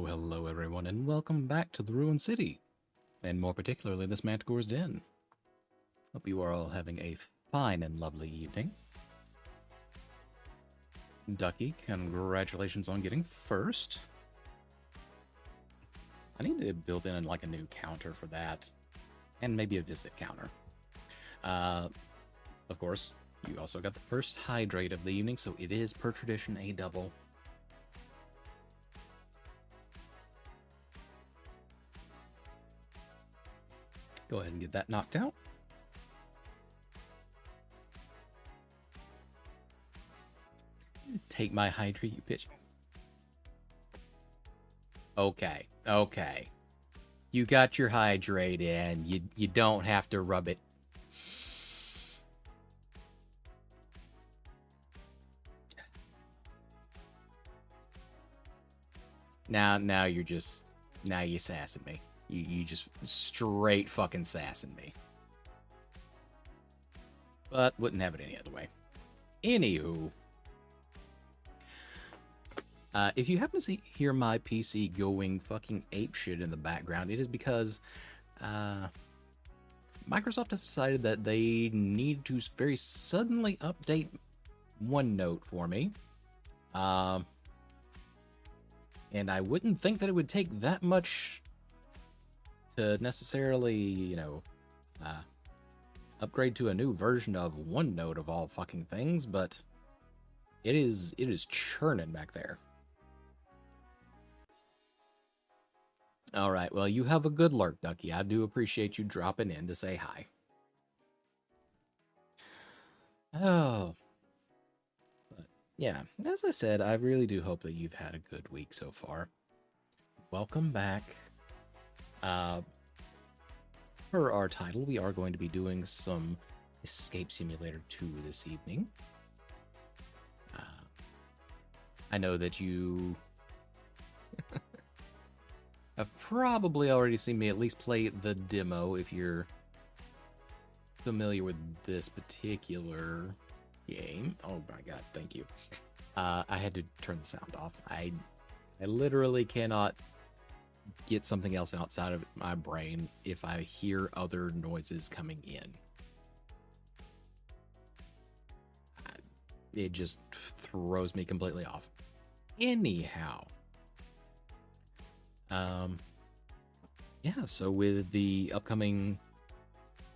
Hello everyone, and welcome back to the Ruined City, and more particularly this Manticore's Den. Hope you are all having a fine and lovely evening. Ducky, congratulations on getting first. I need to build in like a new counter for that, and maybe a visit counter. Of course, you also got the first hydrate of the evening, so it is, per tradition, a double. Go ahead and get that knocked out. Take my hydrate, you bitch. Okay. You got your hydrate in. You don't have to rub it. Now you're just... Now you sassing me. You just straight fucking sassing me. But wouldn't have it any other way. Anywho. If you happen to hear my PC going fucking apeshit in the background, it is because Microsoft has decided that they need to very suddenly update OneNote for me. And I wouldn't think that it would take that much to necessarily, upgrade to a new version of OneNote of all fucking things, but it is churning back there. All right, well, you have a good lurk, Ducky. I do appreciate you dropping in to say hi. Oh. But yeah, as I said, I really do hope that you've had a good week so far. Welcome back. Per our title, we are going to be doing some Escape Simulator 2 this evening. I know that you have probably already seen me at least play the demo if you're familiar with this particular game. Oh my god, thank you. I had to turn the sound off. I literally cannot get something else outside of my brain if I hear other noises coming in. It just throws me completely off. Anyhow. Yeah, so with the upcoming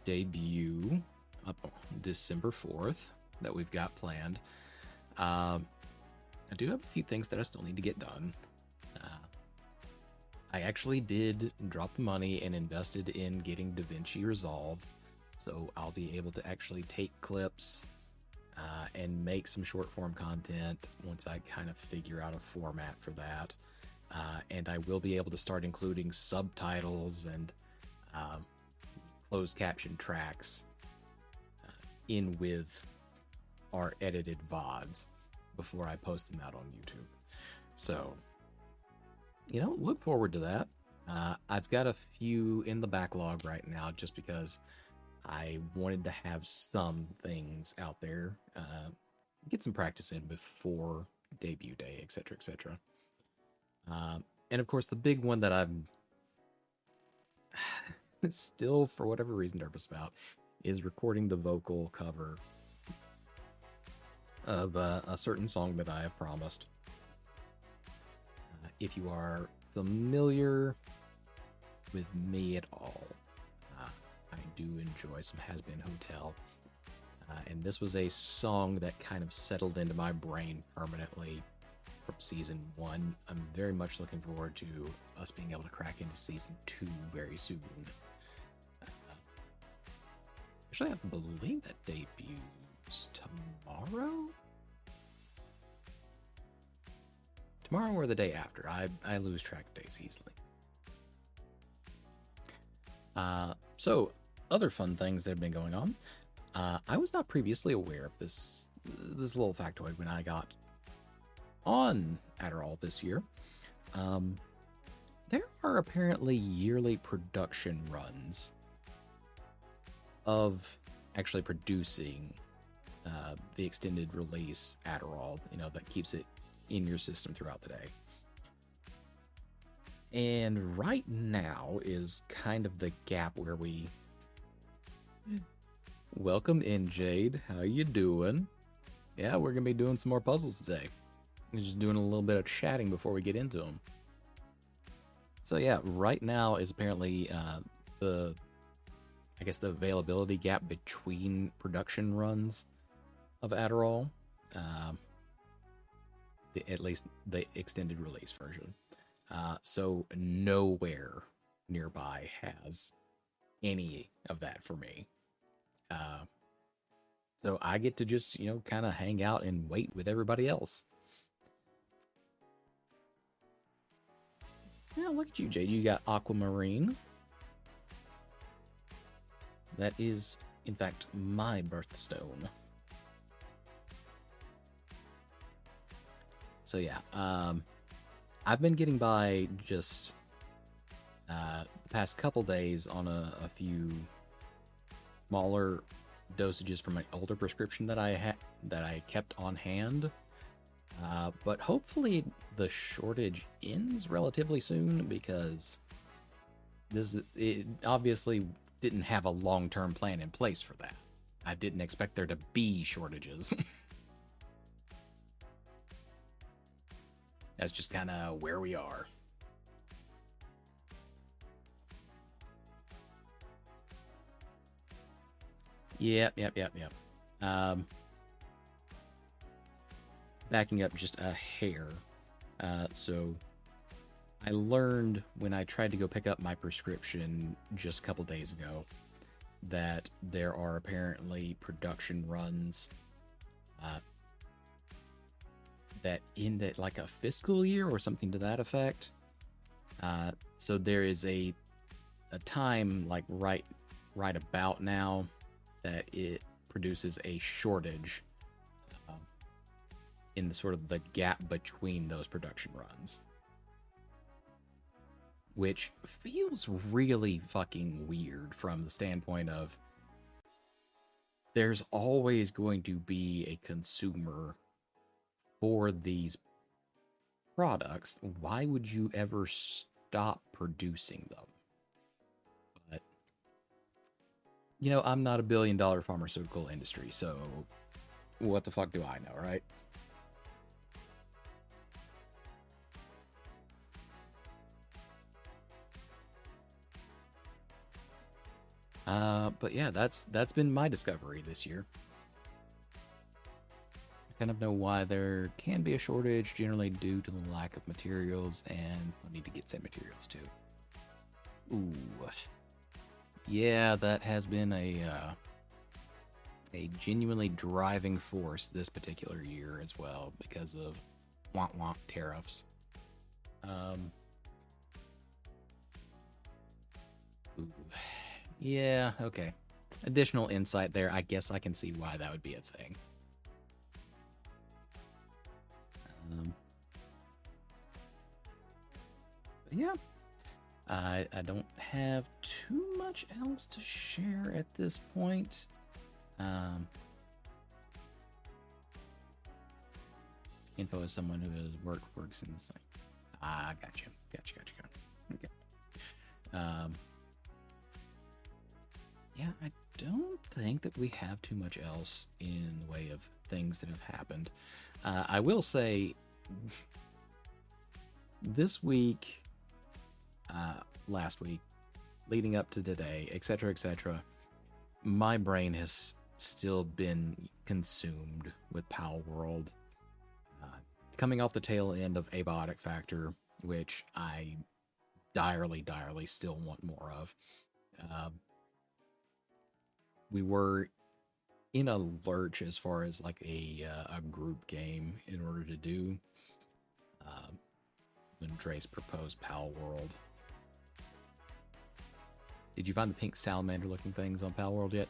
debut up December 4th that we've got planned, I do have a few things that I still need to get done. I actually did drop the money and invested in getting DaVinci resolved, so I'll be able to actually take clips and make some short form content once I kind of figure out a format for that. And I will be able to start including subtitles and closed caption tracks in with our edited VODs before I post them out on YouTube. So, look forward to that. I've got a few in the backlog right now just because I wanted to have some things out there, get some practice in before debut day, etc., etc. And of course, the big one that I'm still, for whatever reason, nervous about is recording the vocal cover of a certain song that I have promised. If you are familiar with me at all, I do enjoy some Has Been Hotel. And this was a song that kind of settled into my brain permanently from season 1. I'm very much looking forward to us being able to crack into season 2 very soon. Actually, I believe that debuts tomorrow? Tomorrow or the day after. I lose track of days easily. So, other fun things that have been going on. I was not previously aware of this little factoid when I got on Adderall this year. There are apparently yearly production runs of actually producing the extended release Adderall, that keeps it in your system throughout the day. And right now is kind of the gap where we... Welcome in, Jade. How you doing? Yeah, we're going to be doing some more puzzles today. We're just doing a little bit of chatting before we get into them. So yeah, right now is apparently the availability gap between production runs of Adderall. At least the extended release version. So nowhere nearby has any of that for me. So I get to just, kind of hang out and wait with everybody else. Yeah, look at you, Jade. You got Aquamarine. That is, in fact, my birthstone. So yeah, I've been getting by just the past couple days on a few smaller dosages from my older prescription that I kept on hand. But hopefully the shortage ends relatively soon, because it obviously didn't have a long-term plan in place for that. I didn't expect there to be shortages. That's just kind of where we are. Yep. Backing up just a hair. So I learned when I tried to go pick up my prescription just a couple days ago that there are apparently production runs that end at like a fiscal year or something to that effect. So there is a time like right about now that it produces a shortage in the sort of the gap between those production runs, which feels really fucking weird from the standpoint of there's always going to be a consumer for these products. Why would you ever stop producing them? But, I'm not a billion-dollar pharmaceutical industry, so what the fuck do I know, right? But yeah, that's been my discovery this year. I kind of know why there can be a shortage, generally due to the lack of materials, and I need to get said materials too. Ooh, yeah, that has been a genuinely driving force this particular year as well, because of want tariffs. Ooh. Yeah, okay. Additional insight there. I guess I can see why that would be a thing. But yeah, I don't have too much else to share at this point. Info as someone who has works in the site. Gotcha. Okay. Yeah, I don't think that we have too much else in the way of things that have happened. I will say, this week, last week, leading up to today, etc., my brain has still been consumed with Pal World. Coming off the tail end of Abiotic Factor, which I direly still want more of. We were in a lurch as far as like a group game in order to do when Drace proposed Pal World. Did you find the pink salamander looking things on Pal World yet?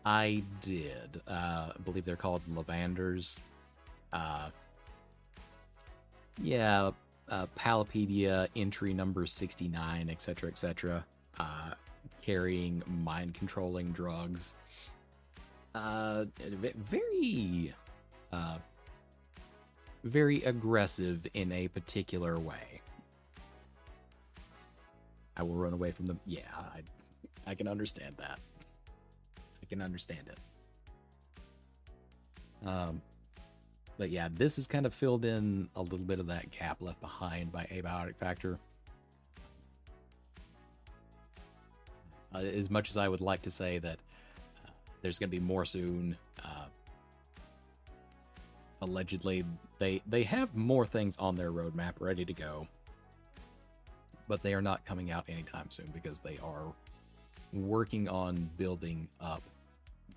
I did. I believe they're called lavanders. Yeah, Palopedia entry number 69, etc., carrying mind-controlling drugs. Very aggressive in a particular way. I will run away from them. Yeah, I can understand that. I can understand it. But yeah, this has kind of filled in a little bit of that gap left behind by Abiotic Factor. As much as I would like to say that there's going to be more soon, allegedly they have more things on their roadmap ready to go, but they are not coming out anytime soon because they are working on building up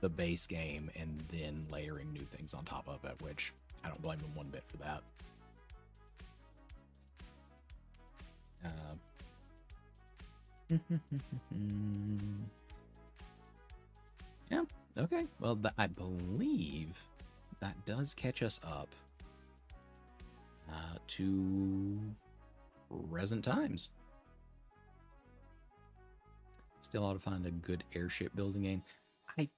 the base game and then layering new things on top of it, which I don't blame them one bit for that. Yeah, okay. Well, I believe that does catch us up to present times. Still ought to find a good airship building game. I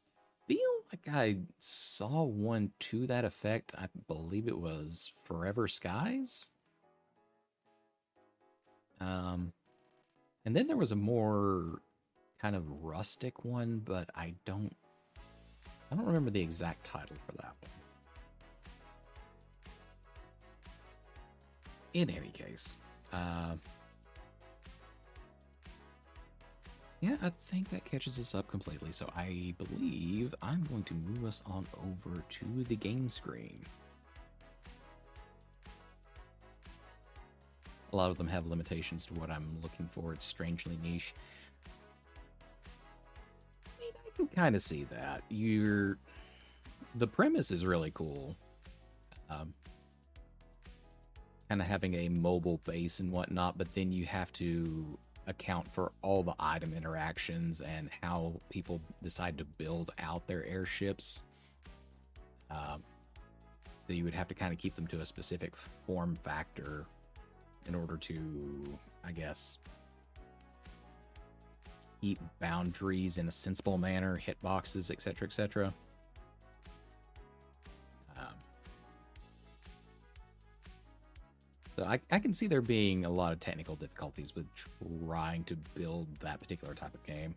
feel like I saw one to that effect. I believe it was Forever Skies. And then there was a more kind of rustic one, but I don't remember the exact title for that one. In any case, yeah, I think that catches us up completely. So I believe I'm going to move us on over to the game screen. A lot of them have limitations to what I'm looking for. It's strangely niche. I mean, I can kind of see that. The premise is really cool. Kind of having a mobile base and whatnot, but then you have to account for all the item interactions and how people decide to build out their airships. So you would have to kind of keep them to a specific form factor in order to, I guess, keep boundaries in a sensible manner, hitboxes, etc., etc. So I can see there being a lot of technical difficulties with trying to build that particular type of game.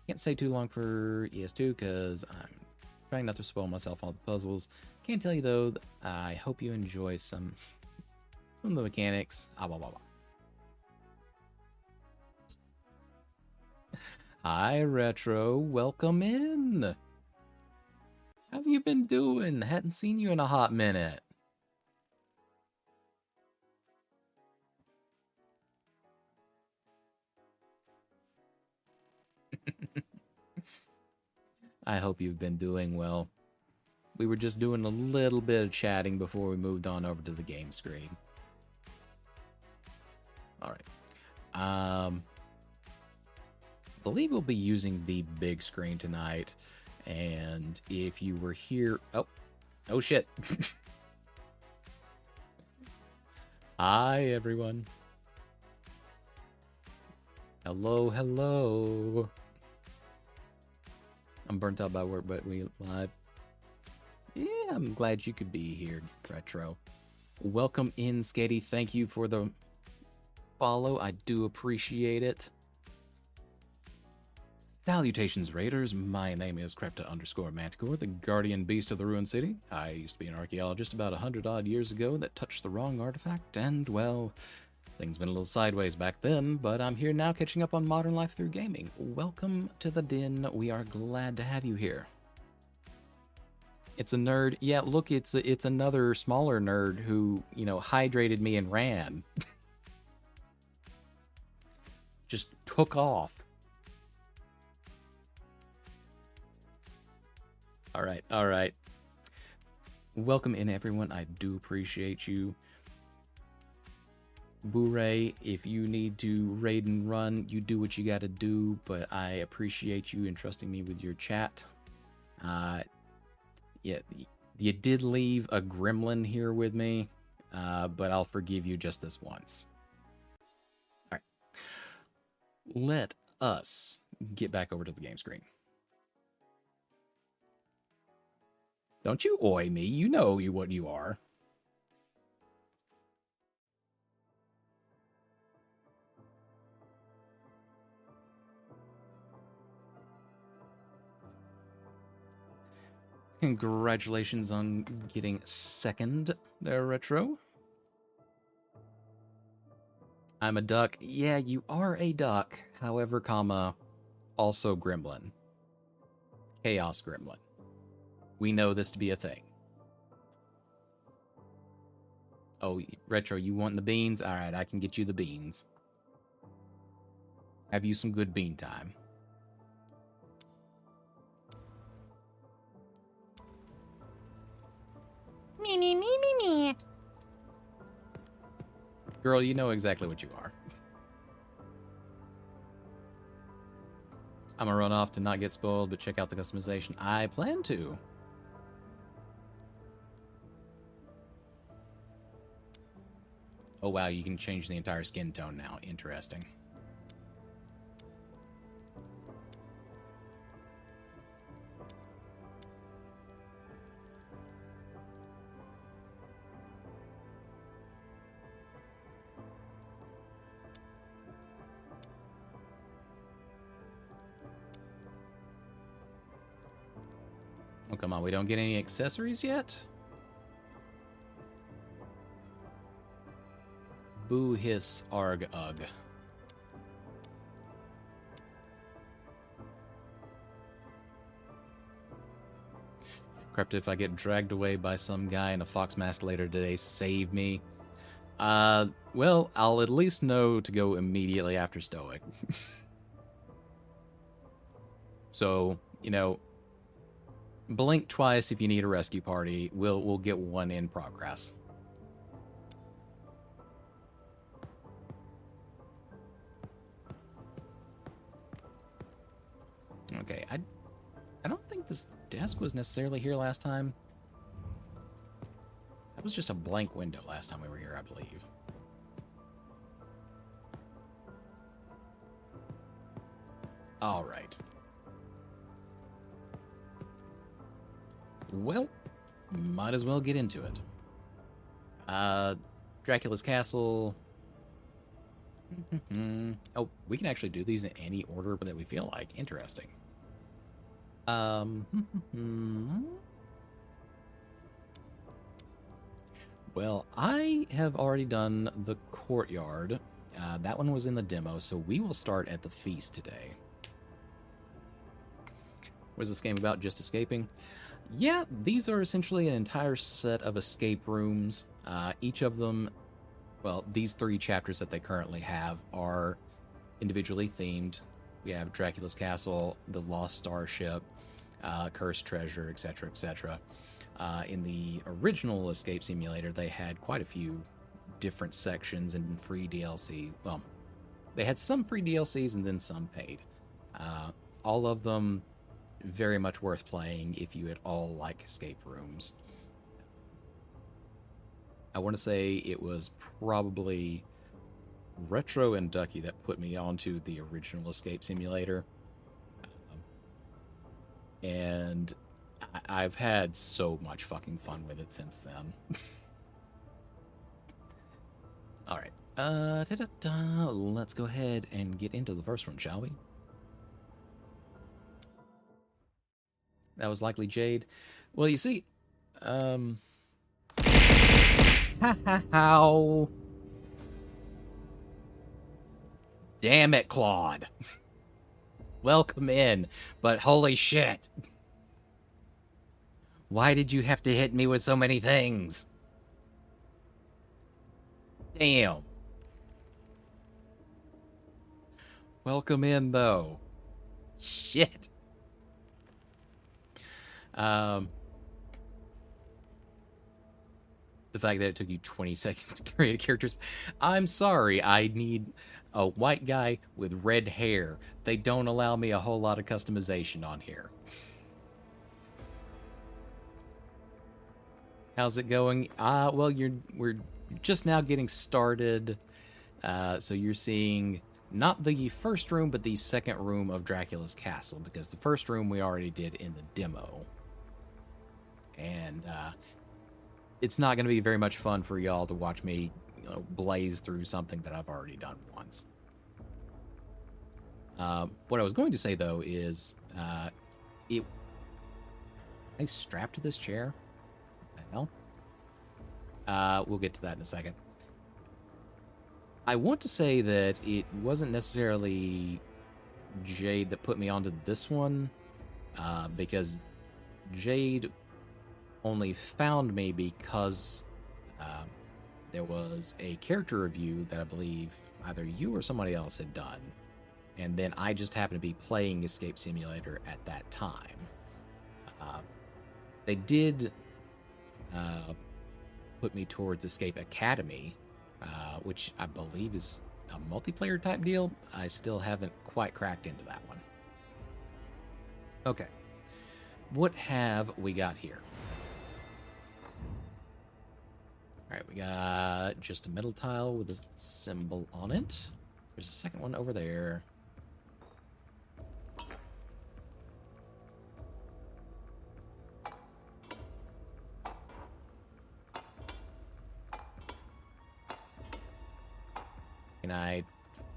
Can't stay too long for ES2 because I'm trying not to spoil myself on the puzzles. Can't tell you though, I hope you enjoy some of the mechanics. Hi Retro, welcome in. How have you been doing? Hadn't seen you in a hot minute. I hope you've been doing well. We were just doing a little bit of chatting before we moved on over to the game screen. Alright. I believe we'll be using the big screen tonight. And if you were here... Oh shit. Hi, everyone. Hello, hello. I'm burnt out by work, but we live. Yeah, I'm glad you could be here, Retro. Welcome in, Sketty. Thank you for the follow. I do appreciate it. Salutations, Raiders. My name is Krepta_Manticore, the guardian beast of the Ruined City. I used to be an archaeologist about 100-odd years ago that touched the wrong artifact, and, well, things went a little sideways back then, but I'm here now catching up on modern life through gaming. Welcome to the Den. We are glad to have you here. It's a nerd. Yeah, look, it's another smaller nerd who, hydrated me and ran. Just took off. All right. Welcome in, everyone. I do appreciate you. Boo-ray, if you need to raid and run, you do what you gotta do, but I appreciate you entrusting me with your chat. Yeah, you did leave a gremlin here with me, but I'll forgive you just this once. All right. Let us get back over to the game screen. Don't you oi me. You know what you are. Congratulations on getting second there, Retro. I'm a duck. Yeah, you are a duck. However, comma, also gremlin. Chaos gremlin. We know this to be a thing. Oh, Retro, you want the beans? Alright, I can get you the beans. Have you some good bean time. Me. Girl, you know exactly what you are. I'm gonna run off to not get spoiled, but check out the customization. I plan to. Oh wow, you can change the entire skin tone now. Interesting. Oh, come on, we don't get any accessories yet? Boo, hiss, arg, ugh. Crept, if I get dragged away by some guy in a fox mask later today, save me. Well, I'll at least know to go immediately after Stoic. So, you know, blink twice if you need a rescue party. We'll get one in progress. Okay, I don't think this desk was necessarily here last time. That was just a blank window last time we were here, I believe. All right. Well, might as well get into it. Dracula's Castle. Oh, we can actually do these in any order that we feel like. Interesting. Well, I have already done the courtyard. That one was in the demo, so we will start at the feast today. What is this game about? Just escaping? Yeah, these are essentially an entire set of escape rooms. Each of them, well, these 3 chapters that they currently have are individually themed. We have Dracula's Castle, the Lost Starship, Cursed Treasure, etc., etc. In the original Escape Simulator, they had quite a few different sections and free DLC. Well, they had some free DLCs and then some paid. All of them very much worth playing if you at all like escape rooms. I want to say it was probably Retro and Ducky that put me onto the original Escape Simulator. And I've had so much fucking fun with it since then. Alright. Let's go ahead and get into the first one, shall we? That was likely Jade. Well, you see, how? Damn it, Claude. Welcome in, but holy shit. Why did you have to hit me with so many things? Damn. Welcome in, though. Shit. The fact that it took you 20 seconds to create characters. I'm sorry, I need a white guy with red hair. They don't allow me a whole lot of customization on here. How's it going? Well, we're just now getting started. So you're seeing not the first room, but the second room of Dracula's Castle, because the first room we already did in the demo. And it's not going to be very much fun for y'all to watch me, blaze through something that I've already done once. What I was going to say, though, is I strapped to this chair? What the hell? We'll get to that in a second. I want to say that it wasn't necessarily Jade that put me onto this one, because Jade only found me because there was a character review that I believe either you or somebody else had done, and then I just happened to be playing Escape Simulator at that time. They did put me towards Escape Academy, which I believe is a multiplayer type deal. I still haven't quite cracked into that one. Okay. What have we got here? Alright, we got just a metal tile with a symbol on it. There's a second one over there. Can I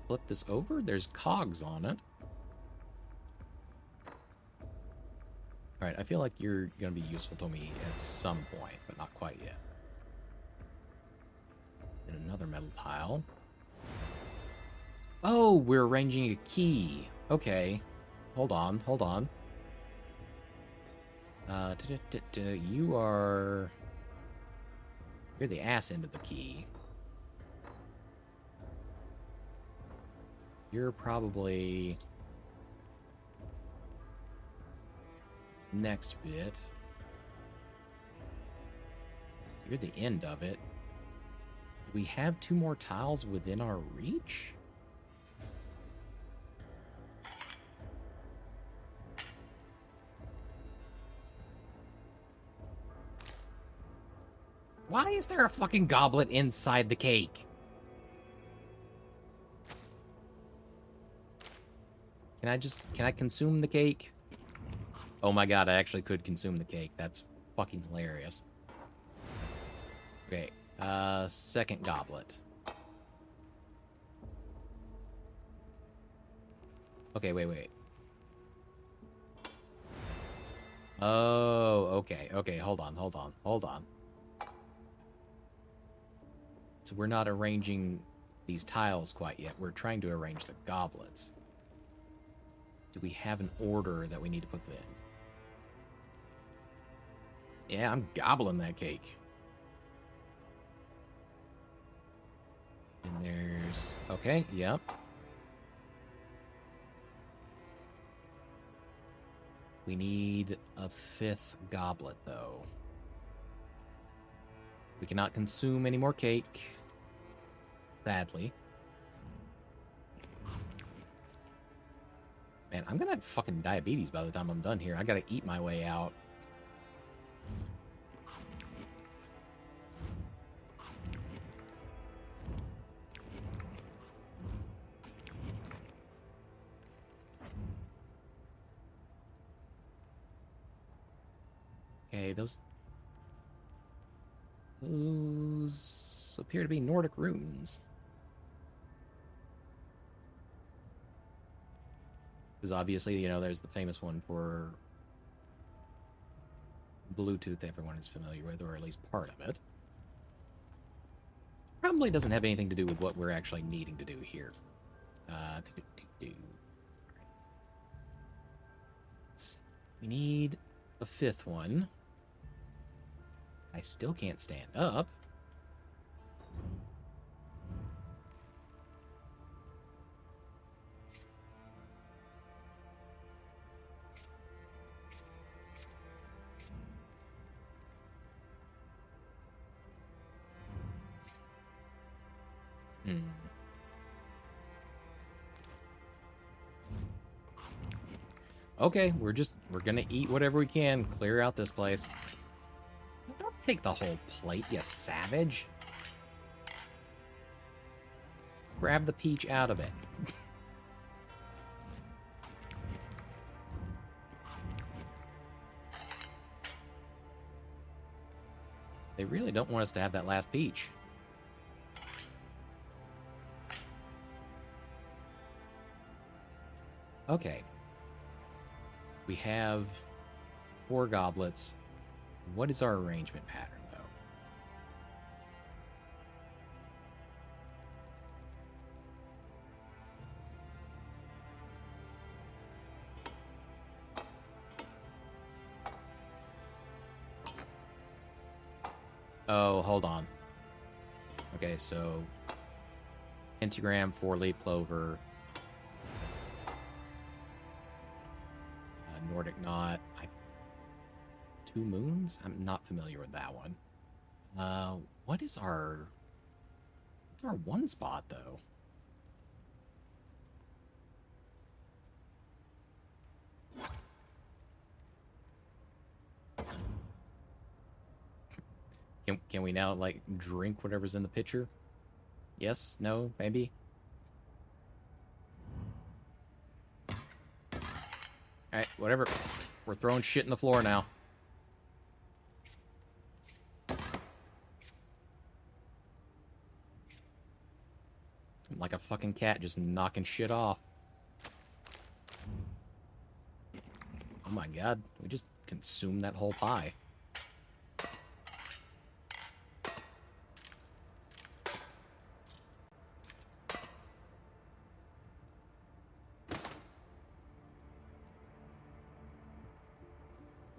flip this over? There's cogs on it. Alright, I feel like you're going to be useful to me at some point, but not quite yet. And another metal tile. Oh, we're arranging a key. Okay. Hold on, hold on. You are... You're the ass end of the key. You're probably... next bit. You're the end of it. We have 2 more tiles within our reach? Why is there a fucking goblet inside the cake? Can I consume the cake? Oh my god, I actually could consume the cake. That's fucking hilarious. Okay, second goblet. Okay, wait. Oh, okay, hold on. So we're not arranging these tiles quite yet. We're trying to arrange the goblets. Do we have an order that we need to put them in? Yeah, I'm gobbling that cake. And there's... Okay, yep. We need a 5th goblet, though. We cannot consume any more cake. Sadly. Man, I'm gonna have fucking diabetes by the time I'm done here. I gotta eat my way out. Okay, those appear to be Nordic runes. Because obviously, you know, there's the famous one for Bluetooth everyone is familiar with, or at least part of it. Probably doesn't have anything to do with what we're actually needing to do here. We need a 5th one. I still can't stand up. Okay, we're gonna eat whatever we can, clear out this place. Don't take the whole plate, you savage. Grab the peach out of it. They really don't want us to have that last peach. Okay. We have 4 goblets. What is our arrangement pattern, though? Oh, hold on. Okay, so pentagram, 4-leaf clover, Nordic knot. 2 moons? I'm not familiar with that one. What's our one spot though? Can we now, like, drink whatever's in the pitcher? Yes? No? Maybe? Alright, whatever. We're throwing shit in the floor now. I'm like a fucking cat just knocking shit off. Oh my god, we just consumed that whole pie.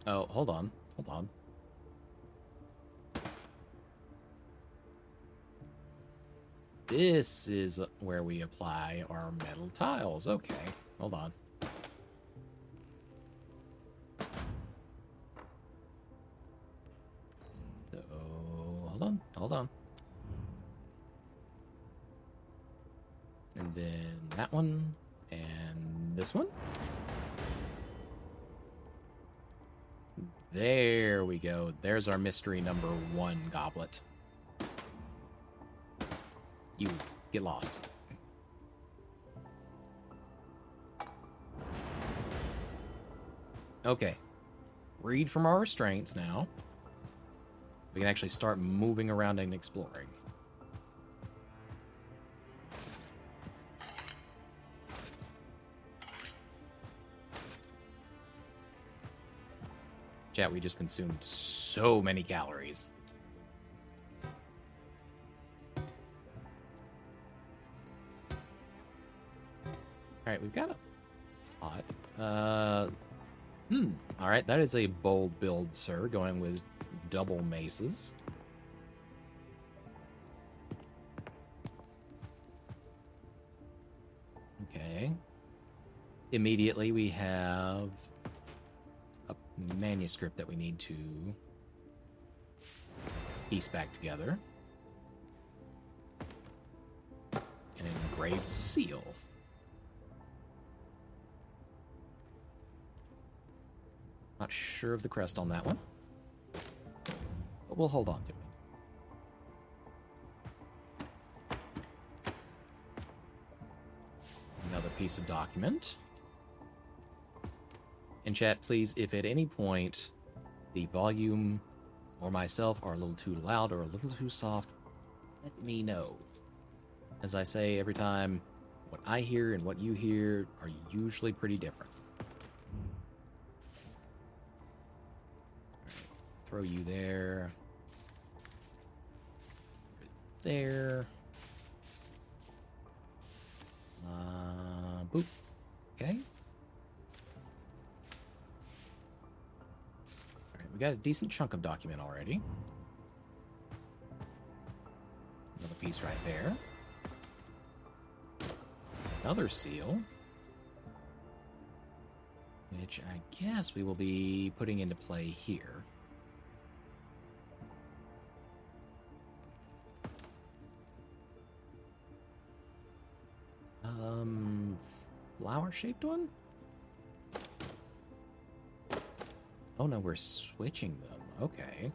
Oh, hold on. Hold on. This is where we apply our metal tiles. Okay, hold on. So, hold on. And then that one, and this one. There we go. There's our mystery number 1 goblet. You get lost. Okay. Freed from our restraints now. We can actually start moving around and exploring. Chat, we just consumed so many calories. Alright, we've got a pot. Alright, that is a bold build, sir, going with double maces. Okay. Immediately we have a manuscript that we need to piece back together. An engraved seal. Not sure of the crest on that one, but we'll hold on to it. Another piece of document. And chat, please, if at any point the volume or myself are a little too loud or a little too soft, let me know. As I say every time, what I hear and what you hear are usually pretty different. Throw you there. There. Boop. Okay. Alright, we got a decent chunk of document already. Another piece right there. Another seal. Which I guess we will be putting into play here. Flower-shaped one? Oh no, we're switching them. Okay.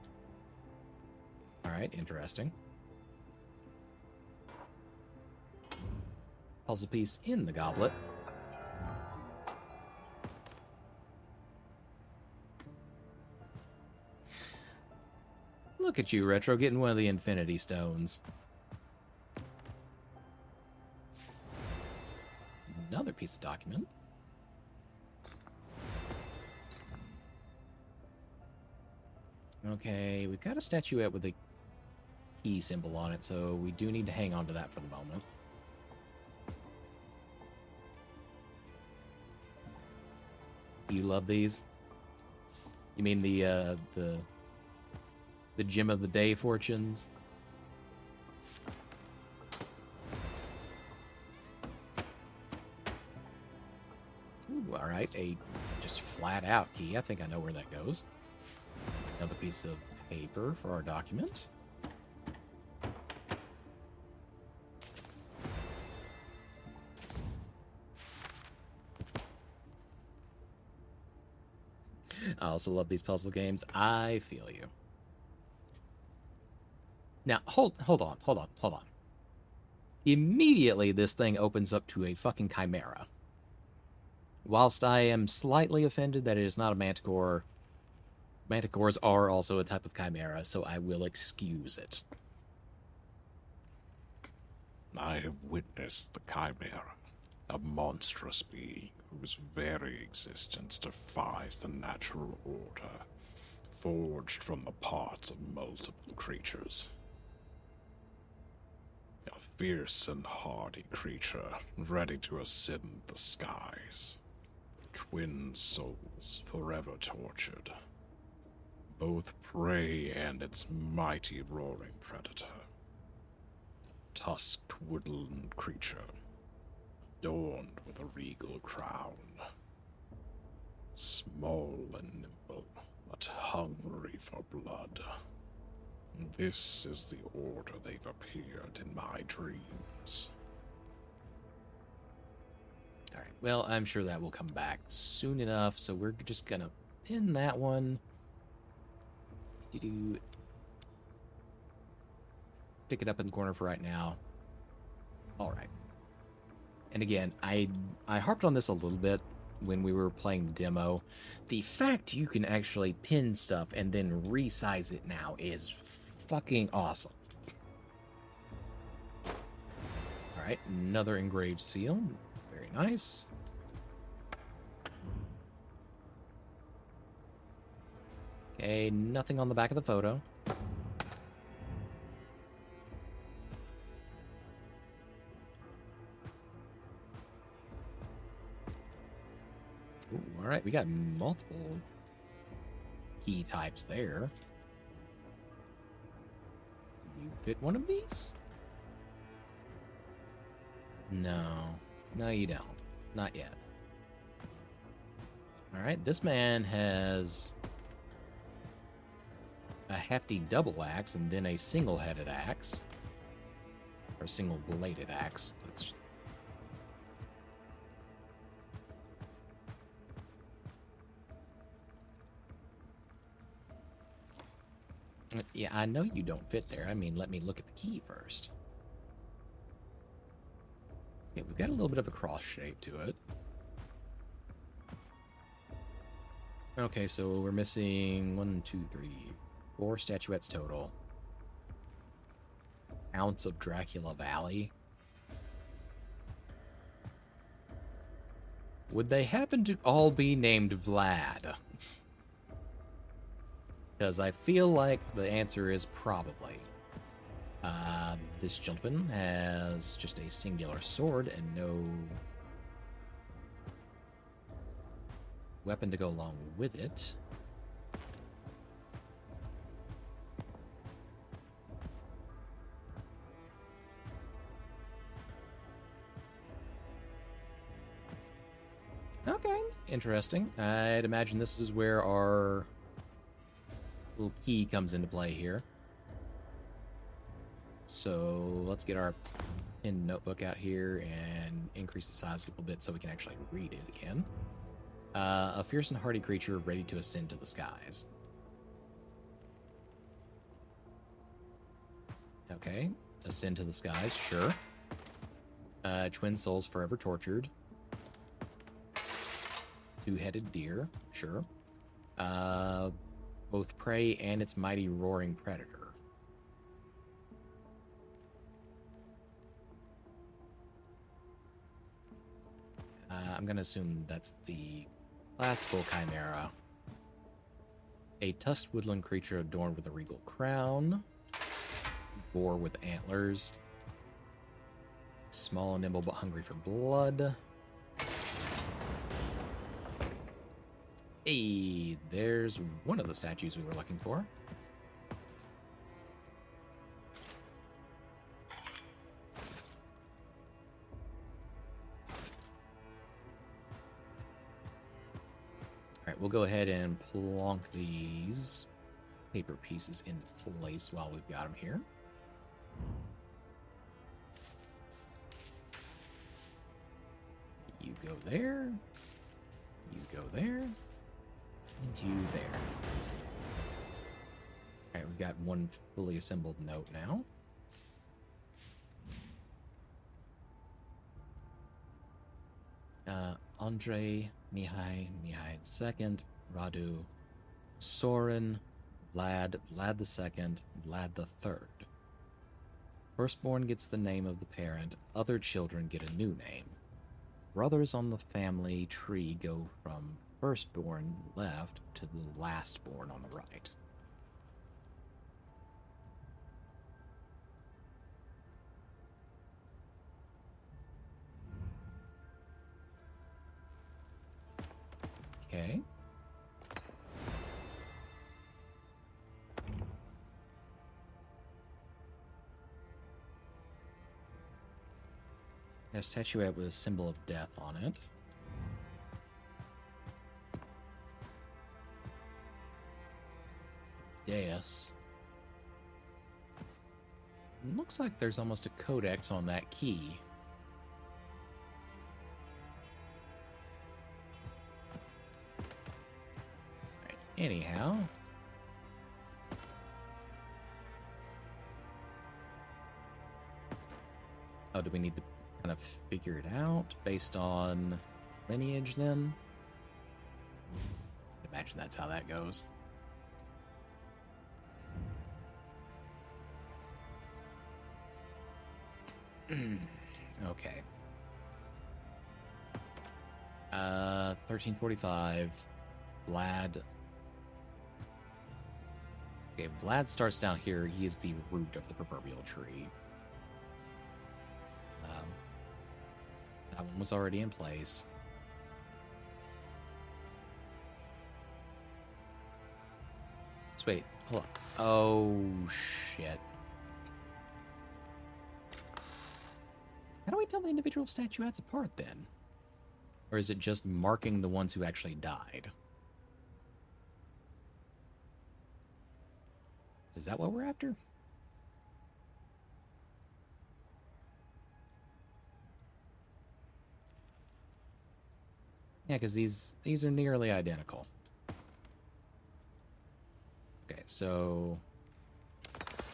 Alright, interesting. Puzzle piece in the goblet. Look at you, Retro, getting one of the Infinity Stones. Another piece of document. Okay, we've got a statuette with a key symbol on it, so we do need to hang on to that for the moment. You love these? You mean the gem of the day fortunes? Ooh, all right, a just flat out key. I think I know where that goes. Another piece of paper for our document. I also love these puzzle games. I feel you. Now, hold on. Immediately, this thing opens up to a fucking chimera. Whilst I am slightly offended that it is not a manticore, manticores are also a type of chimera, so I will excuse it. I have witnessed the chimera, a monstrous being whose very existence defies the natural order, forged from the parts of multiple creatures. A fierce and hardy creature, ready to ascend the skies. Twin souls forever tortured. Both prey and its mighty roaring predator. Tusked woodland creature, adorned with a regal crown. Small and nimble, but hungry for blood. This is the order they've appeared in my dreams. Alright, well, I'm sure that will come back soon enough, so we're just gonna pin that one. Pick it up in the corner for right now. Alright. And again, I harped on this a little bit when we were playing the demo. The fact you can actually pin stuff and then resize it now is fucking awesome. Alright, another engraved seal. Very nice. Okay, nothing on the back of the photo. Ooh, all right, we got multiple key types there. Do you fit one of these? No. No, you don't. Not yet. All right, this man has a hefty double axe and then a single-headed axe. Or single-bladed axe. That's... Yeah, I know you don't fit there. I mean, let me look at the key first. Okay, we've got a little bit of a cross shape to it. Okay, so we're missing 1, 2, 3, 4 statuettes total. Ounce of Dracula Valley. Would they happen to all be named Vlad? Because I feel like the answer is probably. This gentleman has just a singular sword and no weapon to go along with it. Okay, interesting. I'd imagine this is where our little key comes into play here. So let's get our pinned notebook out here and increase the size a little bit so we can actually read it again. A fierce and hardy creature ready to ascend to the skies. Okay, ascend to the skies, sure. Twin souls forever tortured. Two-headed deer, sure. Both prey and its mighty roaring predator. I'm going to assume that's the classical chimera. A tusked woodland creature adorned with a regal crown. Boar with antlers. Small and nimble but hungry for blood. Hey, there's one of the statues we were looking for. Alright, we'll go ahead and plonk these paper pieces into place while we've got them here. You go there. You go there. And you there. Alright, we've got one fully assembled note now. Andre, Mihai II, Radu, Soren, Vlad the Second, Vlad the Third. Firstborn gets the name of the parent, other children get a new name. Brothers on the family tree go from firstborn left to the lastborn on the right. Okay. A statuette with a symbol of death on it. Deus. Looks like there's almost a codex on that key. Right, anyhow. Oh, do we need to kind of figure it out based on lineage then? I imagine that's how that goes. Okay. 1345. Vlad. Okay, Vlad starts down here. He is the root of the proverbial tree. That one was already in place. So wait, hold on. Oh, shit. How do we tell the individual statuettes apart then? Or is it just marking the ones who actually died? Is that what we're after? Yeah, because these are nearly identical. Okay, so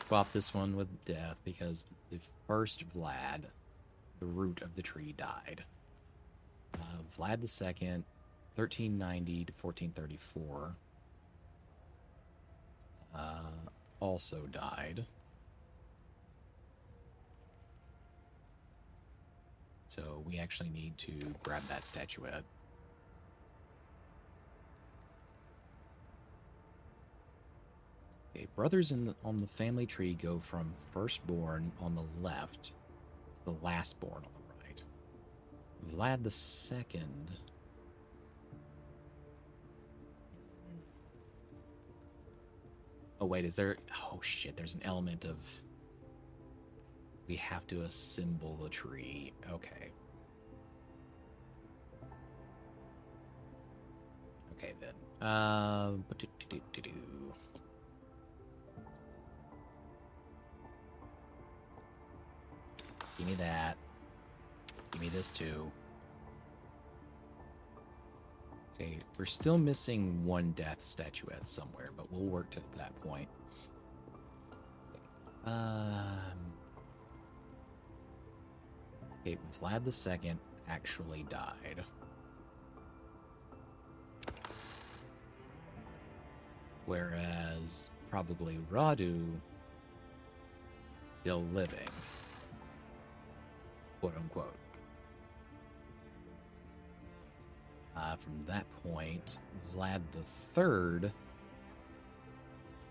swap this one with death because the first Vlad, the root of the tree, died. Vlad II, 1390 to 1434, also died. So we actually need to grab that statuette. Okay, brothers on the family tree go from firstborn on the left to the lastborn on the right. Vlad II. Oh wait, is there? Oh shit, there's an element of. We have to assemble the tree. Okay. Okay then. Give me that. Give me this too. See, we're still missing one death statuette somewhere, but we'll work to that point. Okay, Vlad II actually died. Whereas probably Radu still living. Quote unquote. From that point, Vlad the Third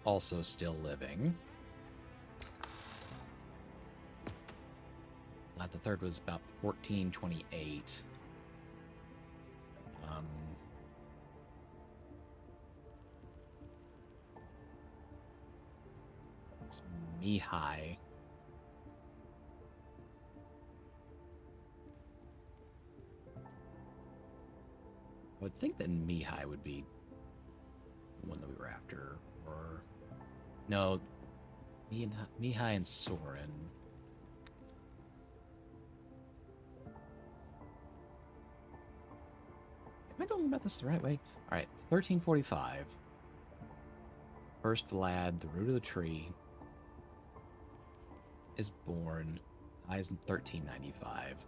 also still living. Vlad the Third was about 1428. It's Mihai. I would think that Mihai would be the one that we were after, or no, Mihai and Soren. Am I going about this the right way? All right, 1345. First Vlad, the root of the tree, is born, dies in 1395.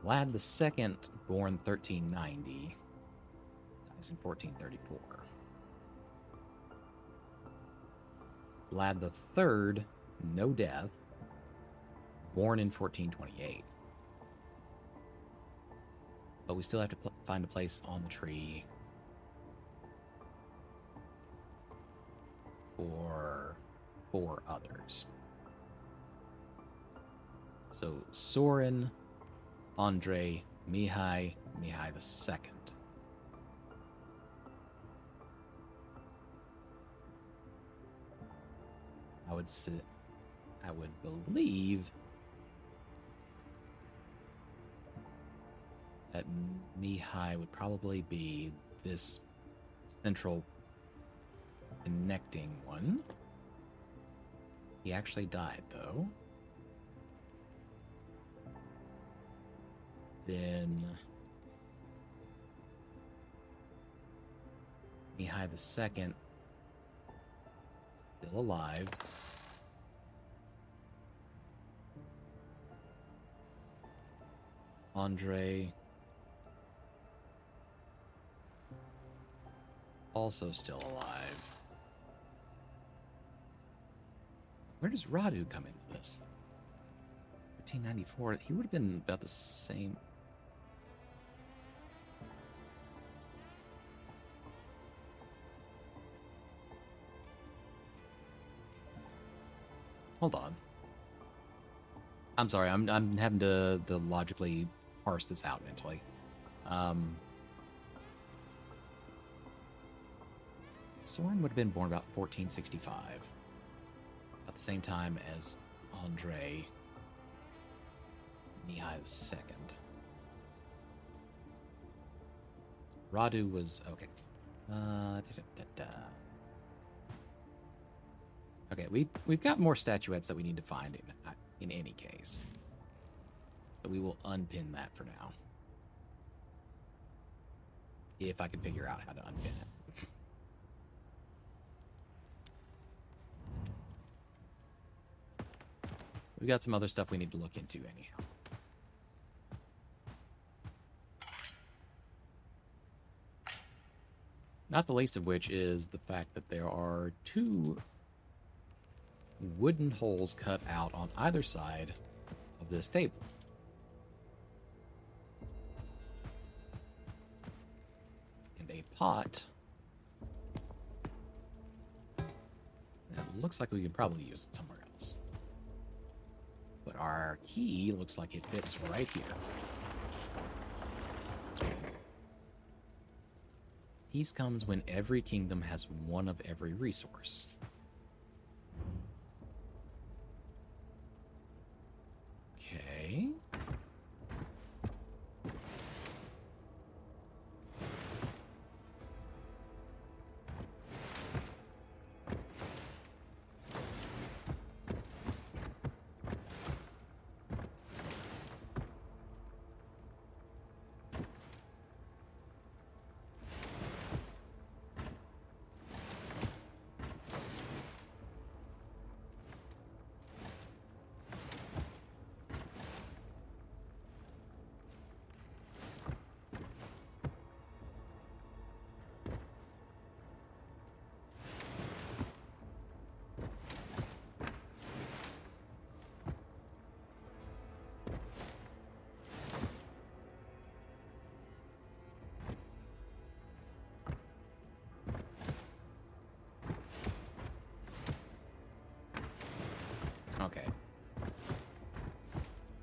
Vlad the Second, born 1390, dies in 1434. Vlad the Third, no death, born in 1428. But we still have to find a place on the tree for 4 others. So Soren, Andre, Mihai the Second. I would believe that Mihai would probably be this central connecting one. He actually died, though. Then Mihai the Second, still alive. Andre, also still alive. Where does Radu come into this? 1394. He would have been about the same. Hold on. I'm sorry. I'm having to logically parse this out mentally. Soren would have been born about 1465, at the same time as Andre, Mihai II. Radu was okay. Okay, we've got more statuettes that we need to find in any case, so we will unpin that for now. If I can figure out how to unpin it. We've got some other stuff we need to look into anyhow. Not the least of which is the fact that there are 2 wooden holes cut out on either side of this table. And a pot that looks like we can probably use it somewhere else. But our key looks like it fits right here. Peace comes when every kingdom has one of every resource. Okay.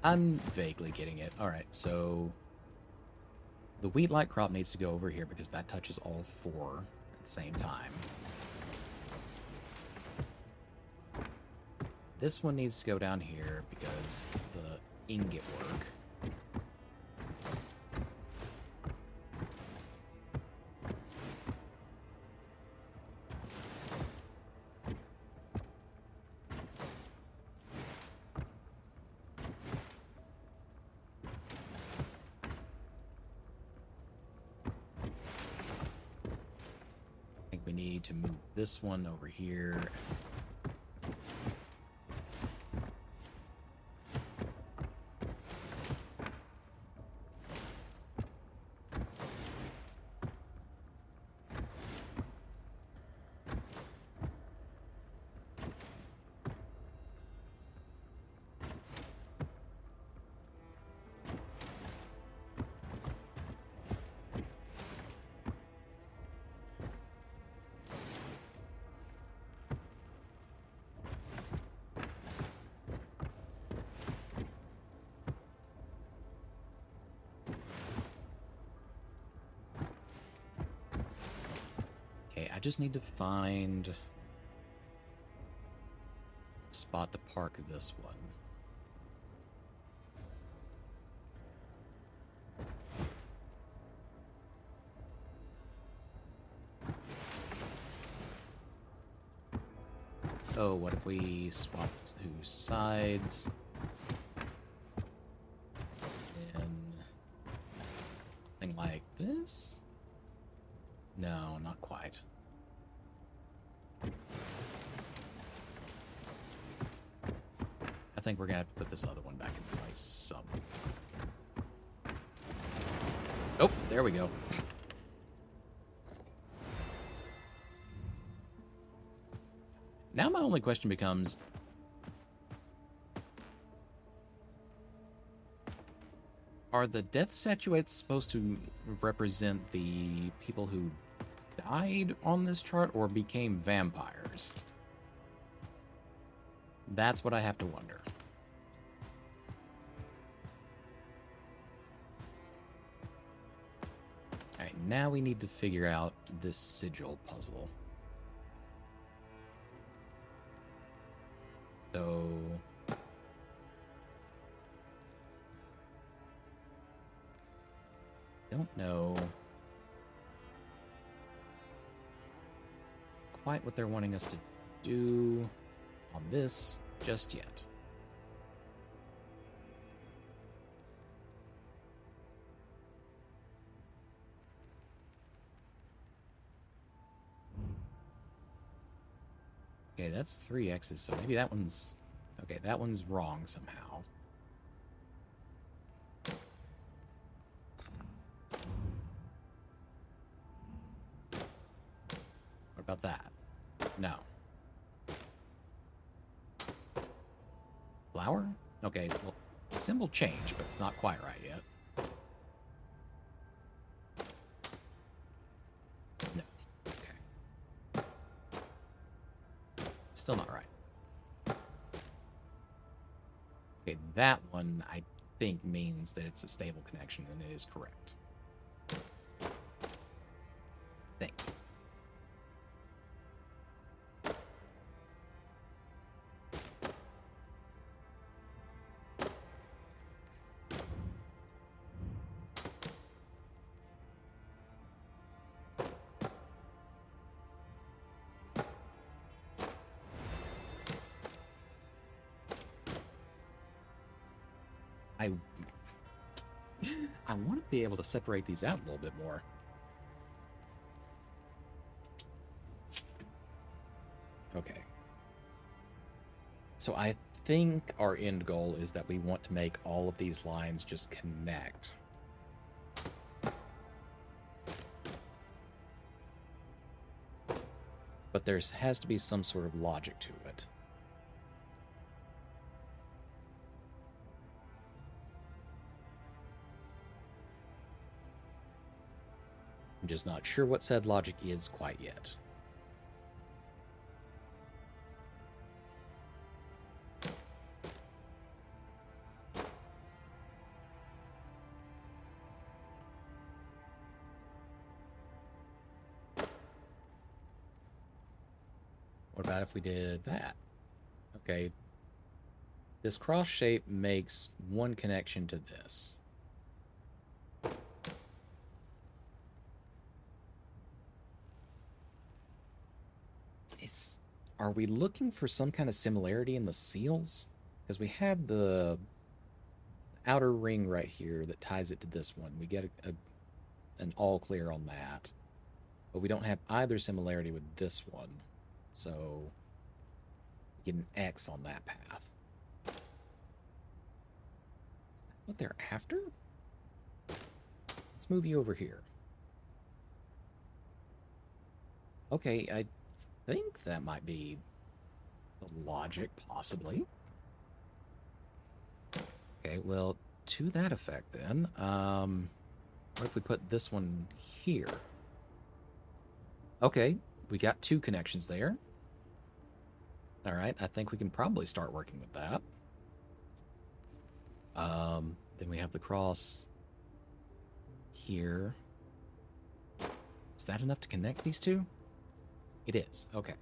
I'm vaguely getting it. Alright, so the wheat light crop needs to go over here because that touches all four at the same time. This one needs to go down here because the ingot work. I think we need to move this one over here. I just need to find a spot to park this one. Oh, what if we swapped two sides? And something like this? No, not quite. I think we're gonna have to put this other one back in place some. Oh, there we go. Now my only question becomes, are the death statuettes supposed to represent the people who died on this chart or became vampires? That's what I have to wonder. Alright, now we need to figure out this sigil puzzle. So... don't know quite what they're wanting us to do on this just yet. Okay, that's 3 X's, so maybe that one's... okay, that one's wrong somehow. What about that? No. Flower? Okay, well, the symbol changed, but it's not quite right yet. No. Okay. Still not right. Okay, that one, I think, means that it's a stable connection, and it is correct. Think. I want to be able to separate these out a little bit more. Okay. So I think our end goal is that we want to make all of these lines just connect. But there has to be some sort of logic to it. I'm just not sure what said logic is quite yet. What about if we did that? Okay. This cross shape makes one connection to this. Are we looking for some kind of similarity in the seals? Because we have the outer ring right here that ties it to this one. We get an all clear on that. But we don't have either similarity with this one. So we get an X on that path. Is that what they're after? Let's move you over here. Okay, I think that might be the logic, possibly. Okay, well, to that effect then, what if we put this one here? Okay, we got two connections there. All right, I think we can probably start working with that. Then we have the cross here. Is that enough to connect these two? It is. Okay.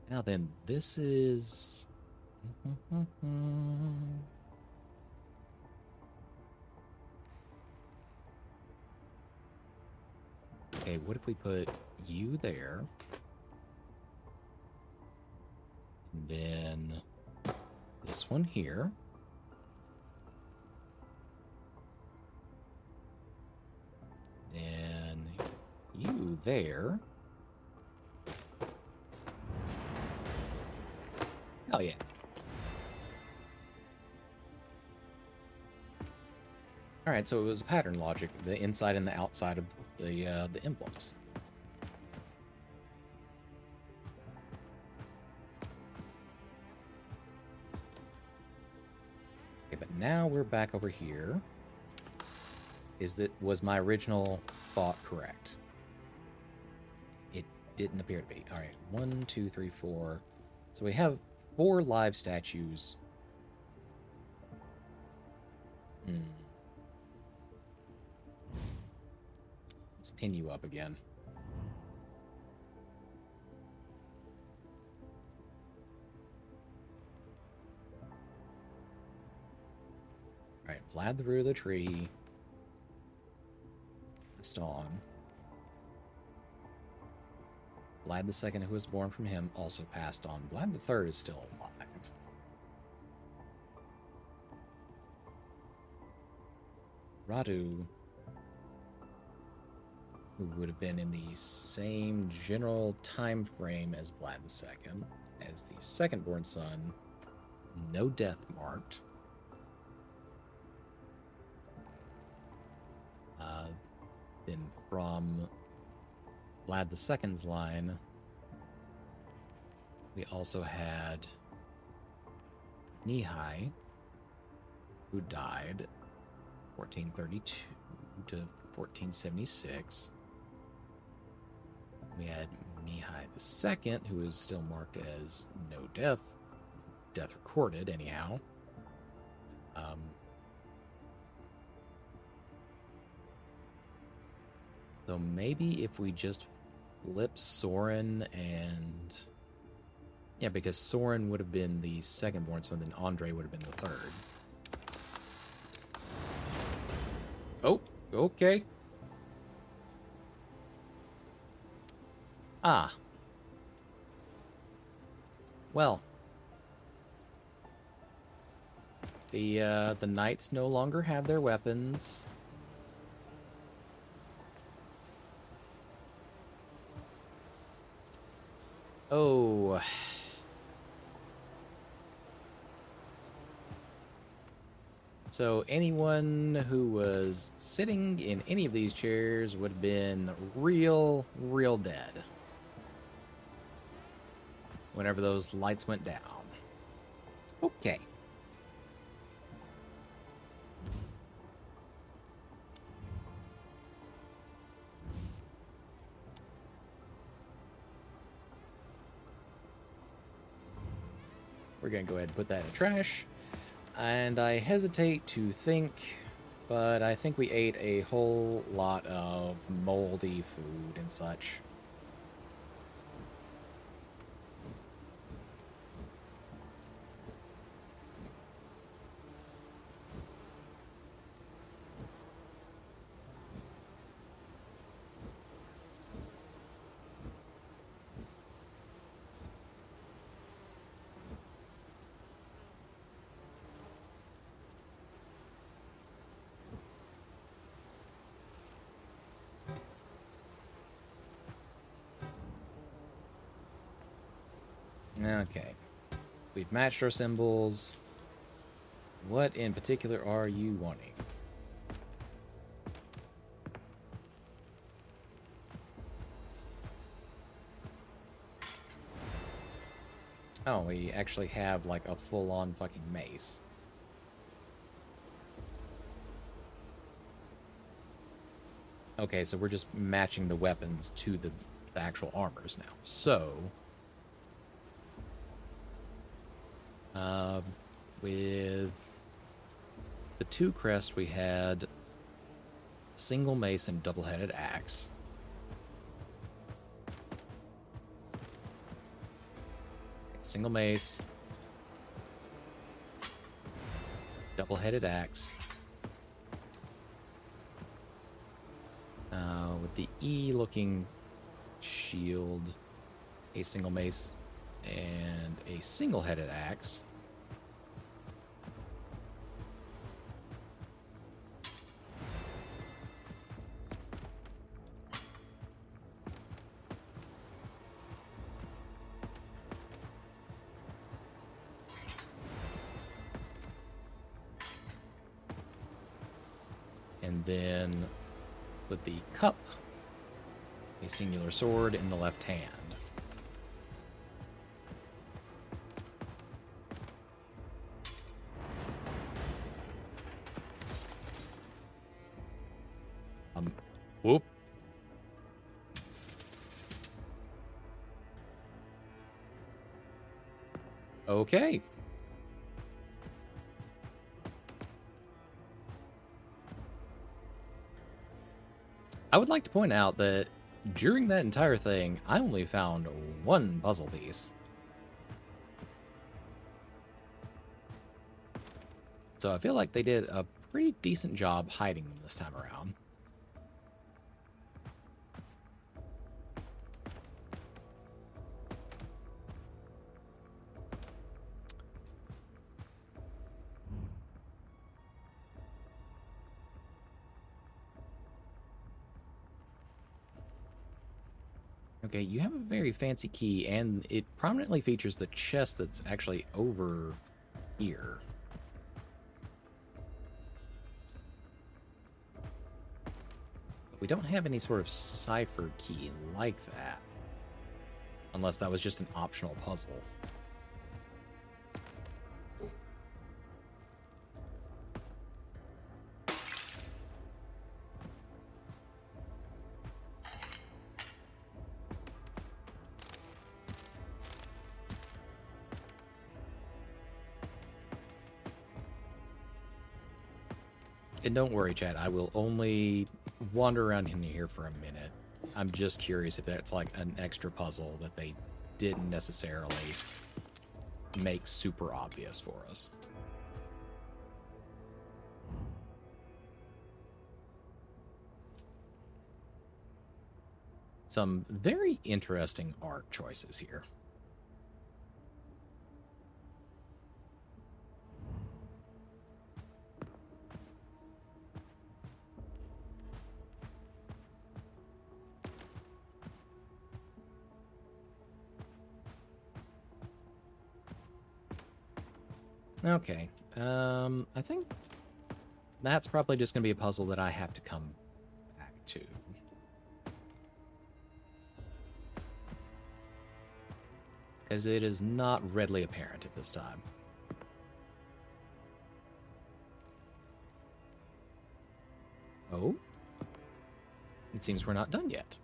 Now then, this is... Okay, what if we put you there? And then this one here. And you there. Oh, yeah. All right, so it was pattern logic, the inside and the outside of the emblems. Okay, but now we're back over here. Was my original thought correct? It didn't appear to be. All right, 1, 2, 3, 4. So we have 4 live statues. Let's pin you up again. All right, Vlad the root of the tree. Passed on. Vlad the second, who was born from him, also passed on. Vlad the third is still alive. Radu, who would have been in the same general time frame as Vlad II, as the second-born son, no death marked. Then from Vlad II's line, we also had Nihai, who died 1432 to 1476. We had Mihai II, who is still marked as no death recorded anyhow. So maybe if we just flip Soren and... Yeah, because Soren would have been the second-born son, then Andre would have been the third. Oh, okay. Ah. Well. The knights no longer have their weapons. Oh. So anyone who was sitting in any of these chairs would have been real dead whenever those lights went down. Okay. We're going to go ahead and put that in the trash. And I hesitate to think But I think we ate a whole lot of moldy food and such. Okay. We've matched our symbols. What in particular are you wanting? Oh, we actually have like a full-on fucking mace. Okay, so we're just matching the weapons to the actual armors now. So, with the two crests, we had single mace and double-headed axe. Single mace, double-headed axe. With the E-looking shield, a single mace, and a single-headed axe. And then with the cup, a singular sword in the left hand. Whoop. Okay. I would like to point out that during that entire thing, I only found one puzzle piece. So I feel like they did a pretty decent job hiding them this time around. Okay, you have a very fancy key, and it prominently features the chest that's actually over here. We don't have any sort of cipher key like that. Unless that was just an optional puzzle. And don't worry, Chad, I will only wander around in here for a minute. I'm just curious if that's like an extra puzzle that they didn't necessarily make super obvious for us. Some very interesting art choices here. Okay, I think that's probably just going to be a puzzle that I have to come back to. Because it is not readily apparent at this time. Oh? It seems we're not done yet.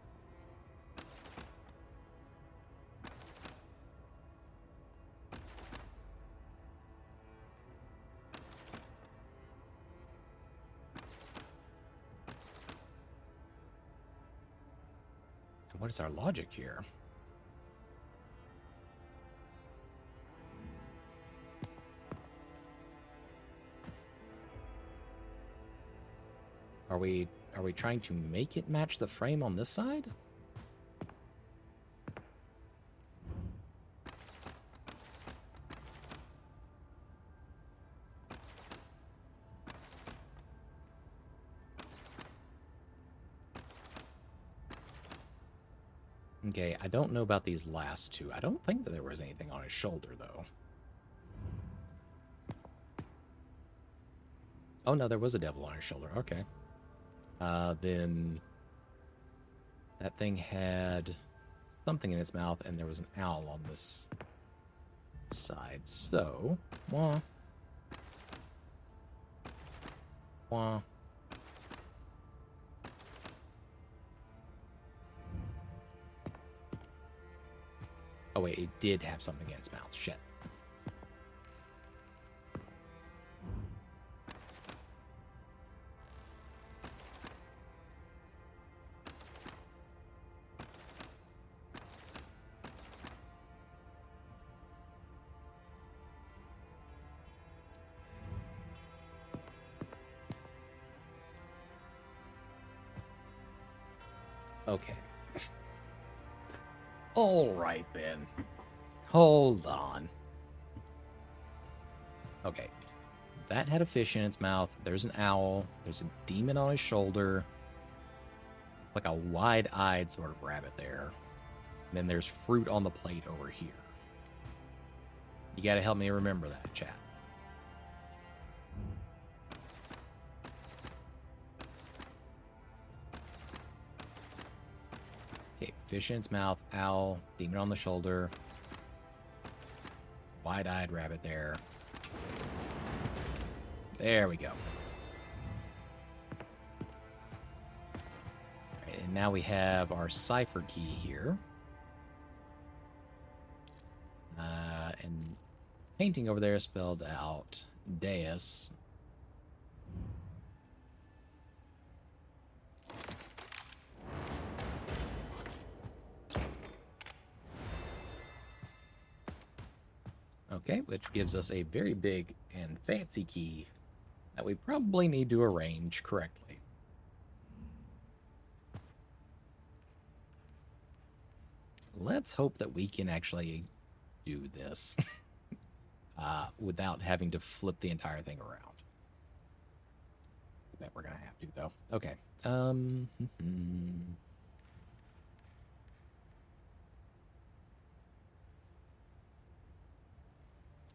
What is our logic here? Are we trying to make it match the frame on this side? Okay, I don't know about these last two. I don't think that there was anything on his shoulder, though. Oh, no, there was a devil on his shoulder. Okay. Then that thing had something in its mouth, and there was an owl on this side. So, wah. Wah. Oh, wait, it did have something in its mouth. Shit. Okay. All right, then. Hold on. Okay. That had a fish in its mouth. There's an owl. There's a demon on his shoulder. It's like a wide-eyed sort of rabbit there. And then there's fruit on the plate over here. You gotta help me remember that, chat. Okay, fish in its mouth, owl, demon on the shoulder, wide-eyed rabbit there. There we go. All right, and now we have our cipher key here. And painting over there spelled out Deus. Okay, which gives us a very big and fancy key that we probably need to arrange correctly. Let's hope that we can actually do this without having to flip the entire thing around. I bet we're gonna have to, though. Okay.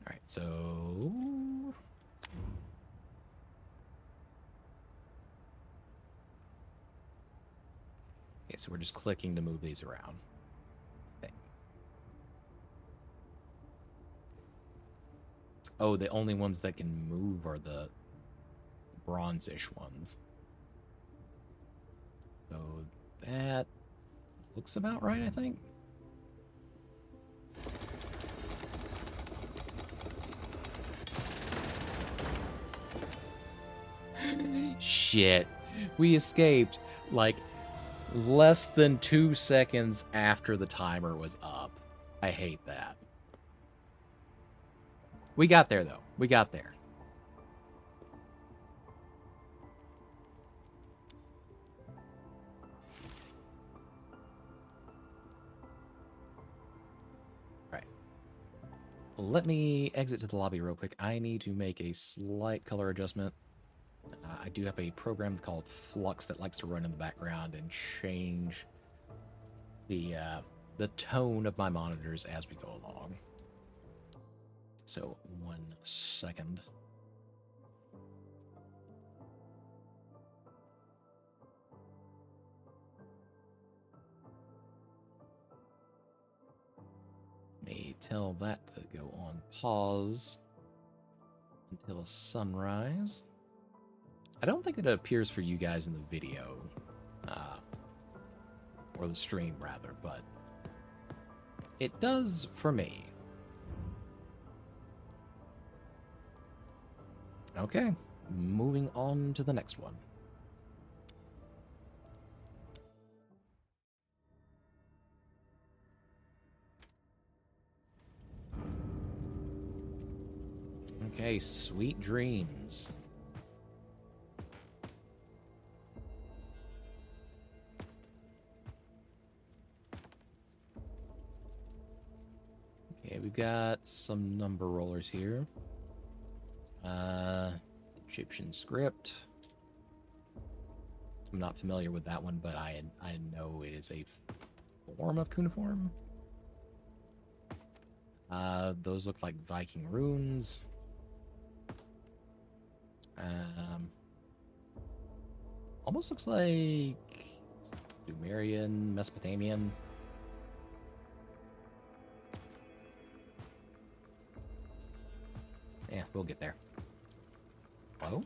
Alright, so... Okay, so we're just clicking to move these around. Okay. Oh, the only ones that can move are the bronze-ish ones. So that looks about right, I think. Shit. We escaped, like, less than 2 seconds after the timer was up. I hate that. We got there, though. We got there. Right. Let me exit to the lobby real quick. I need to make a slight color adjustment. I do have a program called Flux that likes to run in the background and change the tone of my monitors as we go along. So, 1 second. May tell that to go on pause until sunrise. I don't think it appears for you guys in the video, or the stream rather, but it does for me. Okay, moving on to the next one. Okay, sweet dreams. Okay, we've got some number rollers here. Egyptian script. I'm not familiar with that one, but I know it is a form of cuneiform. Those look like Viking runes. Almost looks like Sumerian, Mesopotamian. Yeah, we'll get there. Hello?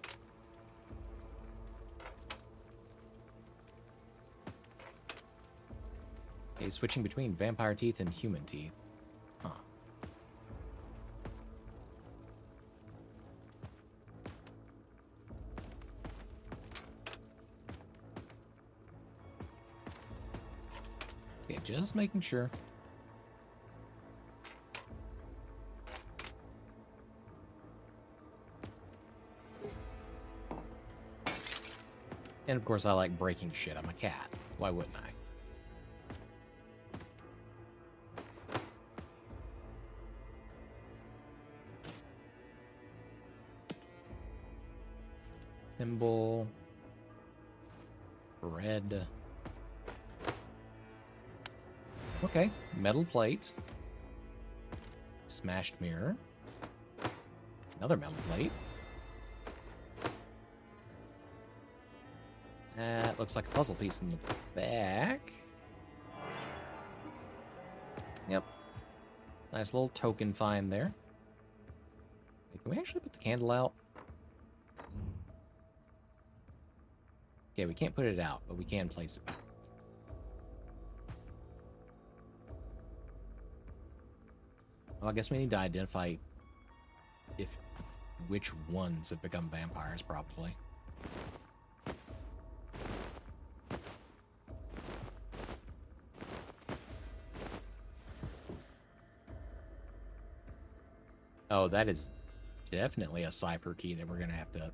Okay, switching between vampire teeth and human teeth. Huh. Okay, just making sure. And of course I like breaking shit. I'm a cat. Why wouldn't I? Thimble. Red. Okay, metal plate. Smashed mirror. Another metal plate. That looks like a puzzle piece in the back. Yep. Nice little token find there. Hey, can we actually put the candle out? Okay, we can't put it out, but we can place it. Well, I guess we need to identify which ones have become vampires, probably. Oh, that is definitely a cipher key that we're gonna have to...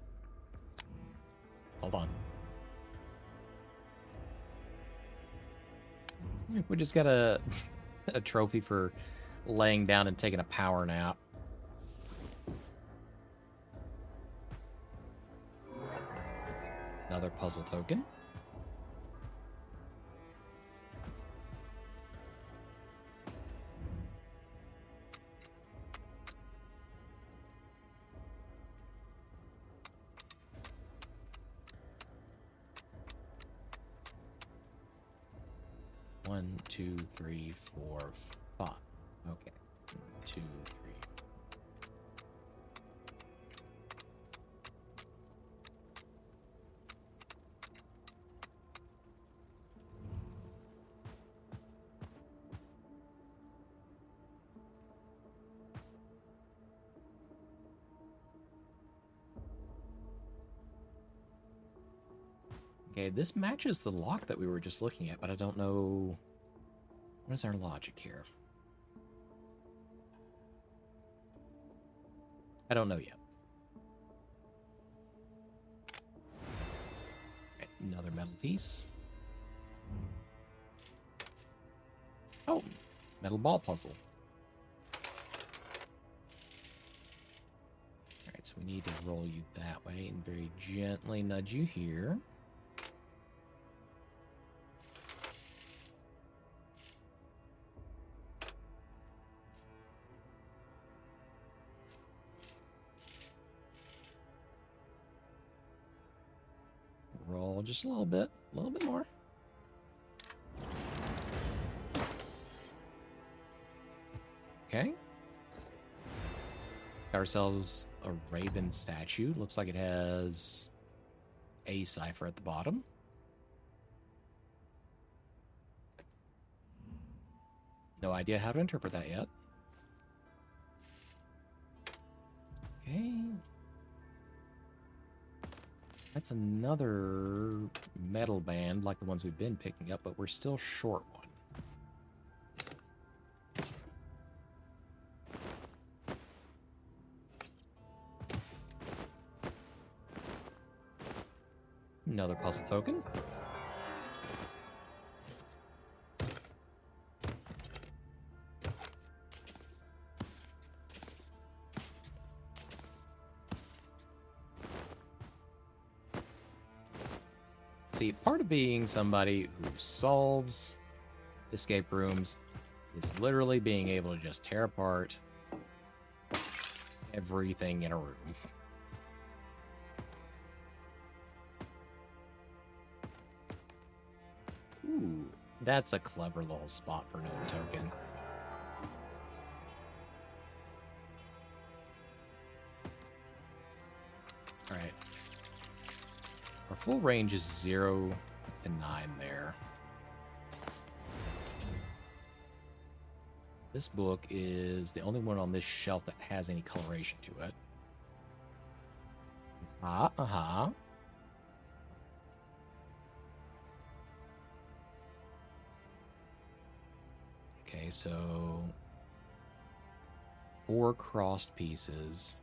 Hold on. We just got a trophy for laying down and taking a power nap. Another puzzle token. One, two, three, four, five. Okay. 1, 2, 3. Okay, this matches the lock that we were just looking at, but I don't know... What is our logic here? I don't know yet. Okay, another metal piece. Oh, metal ball puzzle. Alright, so we need to roll you that way and very gently nudge you here. Roll just a little bit more. Okay. Got ourselves a raven statue. Looks like it has a cipher at the bottom. No idea how to interpret that yet. Okay. That's another metal band like the ones we've been picking up, but we're still short one. Another puzzle token. See, part of being somebody who solves escape rooms is literally being able to just tear apart everything in a room. Ooh, that's a clever little spot for another token. Alright. Our full range is 0 to 9 there. This book is the only one on this shelf that has any coloration to it. Okay, so 4 crossed pieces.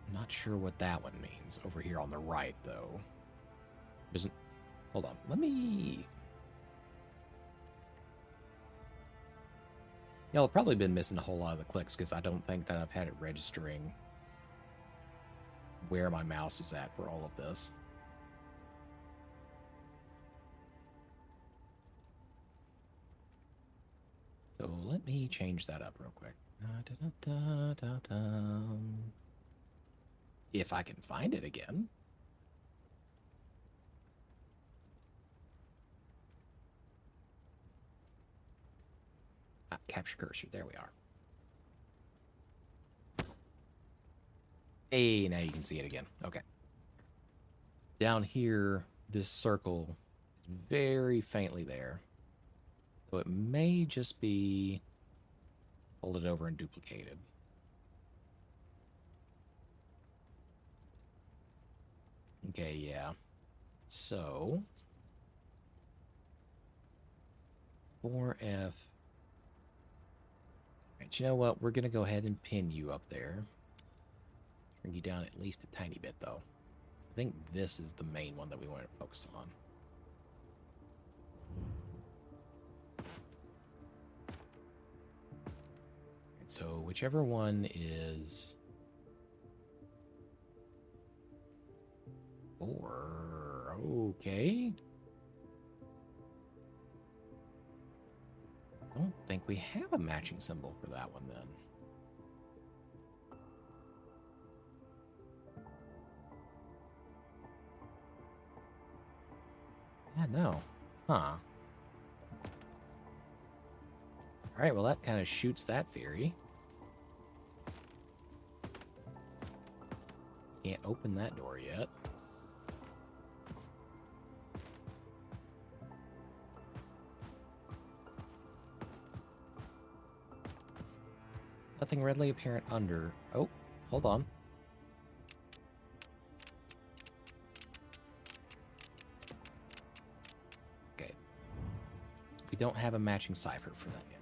I'm not sure what that one means over here on the right, though. Doesn't. Hold on. Let me. Y'all have probably been missing a whole lot of the clicks because I don't think that I've had it registering where my mouse is at for all of this. So let me change that up real quick. If I can find it again. Capture cursor. There we are. Hey, now you can see it again. Okay. Down here, this circle is very faintly there. So it may just be folded over and duplicated. Okay, yeah. So 4F. Alright, you know what? We're going to go ahead and pin you up there. Bring you down at least a tiny bit, though. I think this is the main one that we want to focus on. Alright, so whichever one is 4. Okay. I don't think we have a matching symbol for that one then. Yeah, no. Huh. Alright, well that kind of shoots that theory. Can't open that door yet. Nothing readily apparent under... Oh, hold on. Okay. We don't have a matching cipher for that yet.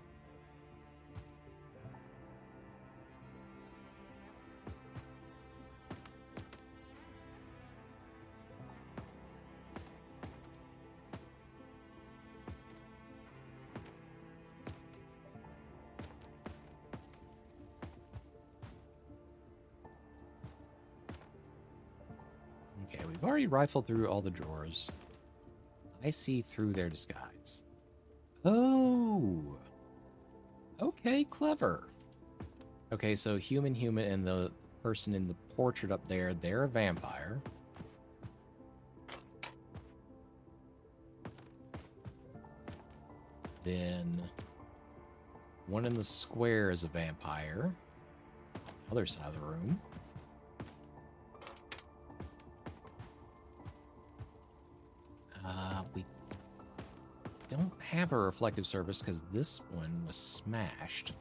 Okay, we've already rifled through all the drawers. I see through their disguise. Oh! Okay, clever. Okay, so human, and the person in the portrait up there, they're a vampire. Then one in the square is a vampire. Other side of the room. We don't have a reflective surface because this one was smashed.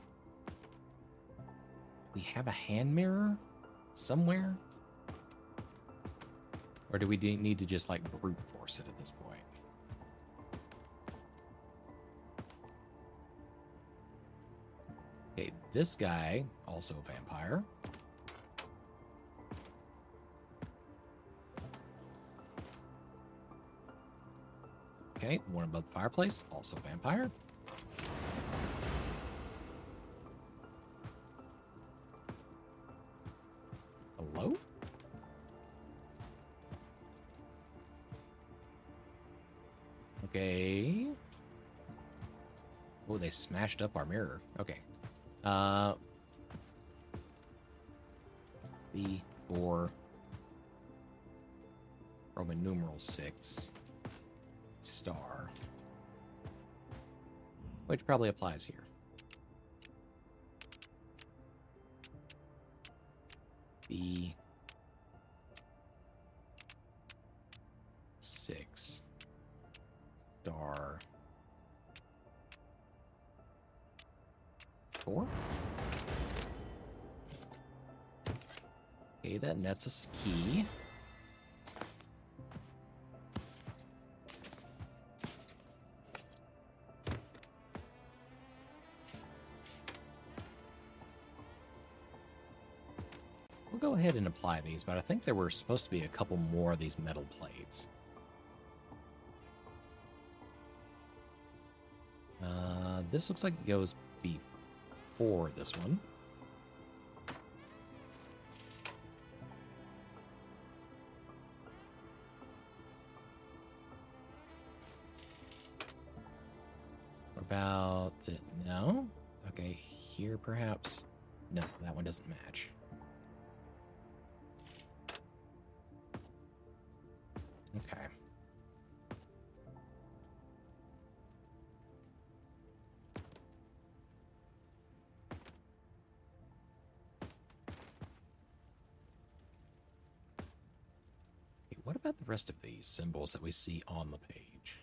We have a hand mirror somewhere? Or do we need to just like brute force it at this point? Okay, this guy, also a vampire. Okay, one above the fireplace, also vampire. Hello? Okay. Oh, they smashed up our mirror. Okay. B4 Roman numeral 6 star, which probably applies here. B6 star 4. Okay, that nets us a key. We'll go ahead and apply these, but I think there were supposed to be a couple more of these metal plates. This looks like it goes before this one. What about the... No? Okay, here perhaps? No, that one doesn't match. Okay. What about the rest of these symbols that we see on the page?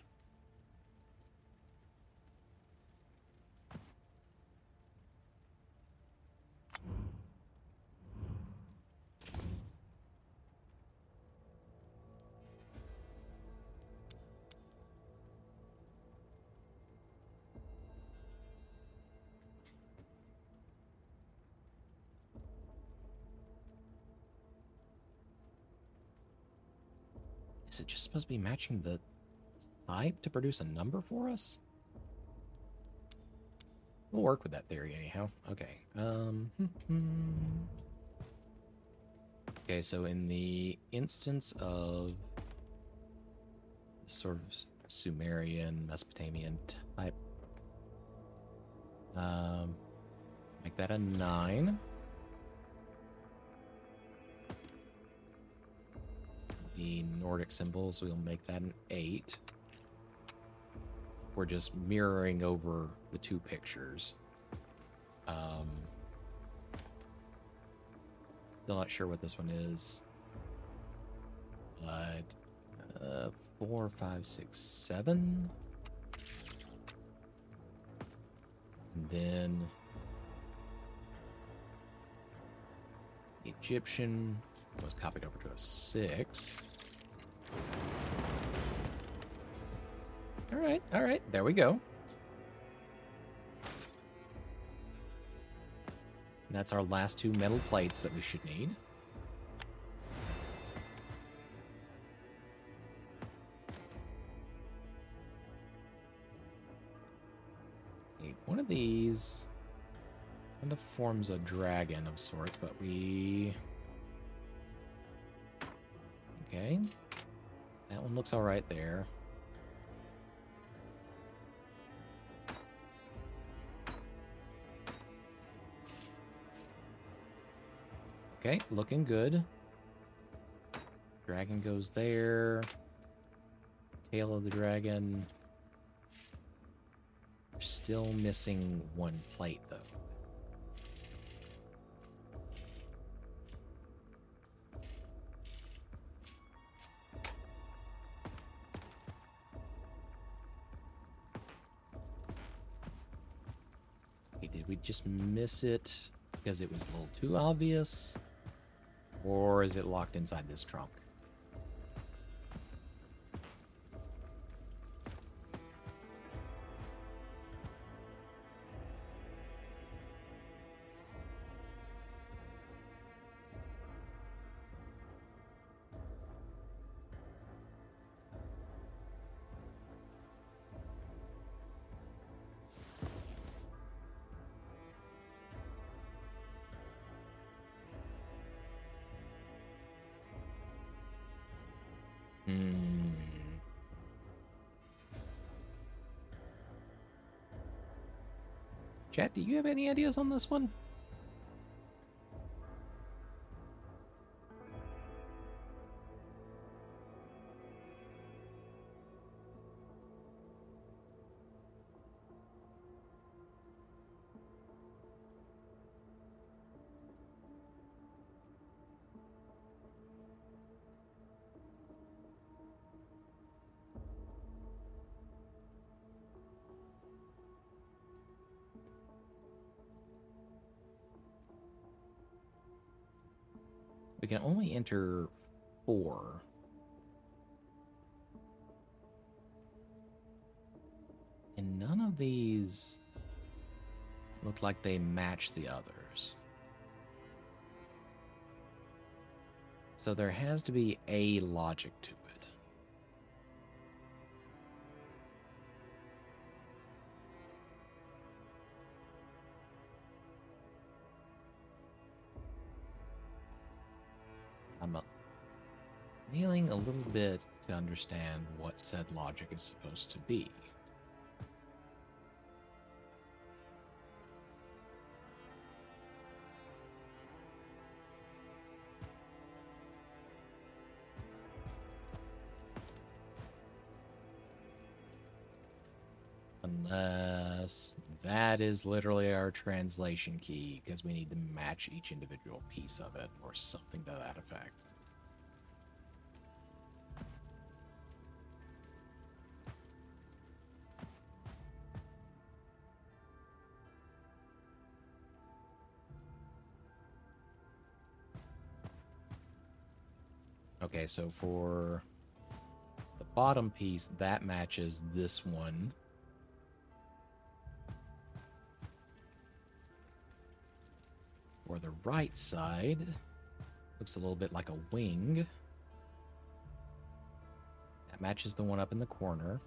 Is it just supposed to be matching the type to produce a number for us? We'll work with that theory anyhow. Okay. Okay, so in the instance of sort of Sumerian, Mesopotamian type, make that a 9. The Nordic symbols, we'll make that an 8. We're just mirroring over the two pictures. Still not sure what this one is. But 4, 5, 6, 7. And then Egyptian was copied over to a 6. All right, there we go. And that's our last 2 metal plates that we should need. Okay, one of these kind of forms a dragon of sorts, but we... Okay. That one looks alright there. Okay, looking good. Dragon goes there. Tail of the dragon. We're still missing 1 plate, though. Okay, did we just miss it because it was a little too obvious? Or is it locked inside this trunk? Hmm. Chat, do you have any ideas on this one? We can only enter 4. And none of these look like they match the others. So there has to be a logic to it. I'm failing a little bit to understand what said logic is supposed to be. Unless that is literally our translation key, because we need to match each individual piece of it, or something to that effect. Okay, so for the bottom piece, that matches this one. For the right side, looks a little bit like a wing. That matches the one up in the corner.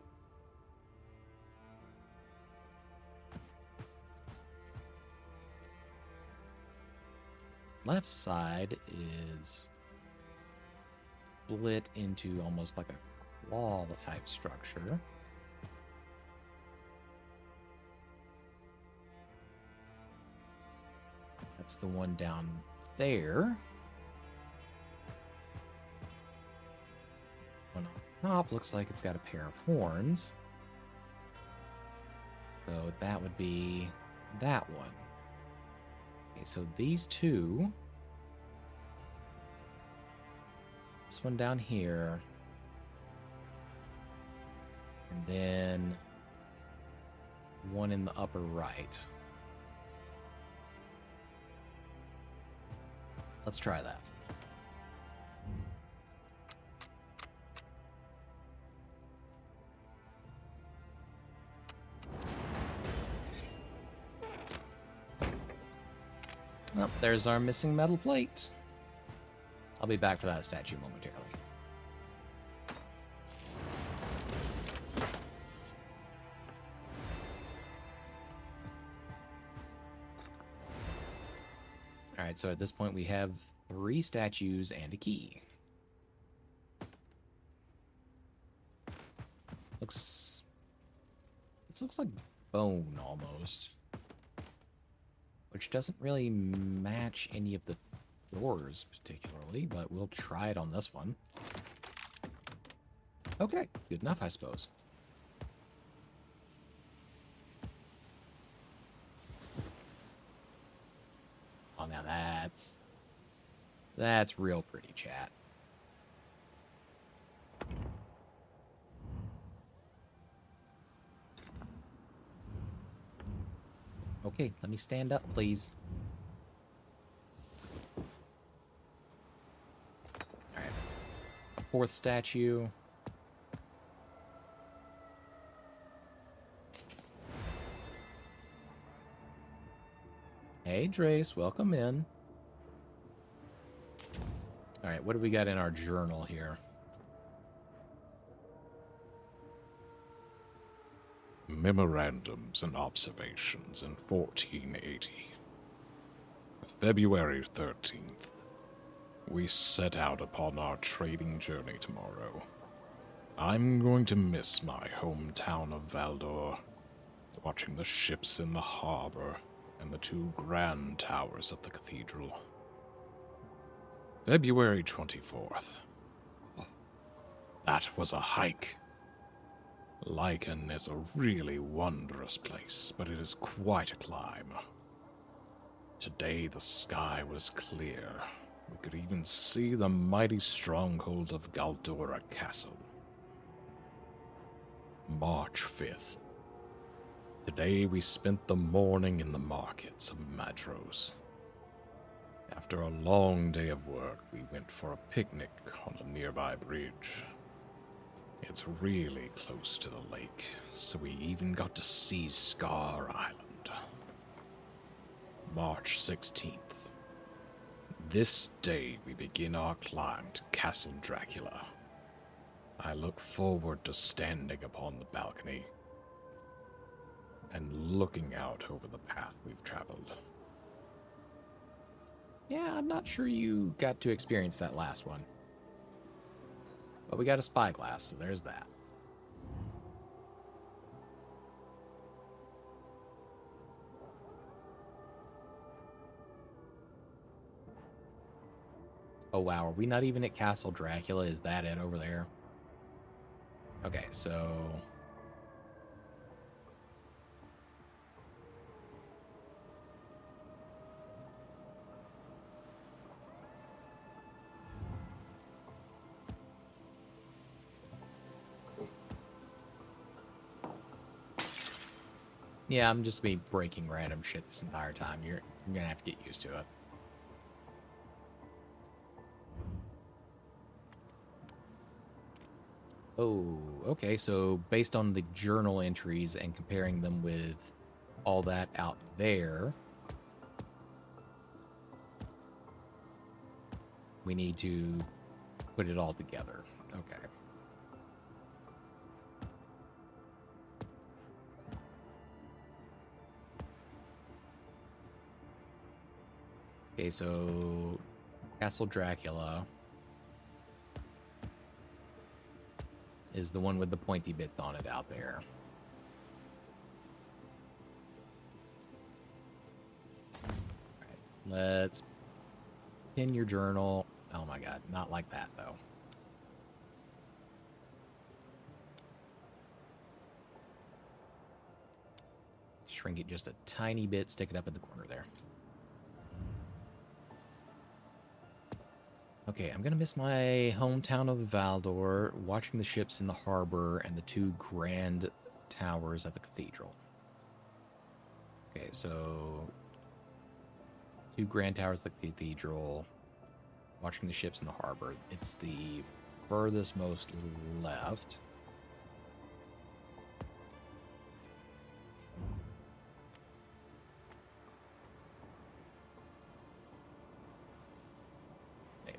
Left side is split into almost like a claw type structure. That's the one down there. One on top looks like it's got a pair of horns. So that would be that one. Okay, so these two. This one down here. And then one in the upper right. Let's try that. Oh, there's our missing metal plate. I'll be back for that statue momentarily. Alright, so at this point we have 3 statues and a key. This looks like bone almost. Which doesn't really match any of the doors particularly, but we'll try it on this one. Okay, good enough, I suppose. Oh, now that's real pretty, chat. Okay, let me stand up, please. Alright. A 4th statue. Hey, Drace, welcome in. Alright, what do we got in our journal here? Memorandums and observations in 1480. February 13th. We set out upon our trading journey tomorrow. I'm going to miss my hometown of Valdor, watching the ships in the harbor and the two grand towers of the cathedral. February 24th. That was a hike. Lycan is a really wondrous place, but it is quite a climb. Today the sky was clear. We could even see the mighty stronghold of Galdora Castle. March 5th. Today we spent the morning in the markets of Madros. After a long day of work, we went for a picnic on a nearby bridge. It's really close to the lake, so we even got to see Scar Island. March 16th. This day we begin our climb to Castle Dracula. I look forward to standing upon the balcony and looking out over the path we've traveled. Yeah, I'm not sure you got to experience that last one. But we got a spyglass, so there's that. Oh wow, are we not even at Castle Dracula? Is that it over there? Okay, so... yeah, I'm just be breaking random shit this entire time. You're gonna have to get used to it. Oh, okay, so based on the journal entries and comparing them with all that out there, we need to put it all together. Okay. Okay, so Castle Dracula is the one with the pointy bits on it out there. Alright, let's pin your journal. Oh my god, not like that though. Shrink it just a tiny bit, stick it up in the corner there. Okay, I'm gonna miss my hometown of Valdor, watching the ships in the harbor and the two grand towers at the cathedral. Okay, so two grand towers at the cathedral, watching the ships in the harbor. It's the furthest most left.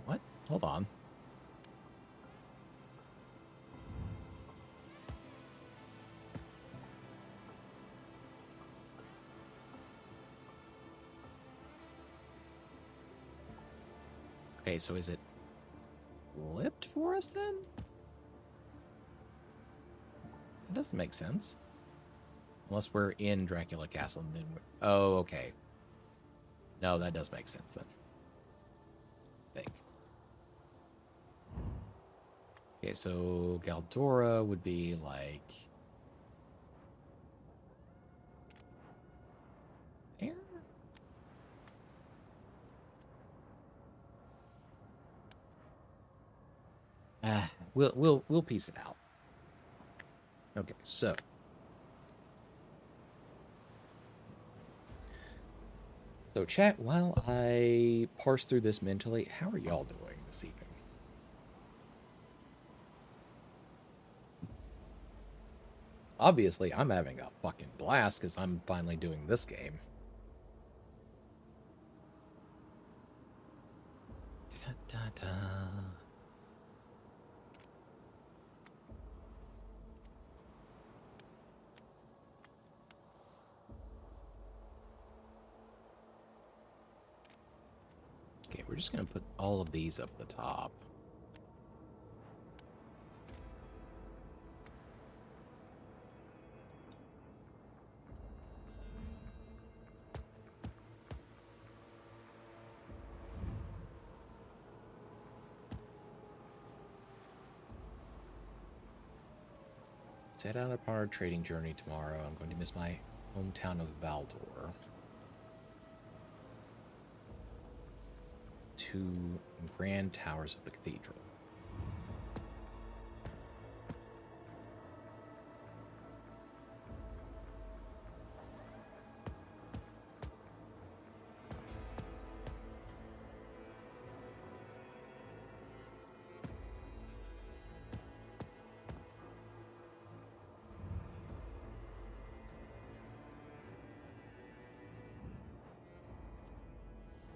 What? Hold on. Okay, so is it flipped for us then? That doesn't make sense. Unless we're in Dracula Castle and then we're... oh, okay. No, that does make sense then. I think. Okay, so Galdora would be like there. We'll piece it out. Okay, so chat, while I parse through this mentally, how are y'all doing this evening? Obviously, I'm having a fucking blast because I'm finally doing this game. Da-da-da. Okay, we're just going to put all of these up at the top. set out upon our trading journey tomorrow. I'm going to miss my hometown of Valdor. 2 grand towers of the cathedral.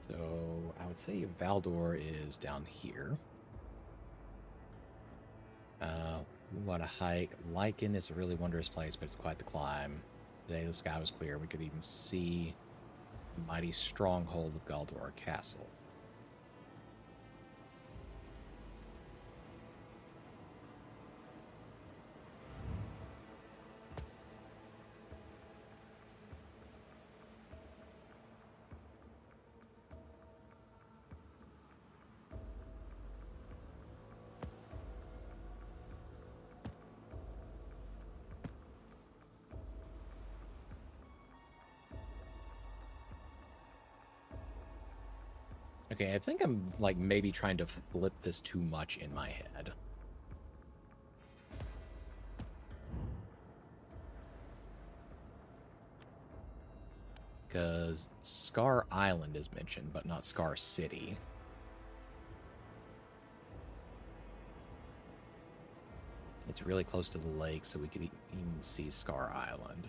So I would say Valdor is down here. What a hike. Lycan is a really wondrous place, but it's quite the climb. Today the sky was clear. We could even see the mighty stronghold of Galdor Castle. Okay, I think I'm, like, maybe trying to flip this too much in my head. Because Scar Island is mentioned, but not Scar City. It's really close to the lake, so we could even see Scar Island.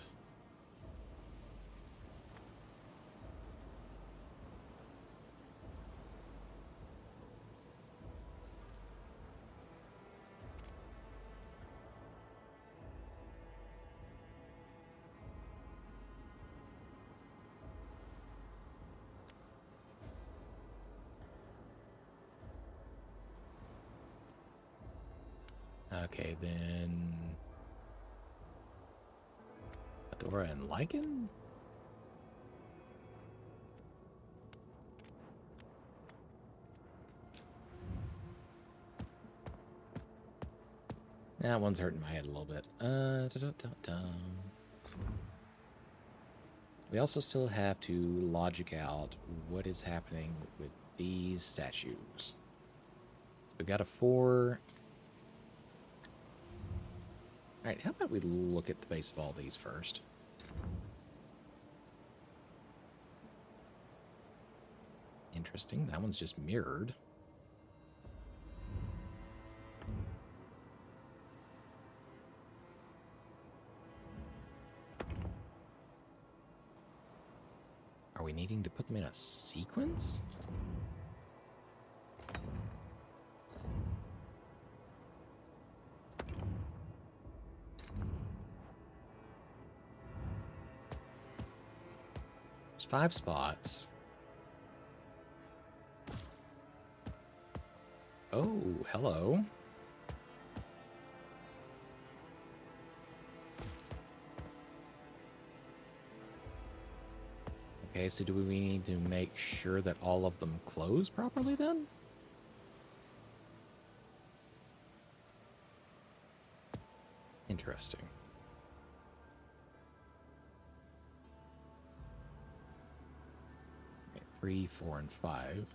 Okay, then... Adora and Lycan? That one's hurting my head a little bit. We also still have to logic out what is happening with these statues. So we've got a 4... Alright, how about we look at the base of all these first? Interesting, that one's just mirrored. Are we needing to put them in a sequence? There's 5 spots. Oh, hello. Okay, so do we need to make sure that all of them close properly then? Interesting. Okay, 3, 4, and 5.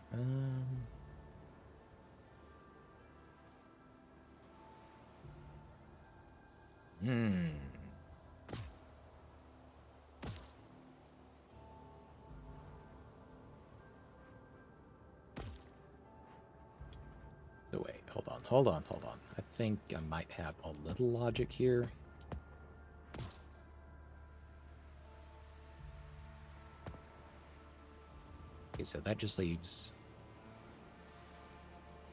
So wait, hold on. I think I might have a little logic here. Okay, so that just leaves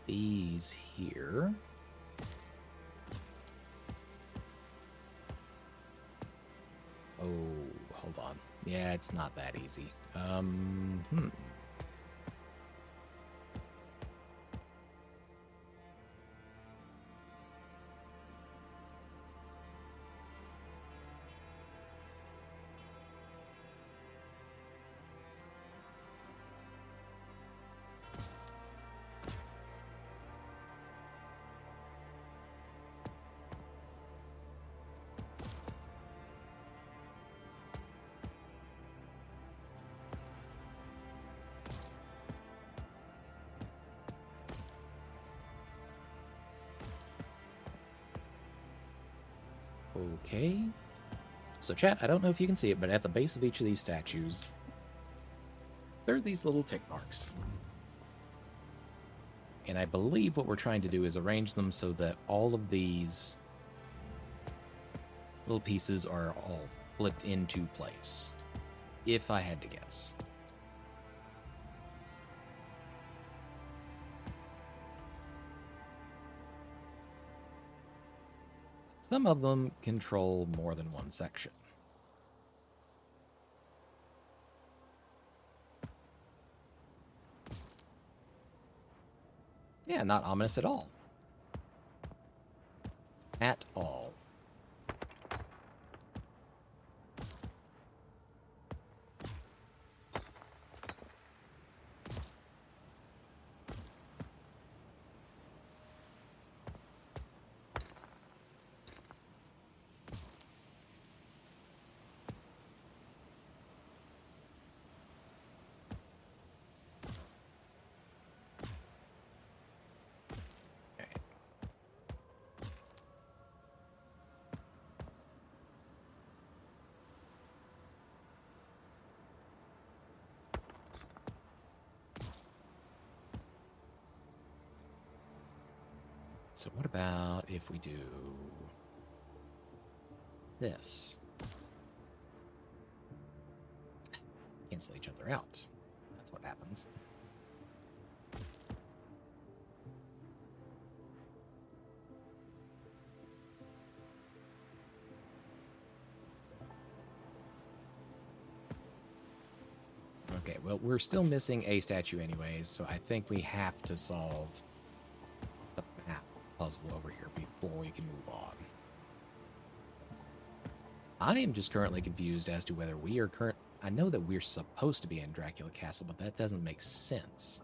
these here. Oh, hold on. Yeah, it's not that easy. Okay. So chat, I don't know if you can see it, but at the base of each of these statues, there are these little tick marks. And I believe what we're trying to do is arrange them so that all of these little pieces are all flipped into place, if I had to guess. Some of them control more than one section. Yeah, not ominous at all. At all. So what about if we do this? Cancel each other out. That's what happens. Okay, well, we're still missing a statue anyways, so I think we have to solve the map puzzle over here before we can move on. I am just currently confused as to whether we are I know that we're supposed to be in Dracula Castle, but that doesn't make sense.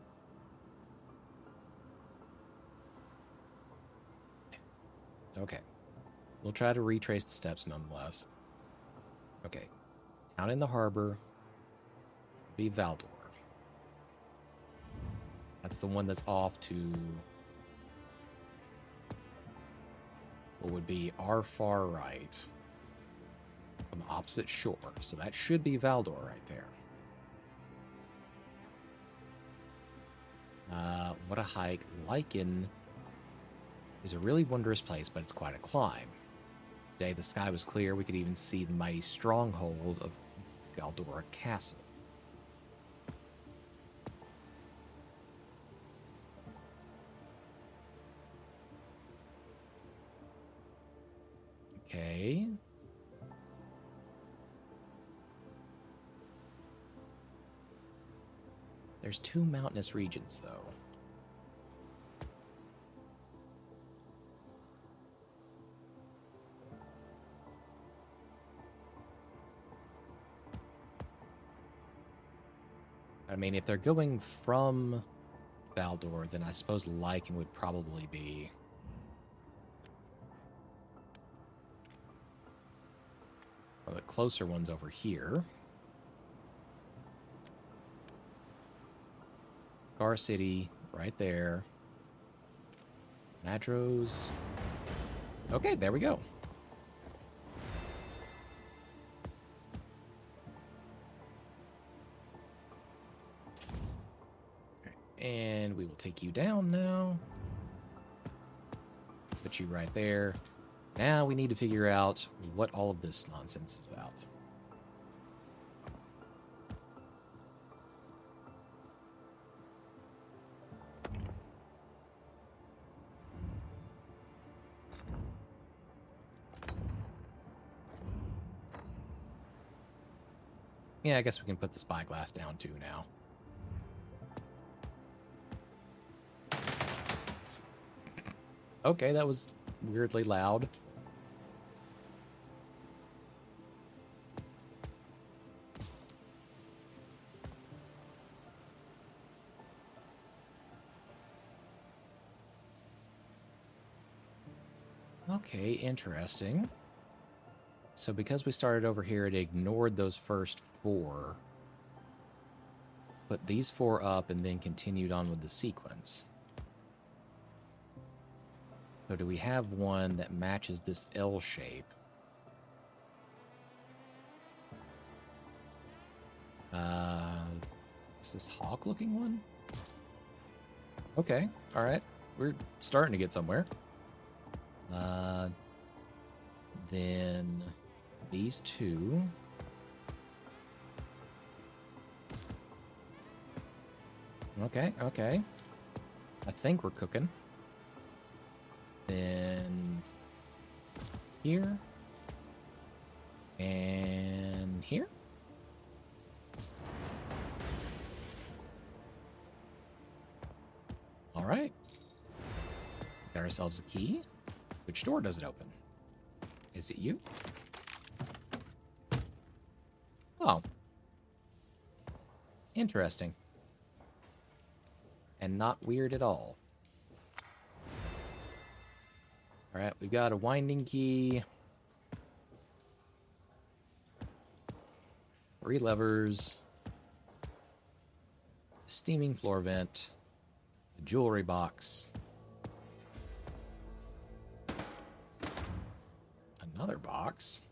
Okay. We'll try to retrace the steps nonetheless. Okay. Down in the harbor be Valdor. That's the one that's off to what would be our far right on the opposite shore. So that should be Valdor right there. What a hike. Lycan is a really wondrous place, but it's quite a climb. Today the sky was clear. We could even see the mighty stronghold of Galdora Castle. Okay. There's two mountainous regions, though. I mean, if they're going from Valdor, then I suppose Lycan would probably be one of the closer ones over here. Scar City, right there. Madros. Okay, there we go. And we will take you down now. Put you right there. Now we need to figure out what all of this nonsense is about. Yeah, I guess we can put the spyglass down too now. Okay, that was weirdly loud. Okay, interesting. So because we started over here, it ignored those first four. Put these four up and then continued on with the sequence. So do we have one that matches this L shape Is this hawk-looking one? Okay, all right. We're starting to get somewhere. Then these two. Okay, okay. I think we're cooking. Then here. And here. All right. Got ourselves a key. Which door does it open? Is it you? Oh. Interesting. And not weird at all. Alright, we've got a winding key. 3 levers. A steaming floor vent. A jewelry box. Another box.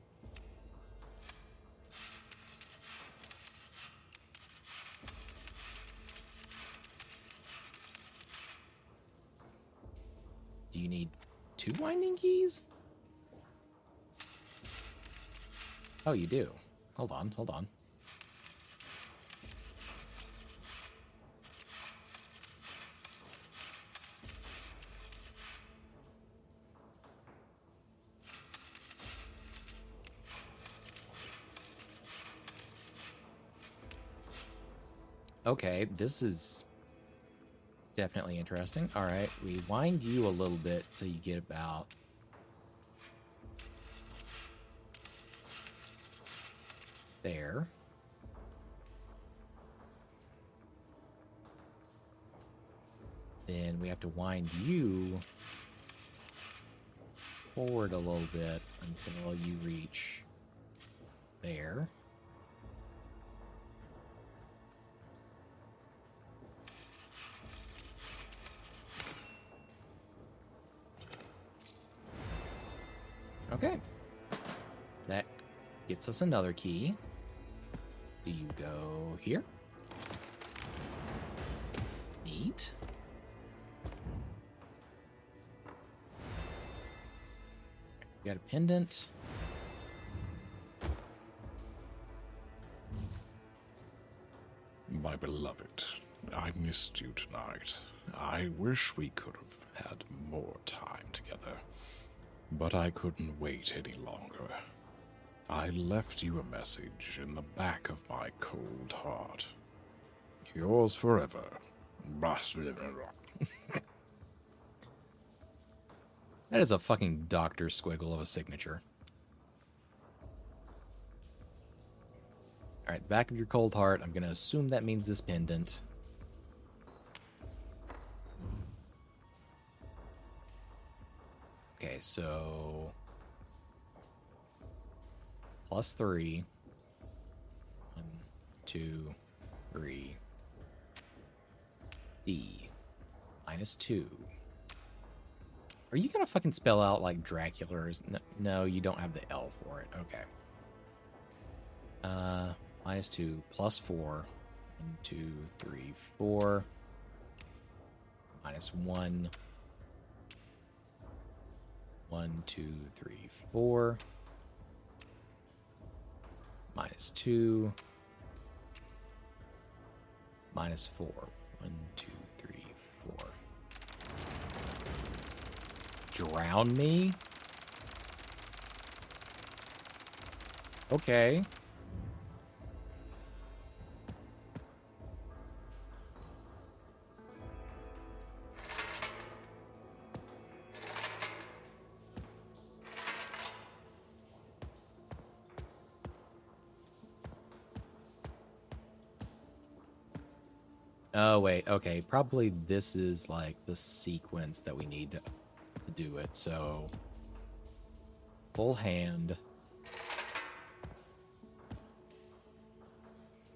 Do you need 2 winding keys? Oh, you do. Hold on, hold on. Okay, this is definitely interesting. All right, we wind you a little bit till you get about there. Then we have to wind you forward a little bit until you reach there. Okay. That gets us another key. Do you go here? Neat. We got a pendant. My beloved, I missed you tonight. I wish we could have had more time together, but I couldn't wait any longer. I left you a message in the back of my cold heart. Yours forever. That is a fucking Dr. Squiggle of a signature. Alright, back of your cold heart. I'm going to assume that means this pendant. Okay, so... +3. 1, 2, 3. D. -2. Are you gonna fucking spell out like Dracula? No, you don't have the L for it. Okay. -2, +4. 1, 2, 3, 4. -1. 1, 2, 3, 4. -2. -4. 1, 2, 3, 4. Drown me? Okay. Oh, wait. Okay. Probably this is like the sequence that we need to do it. So, full hand.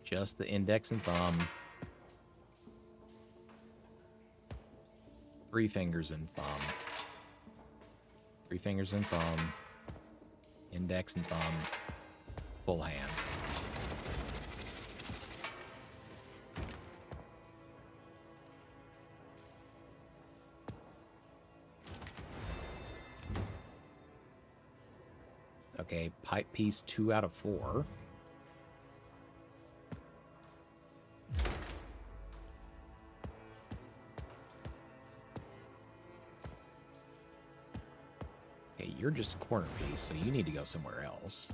Just the index and thumb. 3 fingers and thumb. 3 fingers and thumb. Index and thumb. Full hand. Okay, pipe piece 2 out of 4. Okay, you're just a corner piece, so you need to go somewhere else.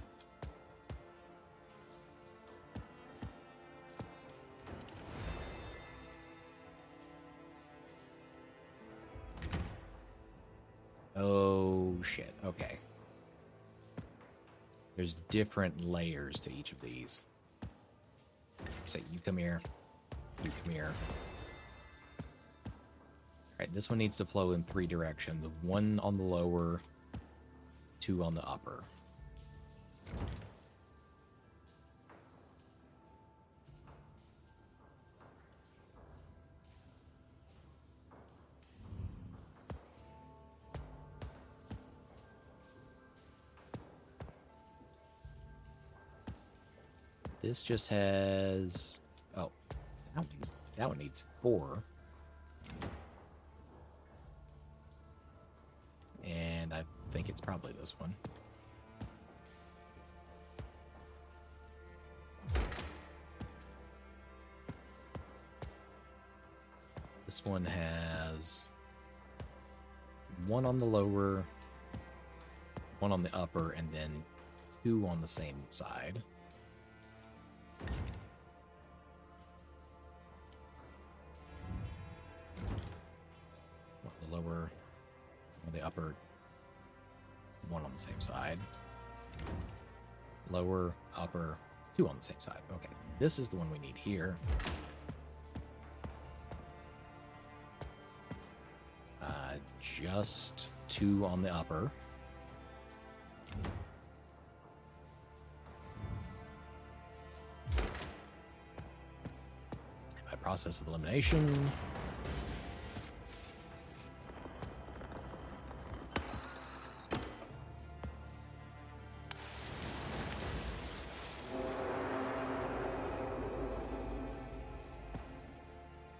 Oh, shit. Okay. There's different layers to each of these. So you come here. You come here. Alright, this one needs to flow in 3 directions. 1 on the lower, 2 on the upper. This just has... Oh, that one needs 4. And I think it's probably this one. This one has 1 on the lower, 1 on the upper, and then 2 on the same side. The lower, on the upper, 1 on the same side. Lower, upper, 2 on the same side. Okay, this is the one we need here. Just 2 on the upper. By process of elimination.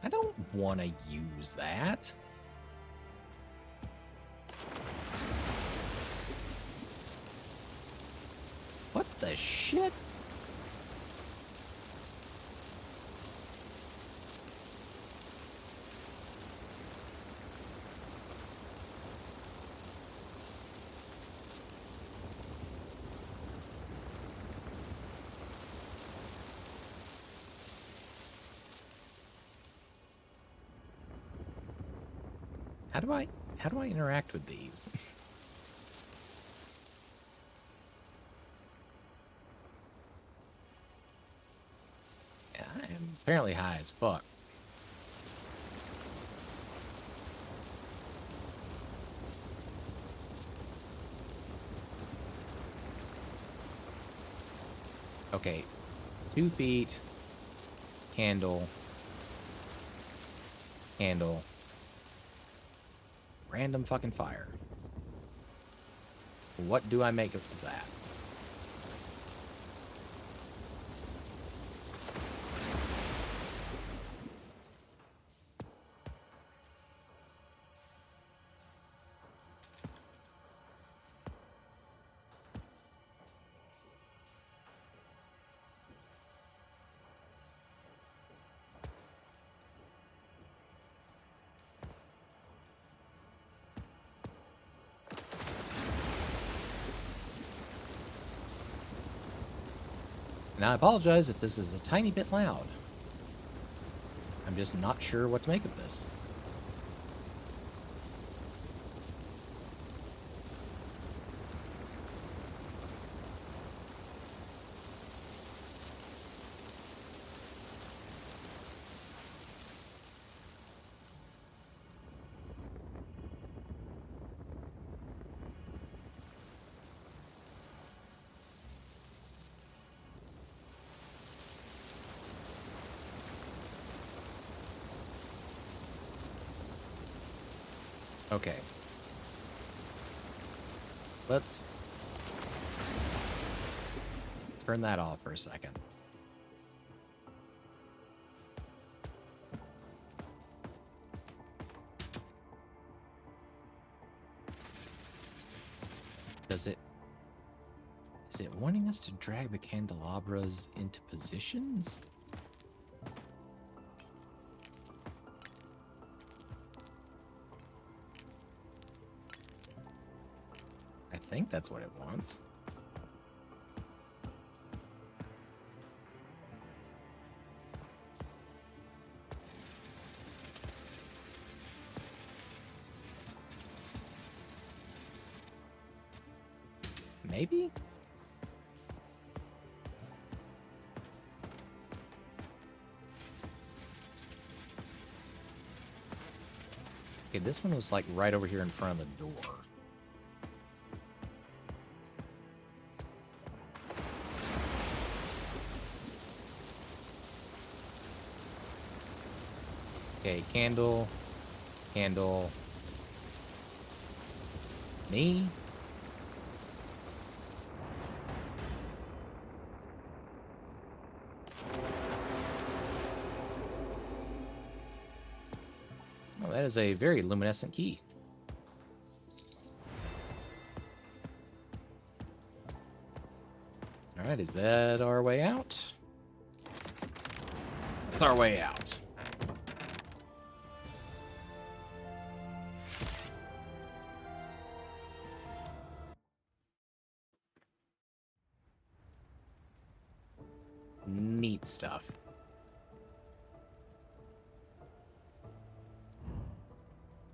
I don't want to use that. What the shit? How do I interact with these? Yeah, I am apparently high as fuck. Okay, 2 feet, candle, candle, random fucking fire. What do I make of that? Now, I apologize if this is a tiny bit loud. I'm just not sure what to make of this. Okay. Let's turn that off for a second. Does it... Is it wanting us to drag the candelabras into positions? I think that's what it wants. Maybe? Okay, this one was like right over here in front of the door. Okay, candle, candle, me. Oh, that is a very luminescent key. All right, is that our way out? That's our way out. Neat stuff.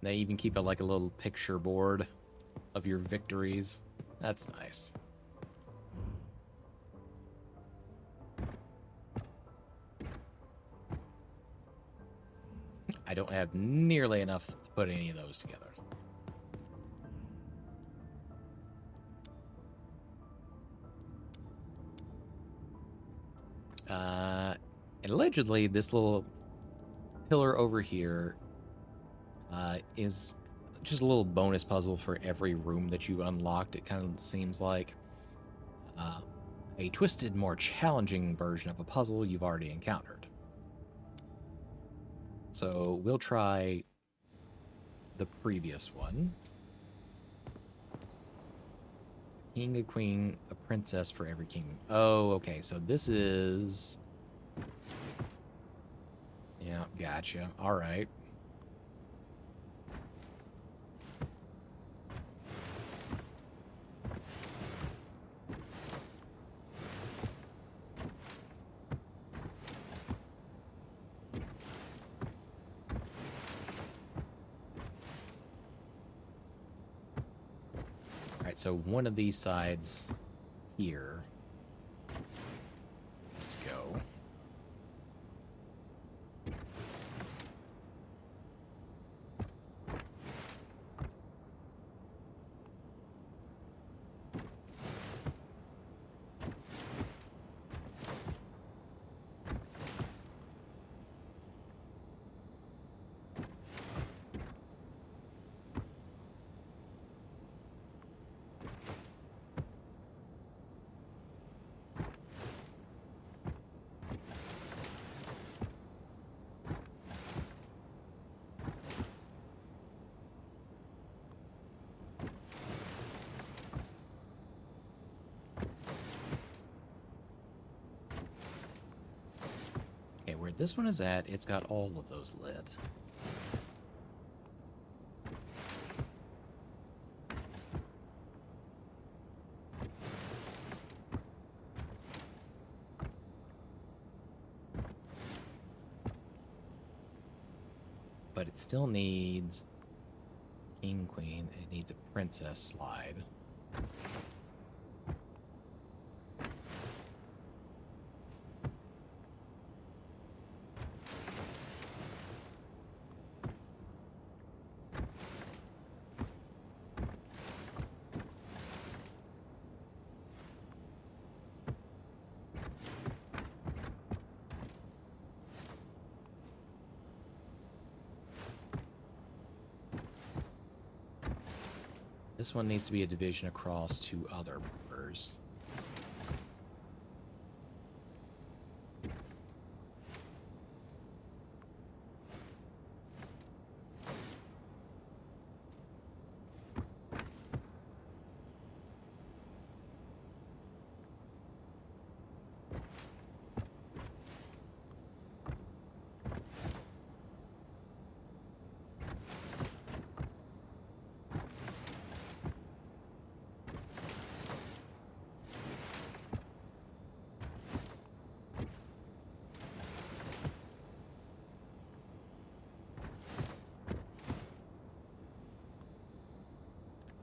They even keep it like a little picture board of your victories. That's nice. I don't have nearly enough to put any of those together. And allegedly, this little pillar over here is just a little bonus puzzle for every room that you unlocked. It kind of seems like a twisted, more challenging version of a puzzle you've already encountered. So we'll try the previous one. King, a queen, a princess for every king. Oh, okay, so this is... Yeah, gotcha. All right. Alright, so one of these sides here is to go. Okay, where this one is at, it's got all of those lit. But it still needs king, queen. It needs a princess slide. This one needs to be a division across two other borders.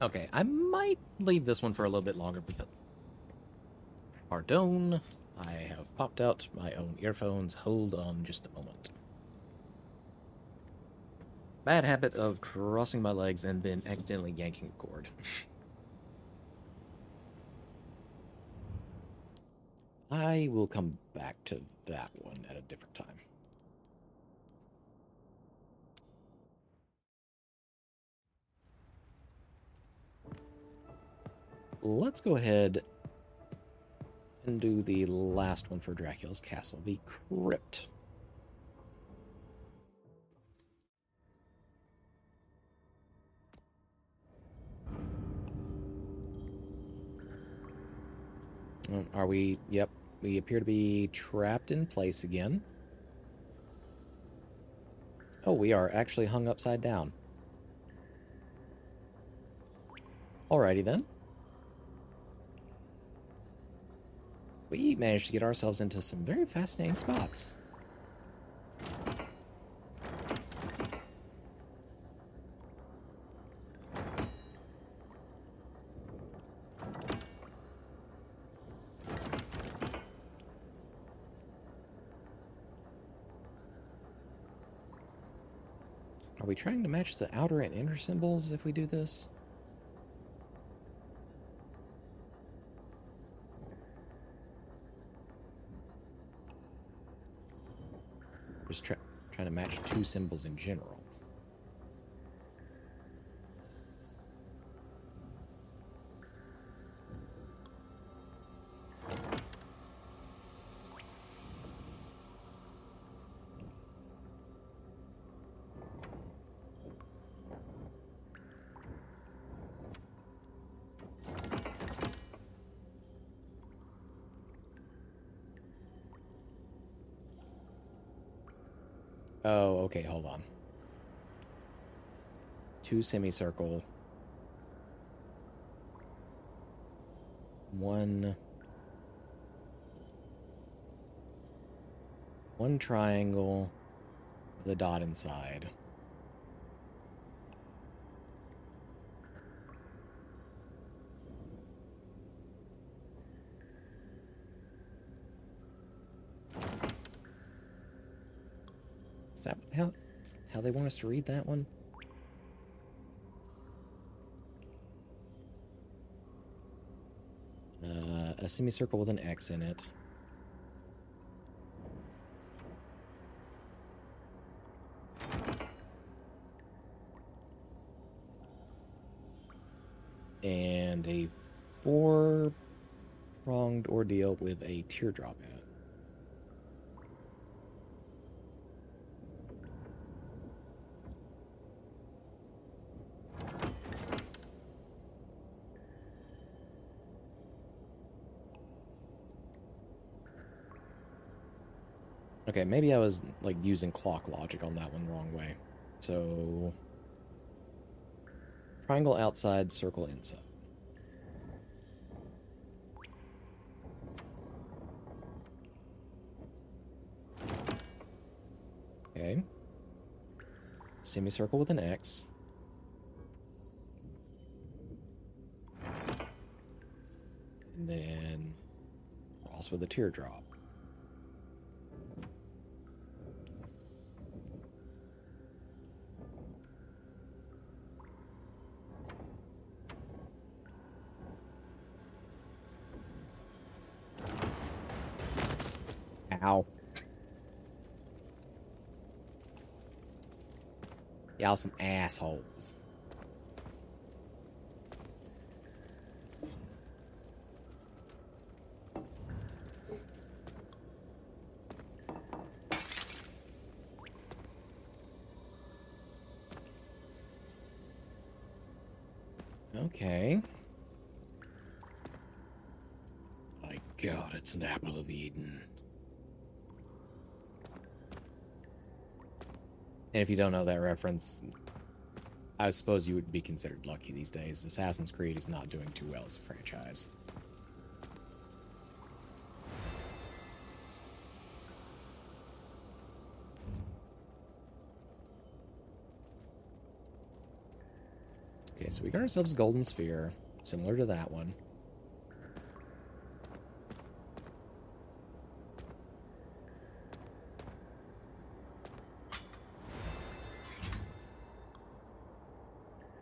Okay, I might leave this one for a little bit longer because... Pardon, I have popped out my own earphones. Hold on just a moment. Bad habit of crossing my legs and then accidentally yanking a cord. I will come back to that one at a different time. Let's go ahead and do the last one for Dracula's Castle, the Crypt. Are we? Yep. We appear to be trapped in place again. Oh, we are actually hung upside down. Alrighty then. We managed to get ourselves into some very fascinating spots. Are we trying to match the outer and inner symbols if we do this? Just trying to match two symbols in general. Oh, okay, hold on. Two semicircle. One triangle with a dot inside. Is that how they want us to read that one? A semicircle with an X in it. And a four-pronged ordeal with a teardrop in it. Okay, maybe I was like using clock logic on that one the wrong way. So triangle outside, circle inside. Okay. Semicircle with an X. And then cross with a teardrop. Ow. Y'all some assholes. Okay. My God, it's an apple of Eden. And if you don't know that reference, I suppose you would be considered lucky these days. Assassin's Creed is not doing too well as a franchise. Okay, Okay, so we got ourselves a golden sphere, similar to that one.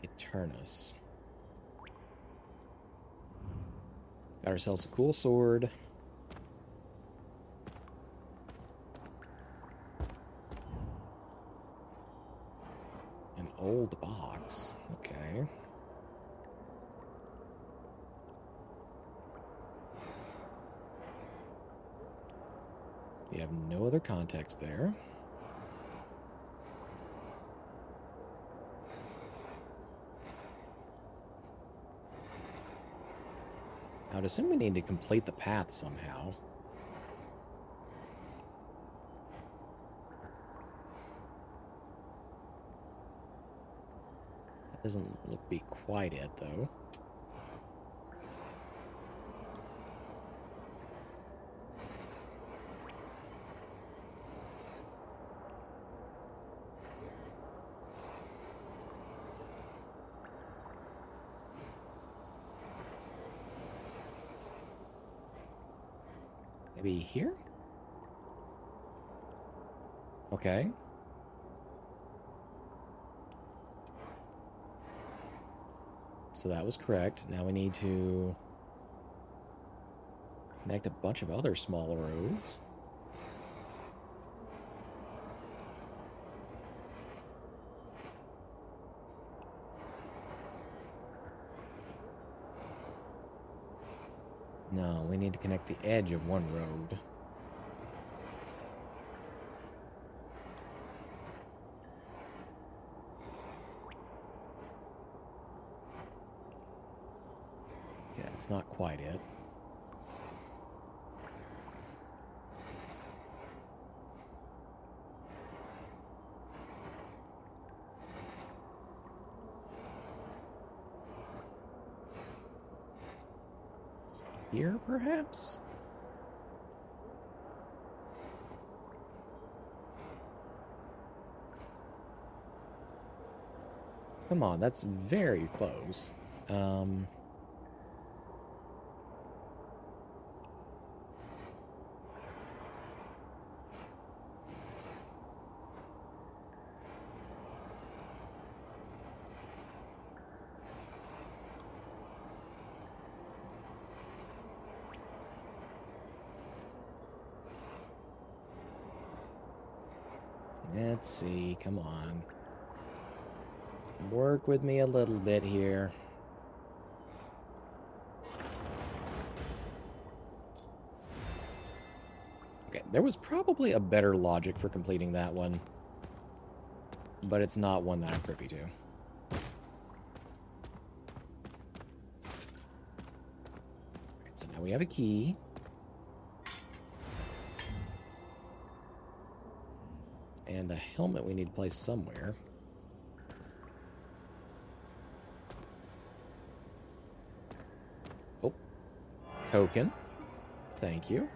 Eternus. Got ourselves a cool sword. An old box. Okay. We have no other context there. I would assume we need to complete the path somehow. That doesn't look to be quite it, though. Maybe here? Okay. So that was correct. Now we need to connect a bunch of other small roads. No, we need to connect the edge of one road. Yeah, it's not quite it. Here, perhaps? Come on, that's very close. Let's see, come on. Work with me a little bit here. Okay, there was probably a better logic for completing that one, but it's not one that I'm privy to. Alright, so now we have a key. And a helmet we need to place somewhere. Oh. Token. Thank you.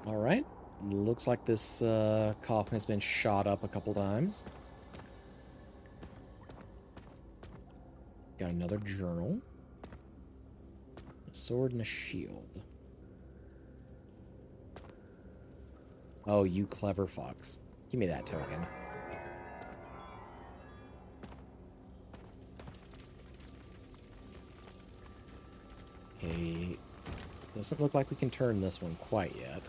Alright. Looks like this coffin has been shot up a couple times. Got another journal. A sword and a shield. Oh, you clever fox. Give me that token. Okay. Doesn't look like we can turn this one quite yet.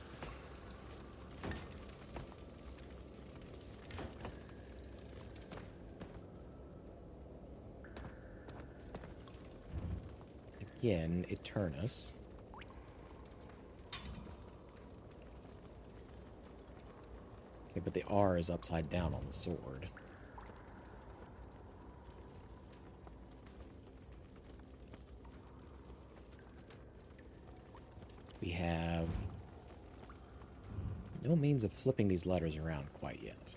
Again, Eternus. Okay, but the R is upside down on the sword. We have no means of flipping these letters around quite yet.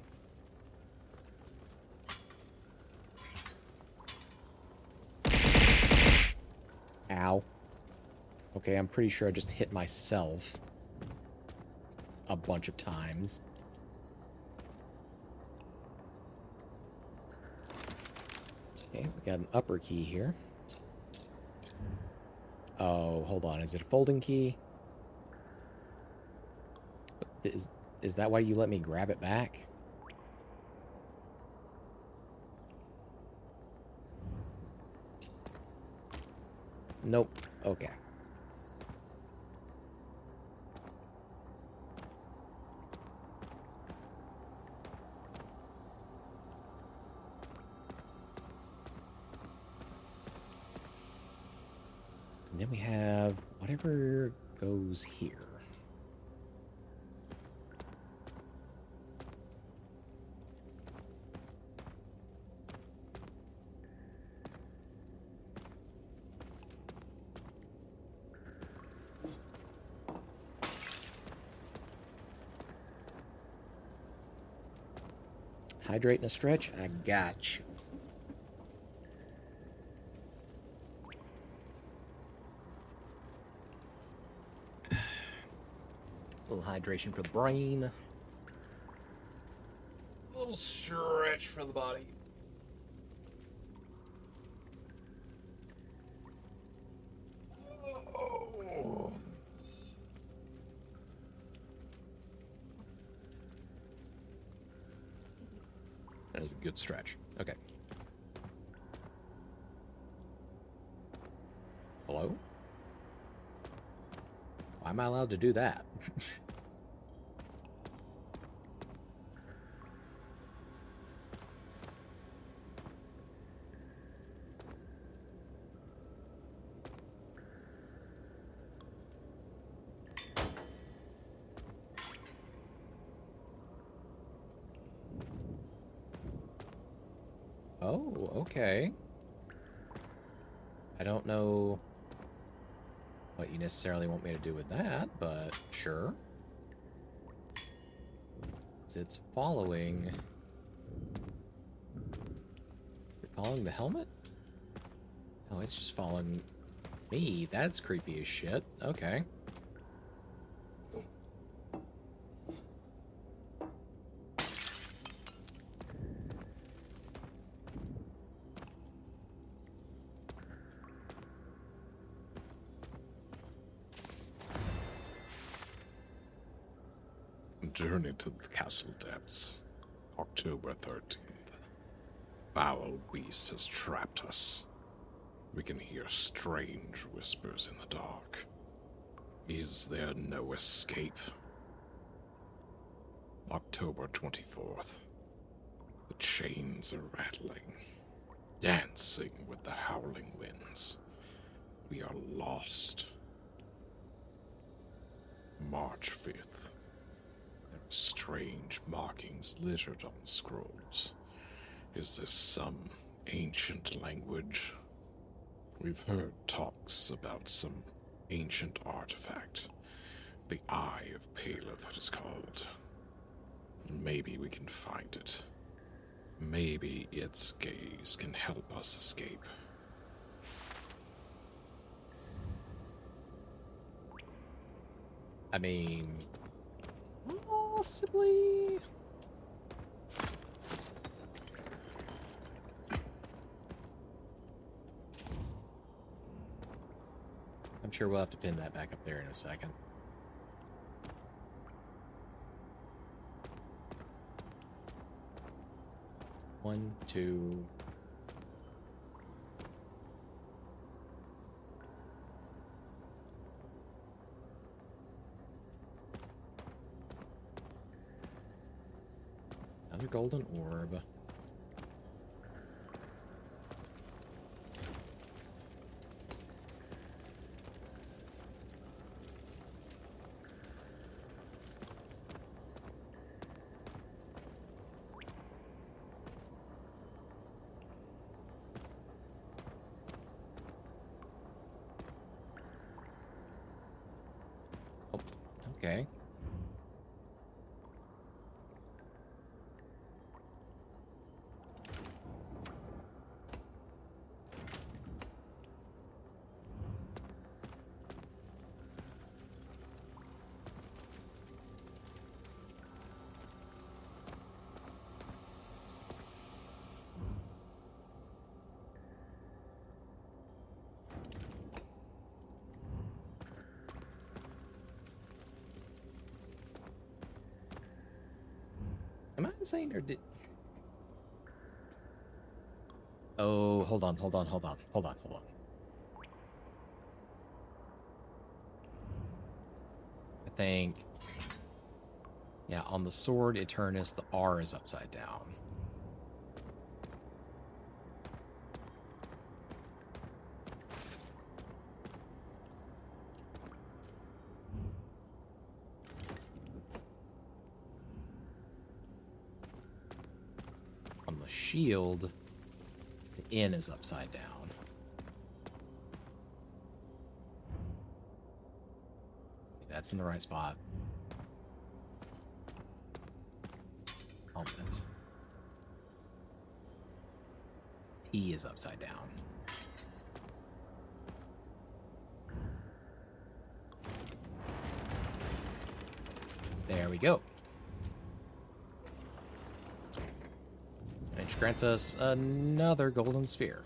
Ow. Okay, I'm pretty sure I just hit myself a bunch of times. Okay, we got an upper key here. Oh, hold on. Is it a folding key? Is that why you let me grab it back? Nope. Okay. And then we have whatever goes here. Hydrate and a stretch? I got you. A little hydration for the brain. A little stretch for the body. Oh. That is a good stretch. Okay. Hello? Why am I allowed to do that? Oh, okay. I don't know what you necessarily want me to do with that, but sure. It's following... You're following the helmet? Oh, it's just following me. That's creepy as shit. Okay. Journey to the castle depths, October 13th. Foul beast has trapped us. We can hear strange whispers in the dark. Is there no escape? October 24th. The chains are rattling, dancing with the howling winds. We are lost. March 5th. There are strange markings littered on scrolls. Is this some ancient language? We've heard talks about some ancient artifact. The Eye of Paleth, it is called. Maybe we can find it. Maybe its gaze can help us escape. I mean... Possibly... I'm sure we'll have to pin that back up there in a second. One, two... Another golden orb. Oh, okay. insane, or did... Oh, hold on. I think... Yeah, on the sword Eternus, the R is upside down. On the shield, the N is upside down. That's in the right spot. Helmet. T is upside down. There we go. Which grants us another golden sphere.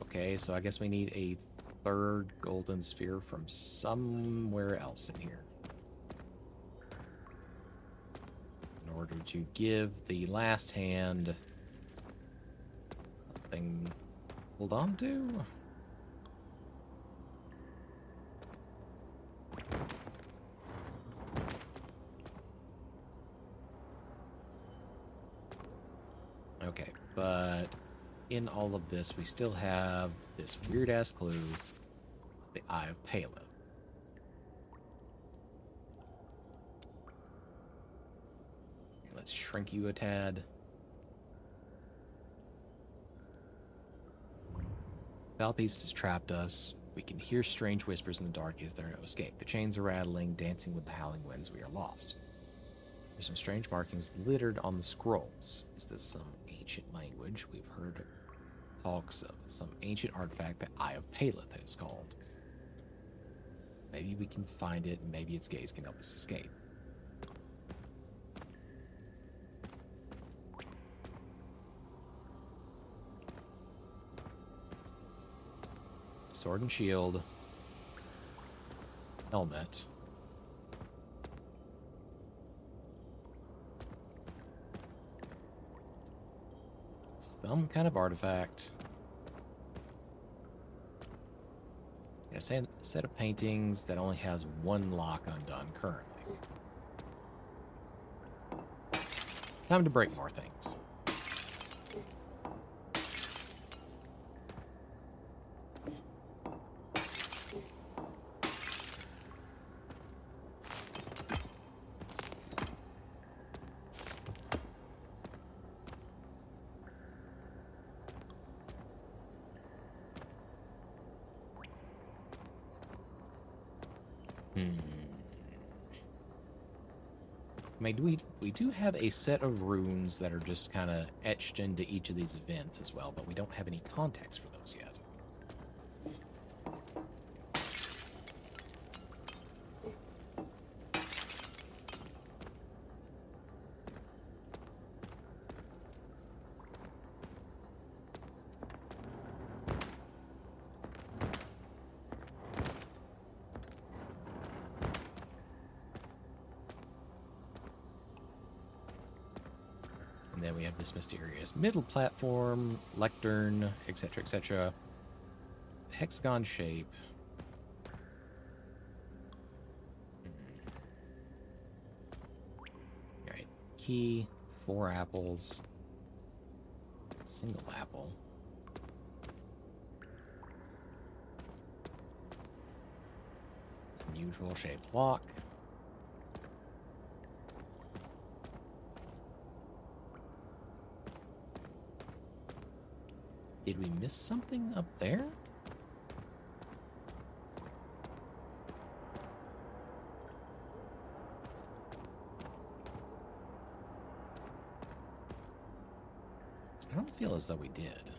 Okay, so I guess we need a third golden sphere from somewhere else in here. In order to give the last hand something to hold on to. Okay, but in all of this, we still have this weird-ass clue, the Eye of Paleth. Let's shrink you a tad. Valbeast has trapped us. We can hear strange whispers in the dark. Is there no escape? The chains are rattling, dancing with the howling winds. We are lost. There's some strange markings littered on the scrolls. Is this some ancient language? We've heard talks of some ancient artifact that Eye of Paleth is called. Maybe we can find it, and maybe its gaze can help us escape. Sword and shield. Helmet. Some kind of artifact. A set of paintings that only has one lock undone currently. Time to break more things. I mean, we do have a set of runes that are just kind of etched into each of these events as well, but we don't have any context for those yet. And then we have this mysterious middle platform, lectern, etc., etc. Hexagon shape. Alright, key, 4 apples, single apple. Unusual shaped lock. Did we miss something up there? I don't feel as though we did.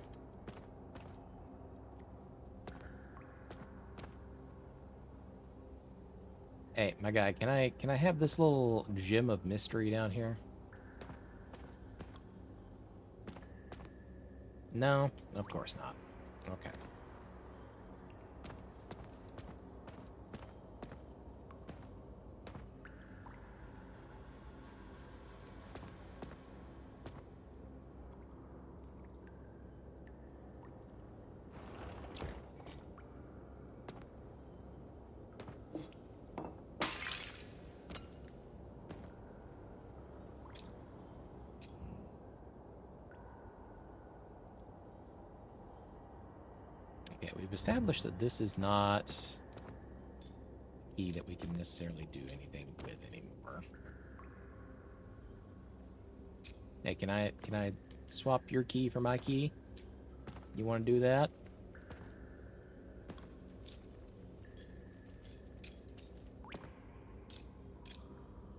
Hey, my guy, can I have this little gem of mystery down here? No, of course not. Okay. Okay, we've established that this is not a key that we can necessarily do anything with anymore. Hey, can I swap your key for my key? You want to do that?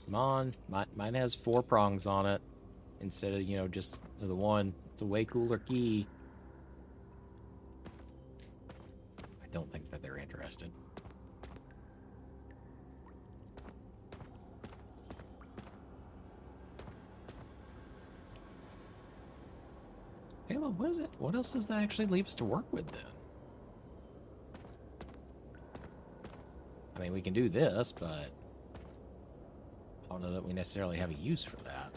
Come on, mine has 4 prongs on it instead of, you know, just the one. It's a way cooler key. I don't think that they're interested. Okay, well, what is it? What else does that actually leave us to work with then? I mean, we can do this, but I don't know that we necessarily have a use for that.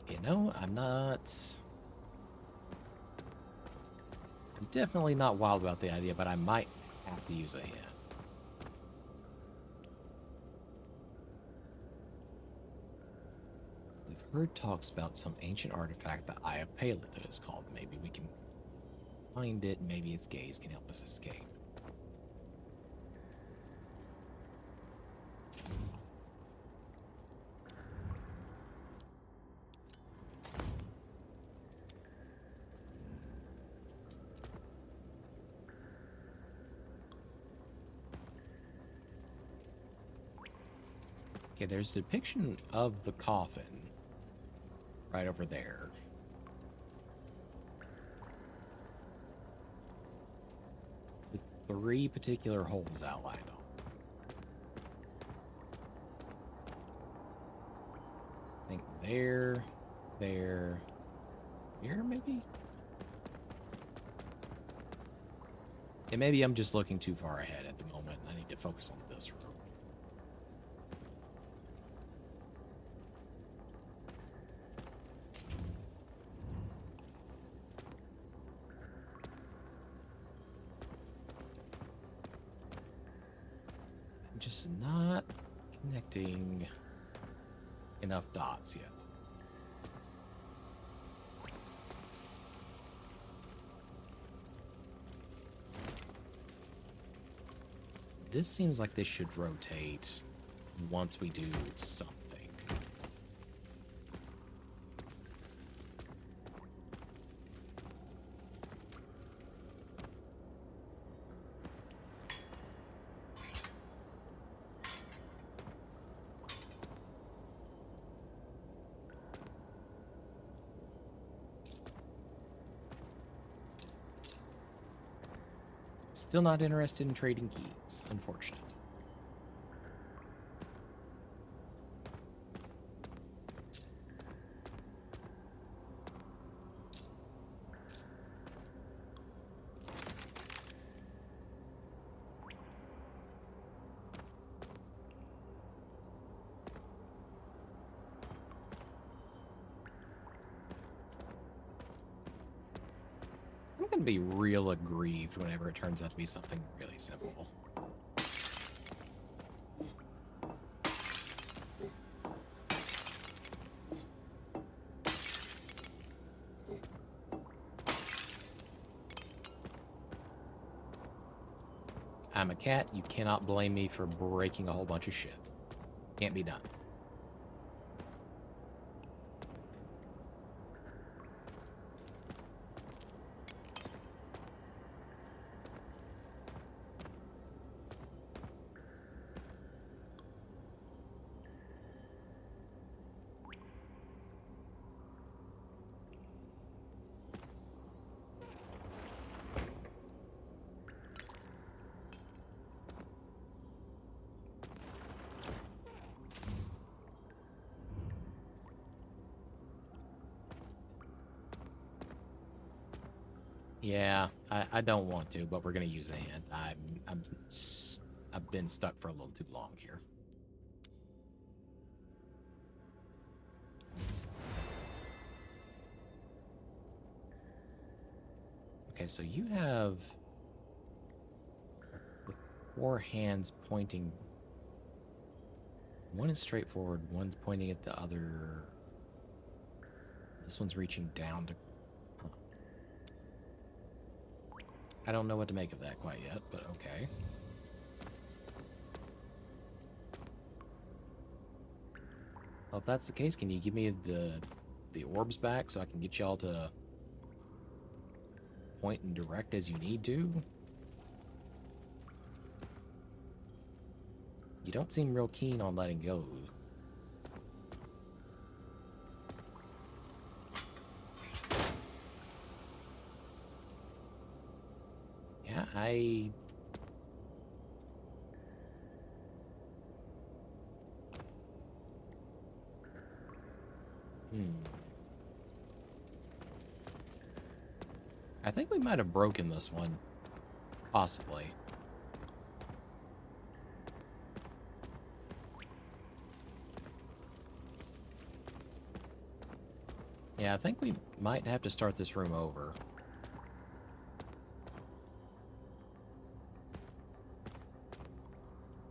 You know, I'm definitely not wild about the idea, but I might have to use a hand. We've heard talks about some ancient artifact, the Eye of Paleth it is called. Maybe we can find it, maybe its gaze can help us escape. Okay, there's a depiction of the coffin right over there. With 3 particular holes outlined on it. I think there, here, maybe? And maybe I'm just looking too far ahead at the moment. I need to focus on this room. I'm just not connecting enough dots yet. This seems like this should rotate once we do something. Still not interested in trading keys, unfortunate. I'm gonna be real aggrieved whenever it turns out to be something really simple. I'm a cat. You cannot blame me for breaking a whole bunch of shit. Can't be done. Yeah, I don't want to, but we're gonna use a hand. I've been stuck for a little too long here. Okay, so you have the 4 hands pointing. One is straightforward, one's pointing at the other. This one's reaching down to... Huh. I don't know what to make of that quite yet, but okay. Well, if that's the case, can you give me the orbs back so I can get y'all to point and direct as you need to? You don't seem real keen on letting go. Yeah, I think we might have broken this one. Possibly. Yeah, I think we might have to start this room over.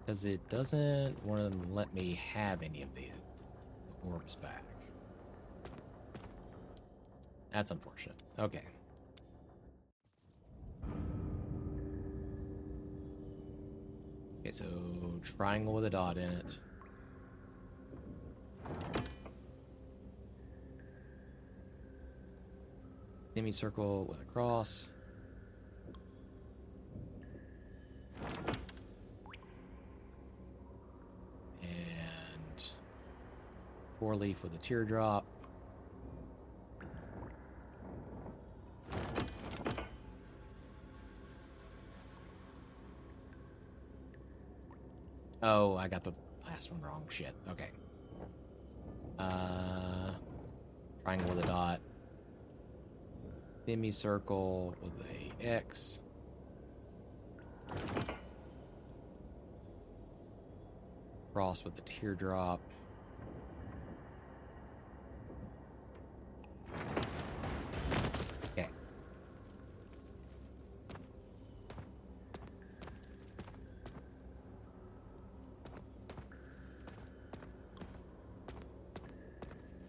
Because it doesn't want to let me have any of the orbs back. That's unfortunate. Okay. Okay, so triangle with a dot in it. Semicircle with a cross. And 4-leaf with a teardrop. Oh, I got the last one wrong. Shit. Okay. Triangle with a dot. Semicircle with a X. Cross with a teardrop. Okay.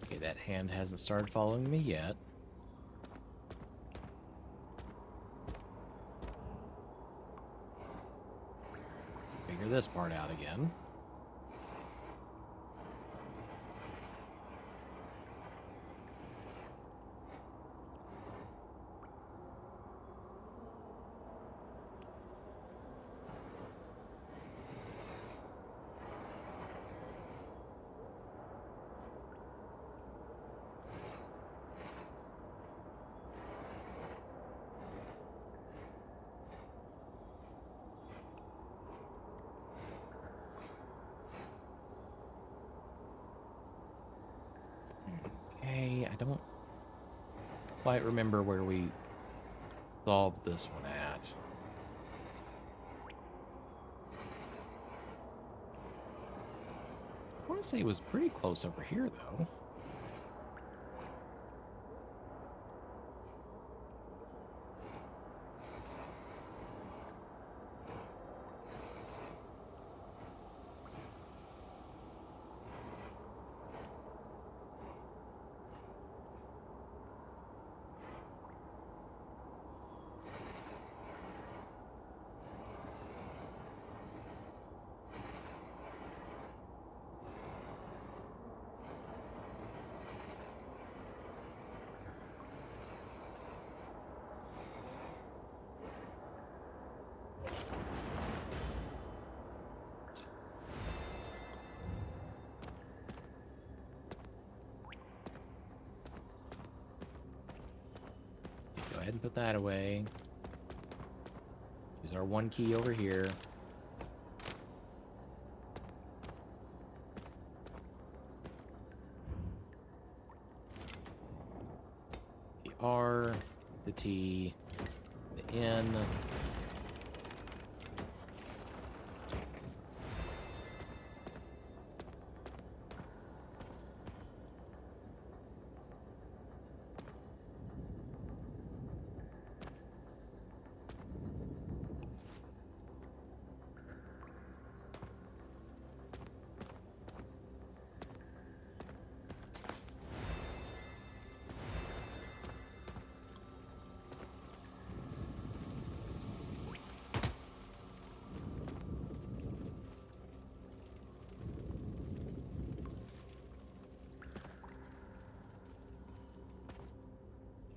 Okay, that hand hasn't started following me yet. Figure this part out again. Okay, I don't quite remember where we solved this one at. I want to say it was pretty close over here, though. Go ahead and put that away. Use our 1 key over here. The R, the T, in.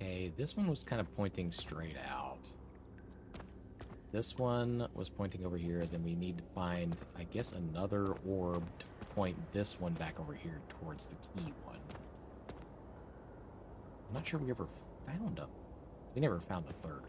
Okay, this one was kind of pointing straight out. This one was pointing over here, then we need to find, I guess, another orb to point this one back over here towards the key one. I'm not sure we ever found a... We never found a third.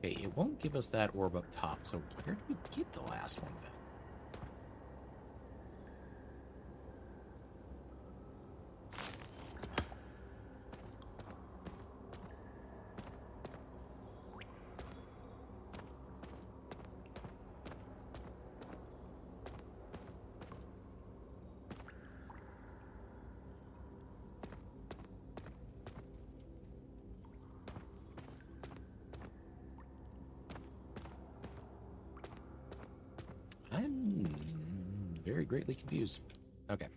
Okay, it won't give us that orb up top, so where did we get the last one then? I'm very greatly confused. Okay.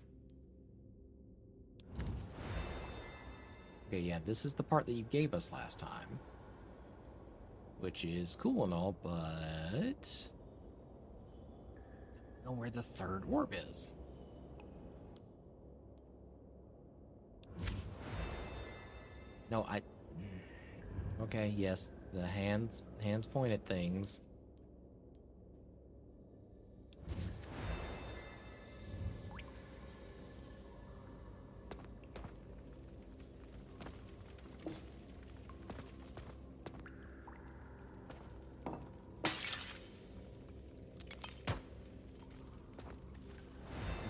Okay, yeah, this is the part that you gave us last time. Which is cool and all, but... I don't know where the third orb is. No, Okay, yes, the hands point at things.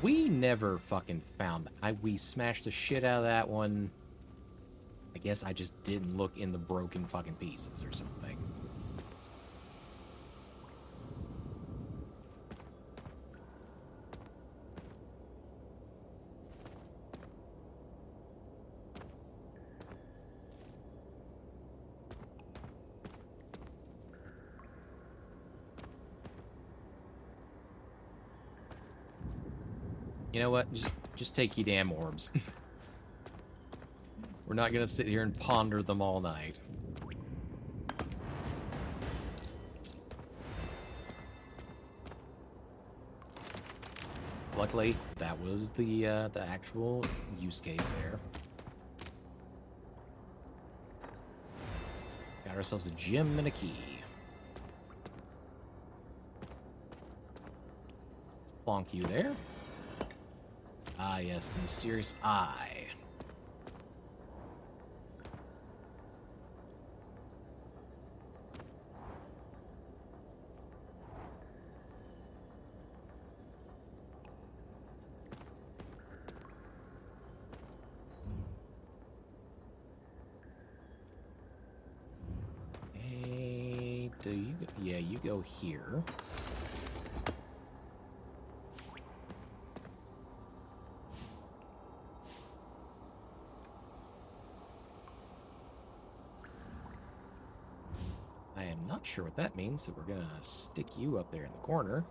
We never fucking found... we smashed the shit out of that one. I guess I just didn't look in the broken fucking pieces or something. You know what? Just take you damn orbs. We're not gonna sit here and ponder them all night. Luckily, that was the actual use case there. Got ourselves a gem and a key. Let's plonk you there. Ah, yes, the mysterious eye. Hey, do you go? Yeah, you go here. sure what that means, so we're gonna stick you up there in the corner.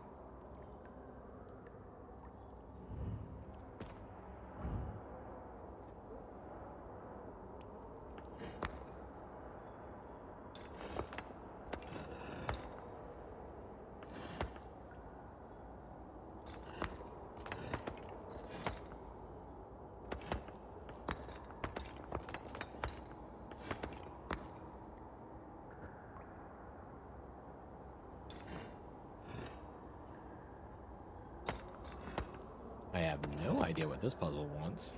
I have no idea what this puzzle wants.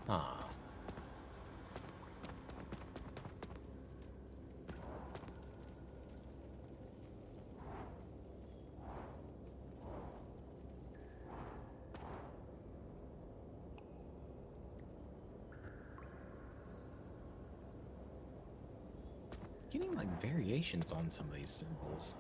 Huh. Getting like variations on some of these symbols.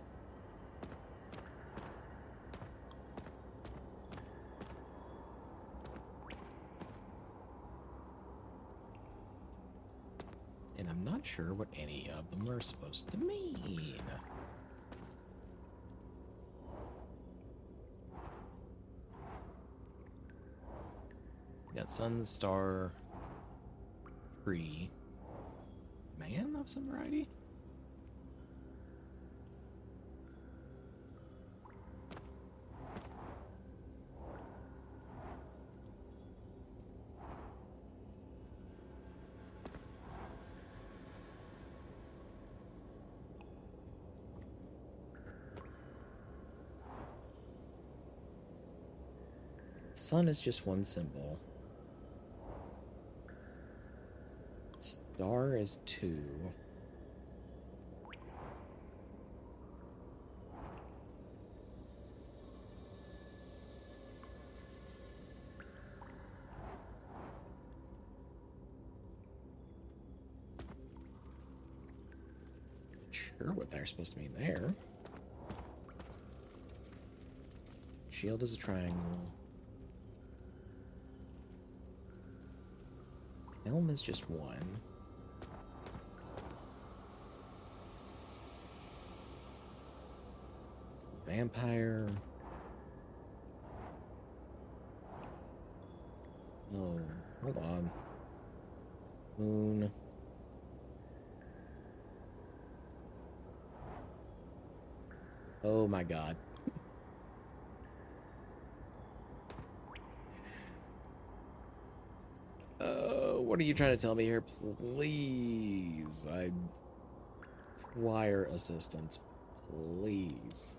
And I'm not sure what any of them are supposed to mean. Got sun, star, tree, man of some variety. Sun is just one symbol. Star is two. Sure what they're supposed to mean there. Shield is a triangle. Helm is just one. Vampire. Oh, hold on. Moon. Oh my god. What are you trying to tell me here? Please. Wire assistance. Please.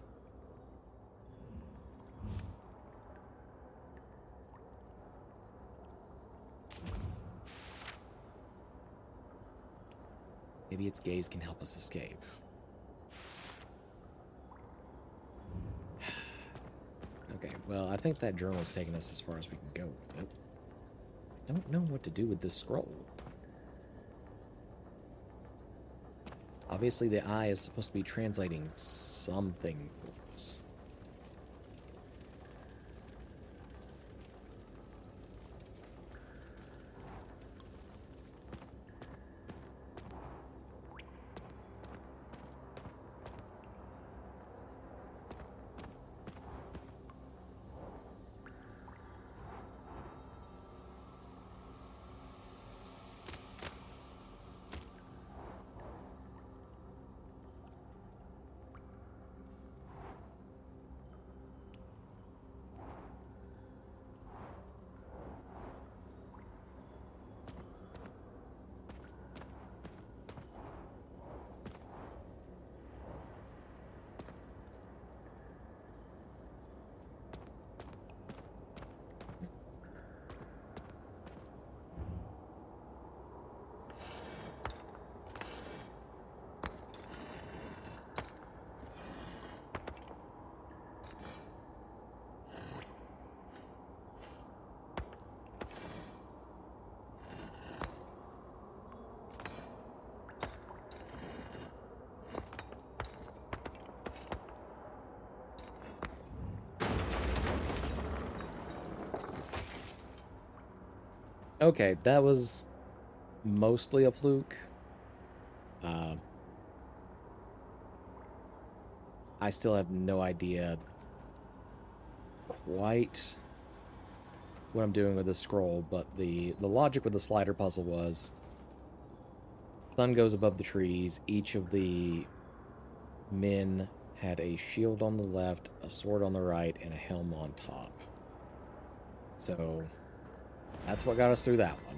Maybe its gaze can help us escape. Okay, well, I think that journal's taking us as far as we can go with it. I don't know what to do with this scroll. Obviously, the eye is supposed to be translating something for us. Okay, that was mostly a fluke. I still have no idea quite what I'm doing with the scroll, but the logic with the slider puzzle was sun goes above the trees. Each of the men had a shield on the left, a sword on the right, and a helm on top. So that's what got us through that one.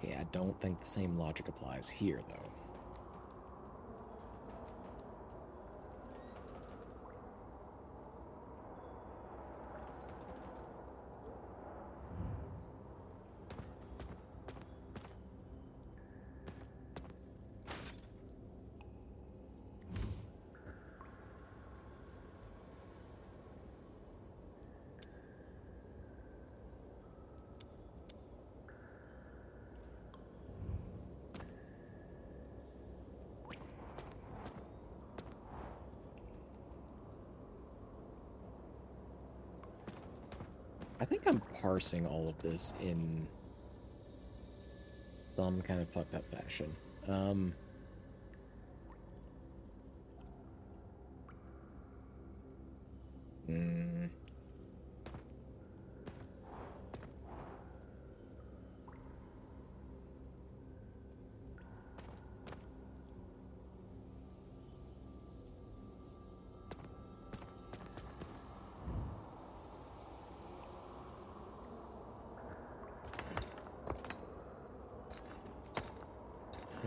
Okay, I don't think the same logic applies here, though. I think I'm parsing all of this in some kind of fucked up fashion. Hmm.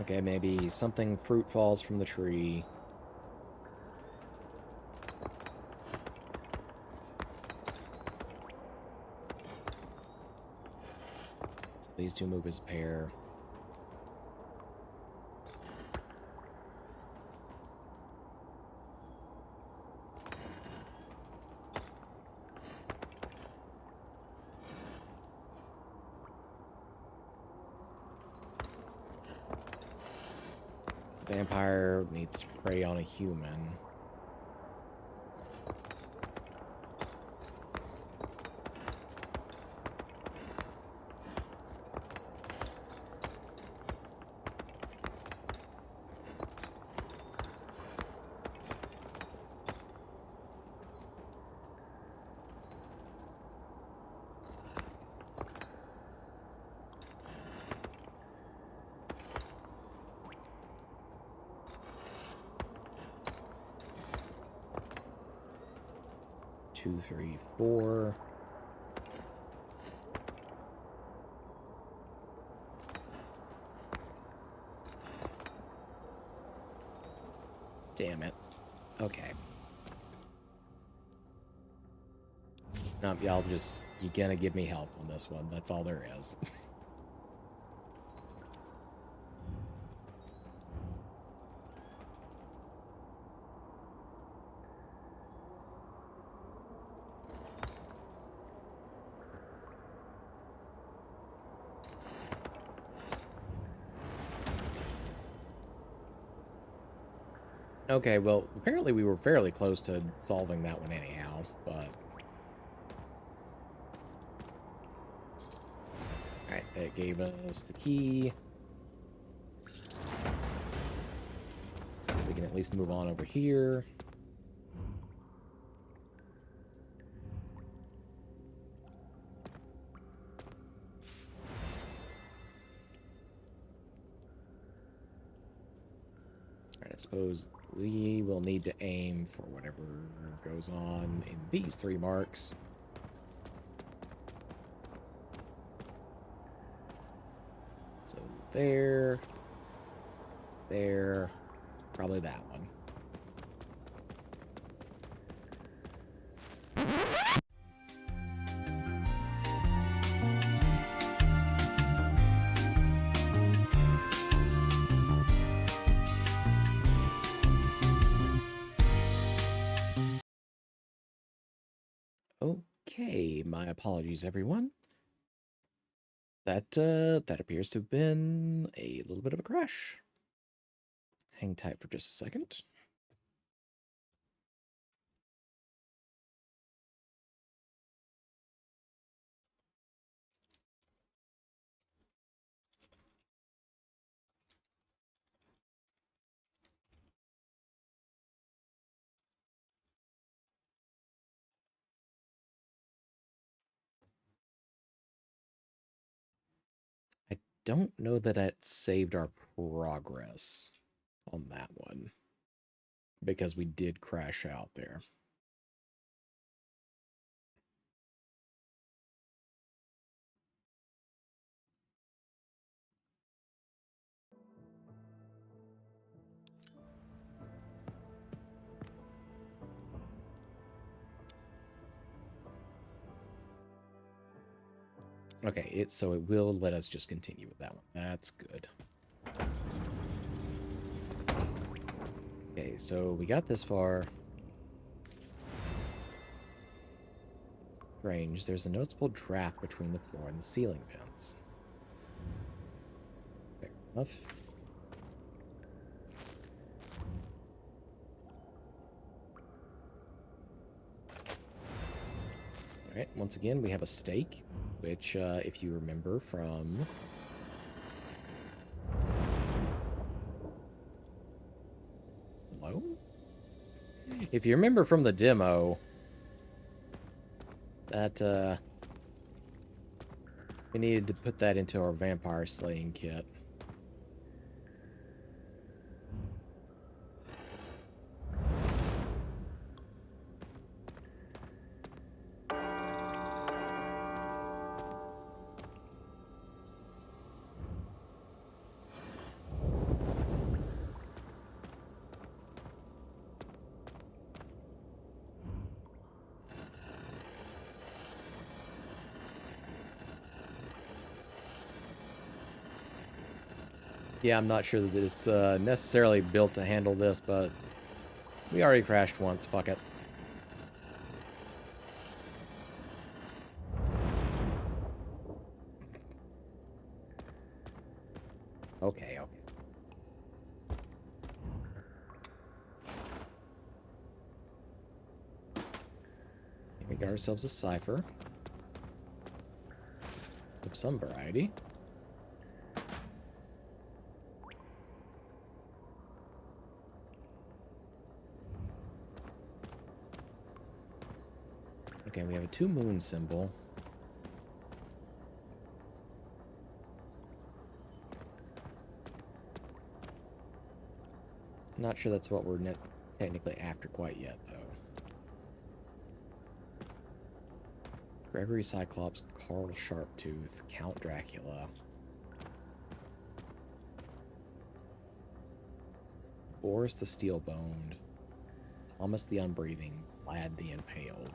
Okay, maybe something fruit falls from the tree. So these two move as a pair. Vampire needs to prey on a human. Two, three, four. Damn it. Okay. No, y'all just, you gotta give me help on this one. That's all there is. Okay, well, apparently we were fairly close to solving that one anyhow, but... Alright, that gave us the key. So we can at least move on over here. Alright, I suppose we will need to aim for whatever goes on in these three marks. So there, probably that one. Okay, my apologies, everyone. That appears to have been a little bit of a crash. Hang tight for just a second. I don't know that it saved our progress on that one because we did crash out there. Okay, so it will let us just continue with that one. That's good. Okay, so we got this far. Strange, there's a noticeable draft between the floor and the ceiling vents. Fair enough. Alright, once again, we have a stake, which, if you remember from... Hello? If you remember from the demo, that, we needed to put that into our vampire slaying kit. Yeah, I'm not sure that it's necessarily built to handle this, but we already crashed once. Fuck it. Okay, okay. We got ourselves a cipher of some variety. Okay, we have a 2 moon symbol. Not sure that's what we're technically after quite yet, though. Gregory Cyclops, Carl Sharptooth, Count Dracula. Boris the Steel-Boned, Thomas the Unbreathing, Vlad the Impaled.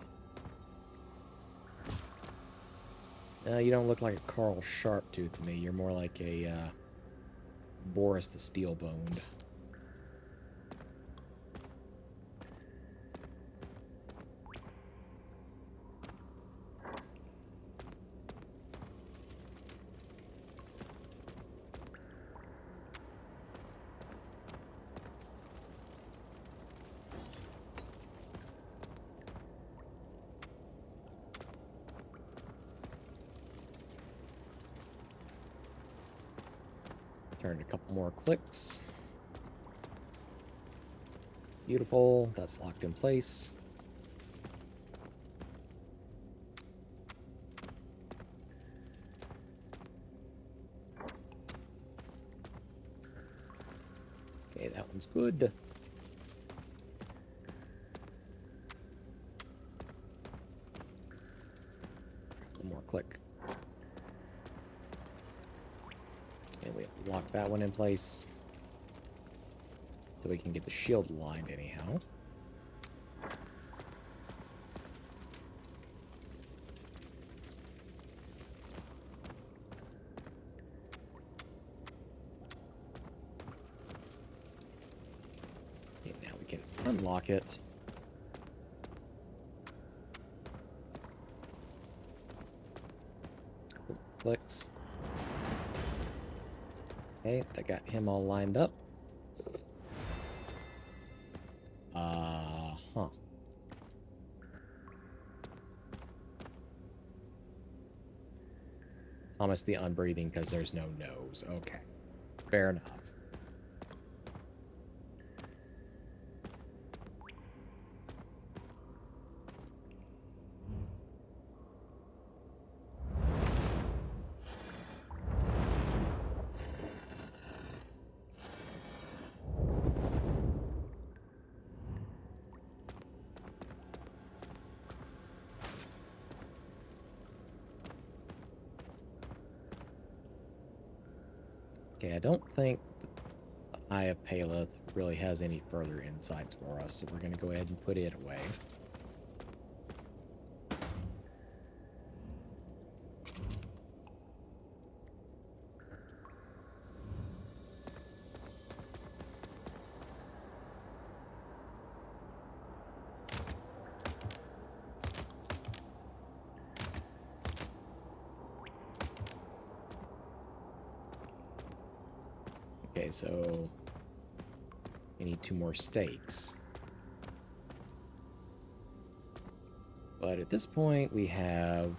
You don't look like a Carl Sharptooth to me. You're more like a Boris the Steel-Boned. Turn a couple more clicks. Beautiful. That's locked in place. Okay, that one's good. One more click. And we lock that one in place. So we can get the shield aligned anyhow. Okay, now we can unlock it. Clicks. Okay, that got him all lined up. Huh. Thomas the Unbreathing because there's no nose. Okay. Fair enough. Okay, I don't think the Eye of Paleth really has any further insights for us, so we're going to go ahead and put it away. Okay, so we need 2 more stakes. But at this point, we have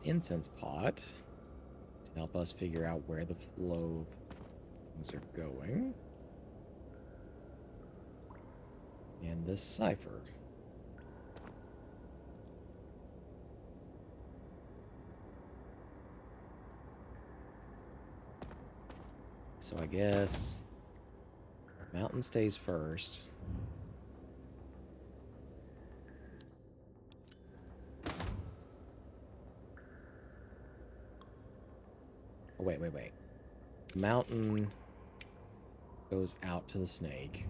incense pot to help us figure out where the flow of things are going. And this cipher. So I guess mountain stays first. Oh, wait. Mountain goes out to the snake.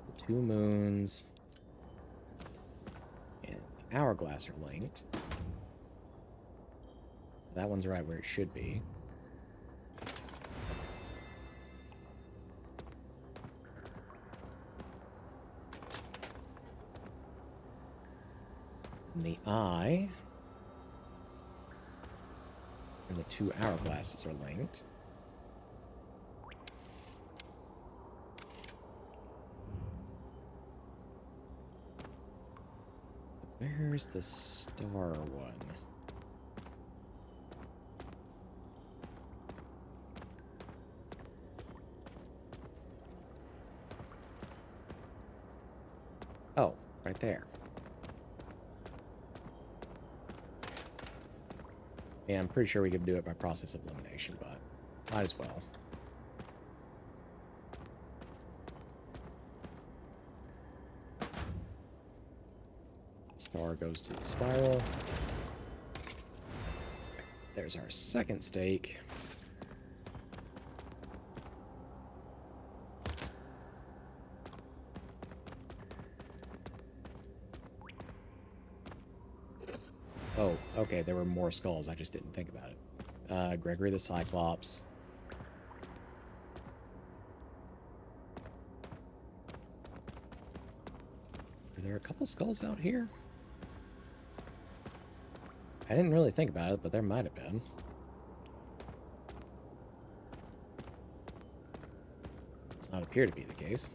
The 2 moons and the hourglass are linked. That one's right where it should be. And the eye and the 2 hourglasses are linked. Where's the star one? Oh, right there. Yeah, I'm pretty sure we could do it by process of elimination, but might as well. Star goes to the spiral. There's our second stake. Oh, okay, there were more skulls. I just didn't think about it. Gregory the Cyclops. Are there a couple skulls out here? I didn't really think about it, but there might have been. Does not appear to be the case.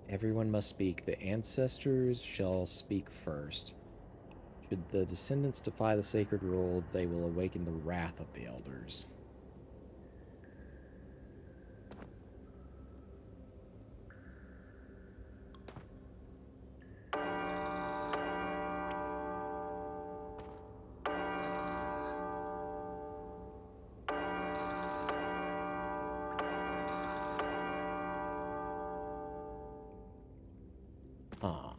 Everyone must speak. The ancestors shall speak first. Should the descendants defy the sacred rule, they will awaken the wrath of the elders. Ah.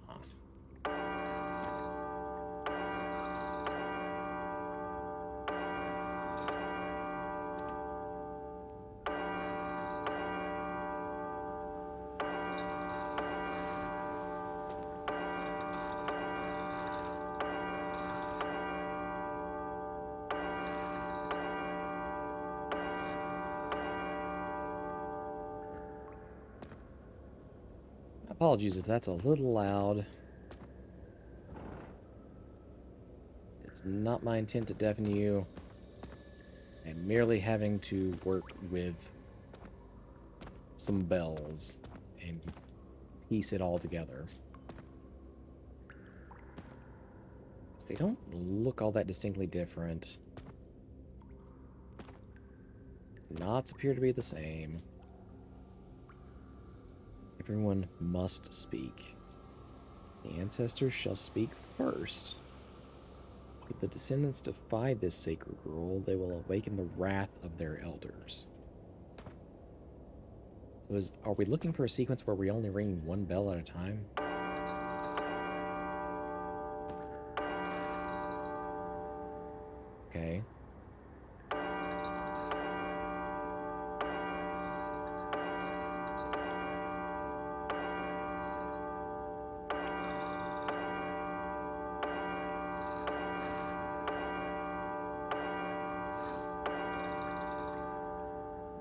Apologies if that's a little loud. It's not my intent to deafen you. I'm merely having to work with some bells and piece it all together. They don't look all that distinctly different. Knots appear to be the same. Everyone must speak. The ancestors shall speak first. If the descendants defy this sacred rule, they will awaken the wrath of their elders. So are we looking for a sequence where we only ring one bell at a time? Okay.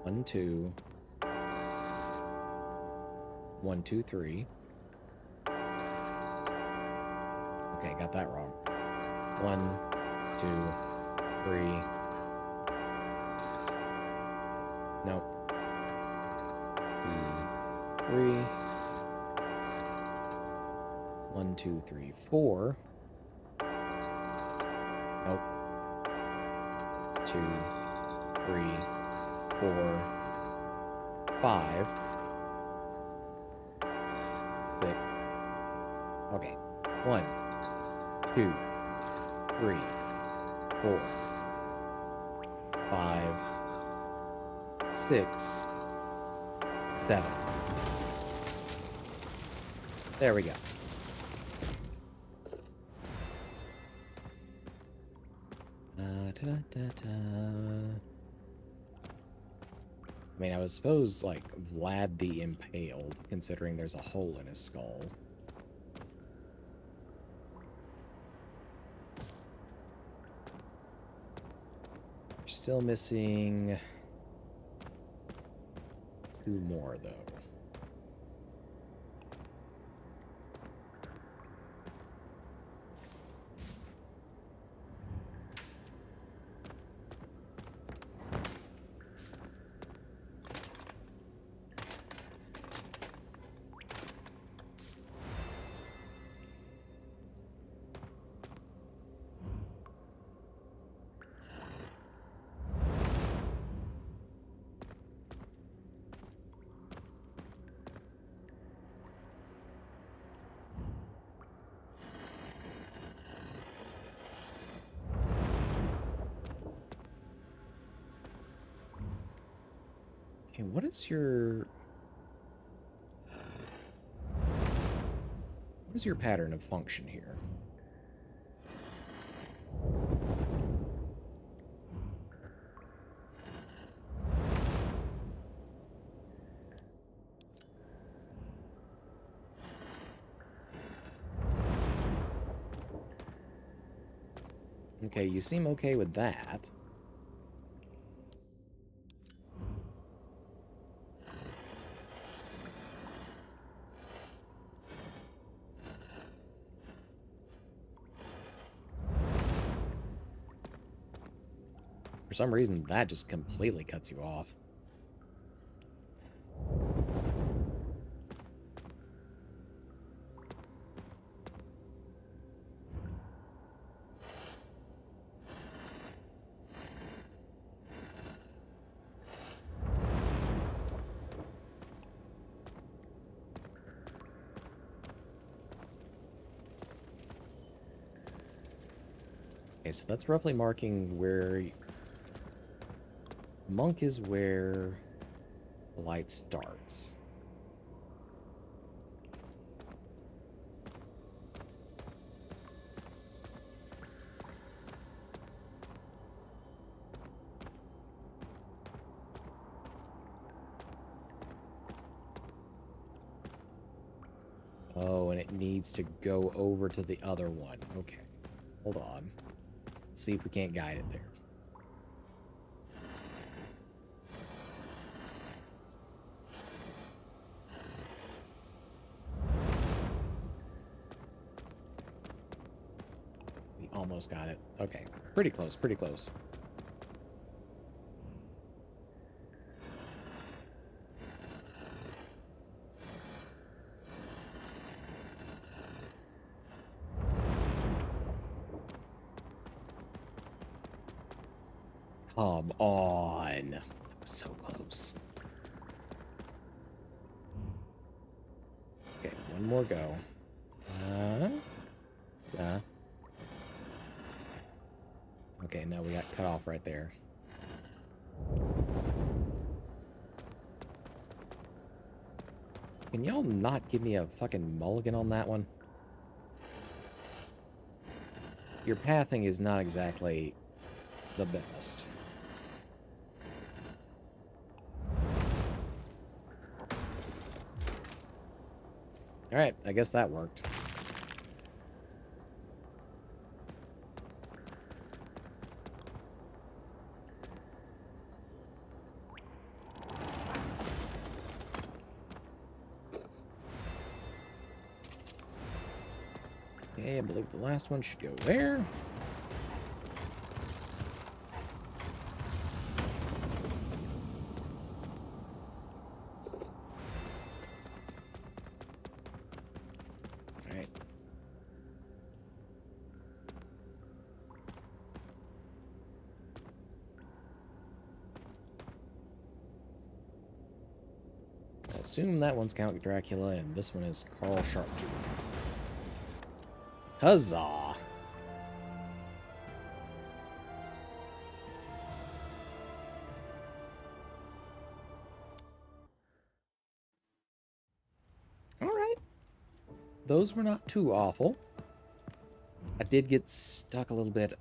One, two. 1, 2, 3. Okay, got that wrong. 1, 2, 3. Nope. 2, 3. 1, 2, 3, 4. Nope. 2, 3, 4, 5. 6. Okay. 1, 2, 3, 4, 5, 6, 7. There we go. I mean, I would suppose, like, Vlad the Impaled, considering there's a hole in his skull. We're still missing 2 more, though. Okay, what is your pattern of function here? Okay, you seem okay with that. For some reason, that just completely cuts you off. Okay, so that's roughly marking where... Monk is where the light starts. Oh, and it needs to go over to the other one. Okay, hold on. Let's see if we can't guide it there. almost got it. Okay, pretty close, pretty close. Come on. That was so close. Okay, one more go. Okay, no, we got cut off right there. Can y'all not give me a fucking mulligan on that one? Your pathing is not exactly the best. Alright, I guess that worked. Okay, I believe the last one should go there. Alright. I assume that one's Count Dracula and this one is Carl Sharptooth. Huzzah! Alright. Those were not too awful. I did get stuck a little bit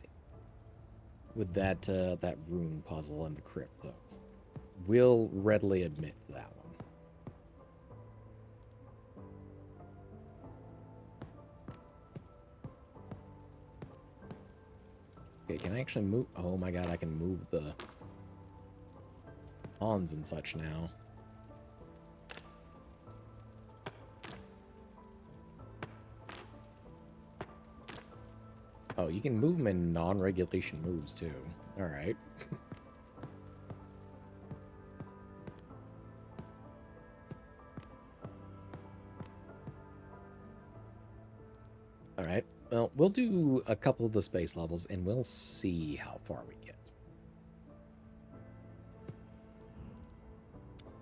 with that that rune puzzle in the crypt, though. Will readily admit to that one. Okay, can I actually move? Oh my god, I can move the pawns and such now. Oh, you can move them in non-regulation moves, too. Alright. Alright. Well, we'll do a couple of the space levels, and we'll see how far we get.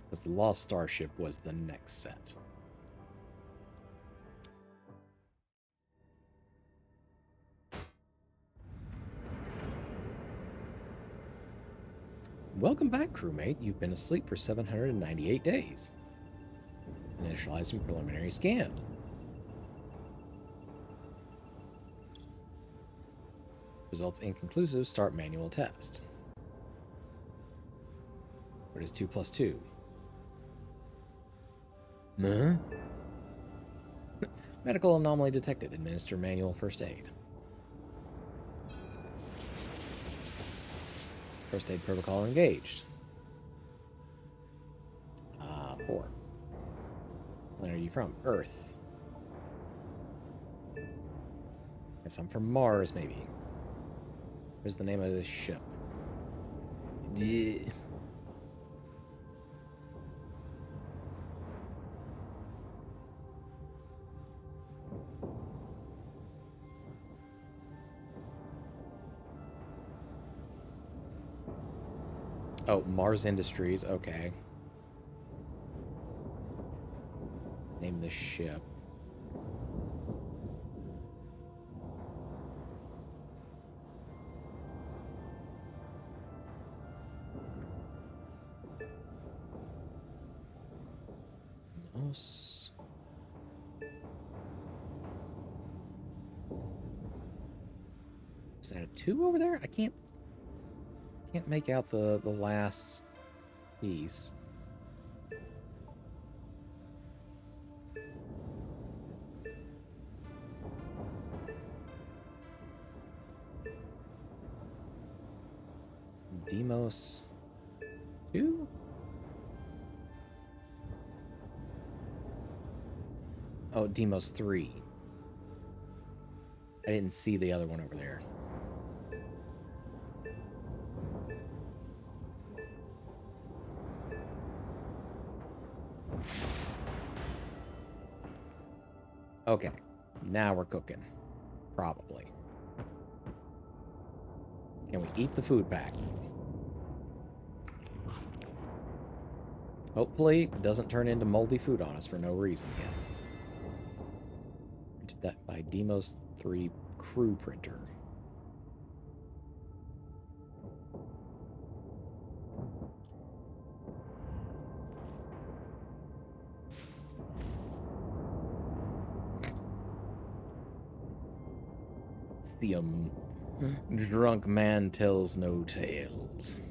Because the Lost Starship was the next set. Welcome back, crewmate. You've been asleep for 798 days. Initializing preliminary scan. Results inconclusive. Start manual test. What is 2 plus 2? Huh? Medical anomaly detected. Administer manual first aid. First aid protocol engaged. 4. Where are you from? Earth. Guess I'm from Mars, maybe. Where's the name of this ship? Oh, Mars Industries, okay. Name this ship. Mouse. Is that a 2 over there? I can't make out the last piece. Demos 2? Oh, Demos 3. I didn't see the other one over there. Okay, now we're cooking. Probably. Can we eat the food pack? Hopefully, it doesn't turn into moldy food on us for no reason yet. Did that by Demos 3 crew printer. Drunk man tells no tales.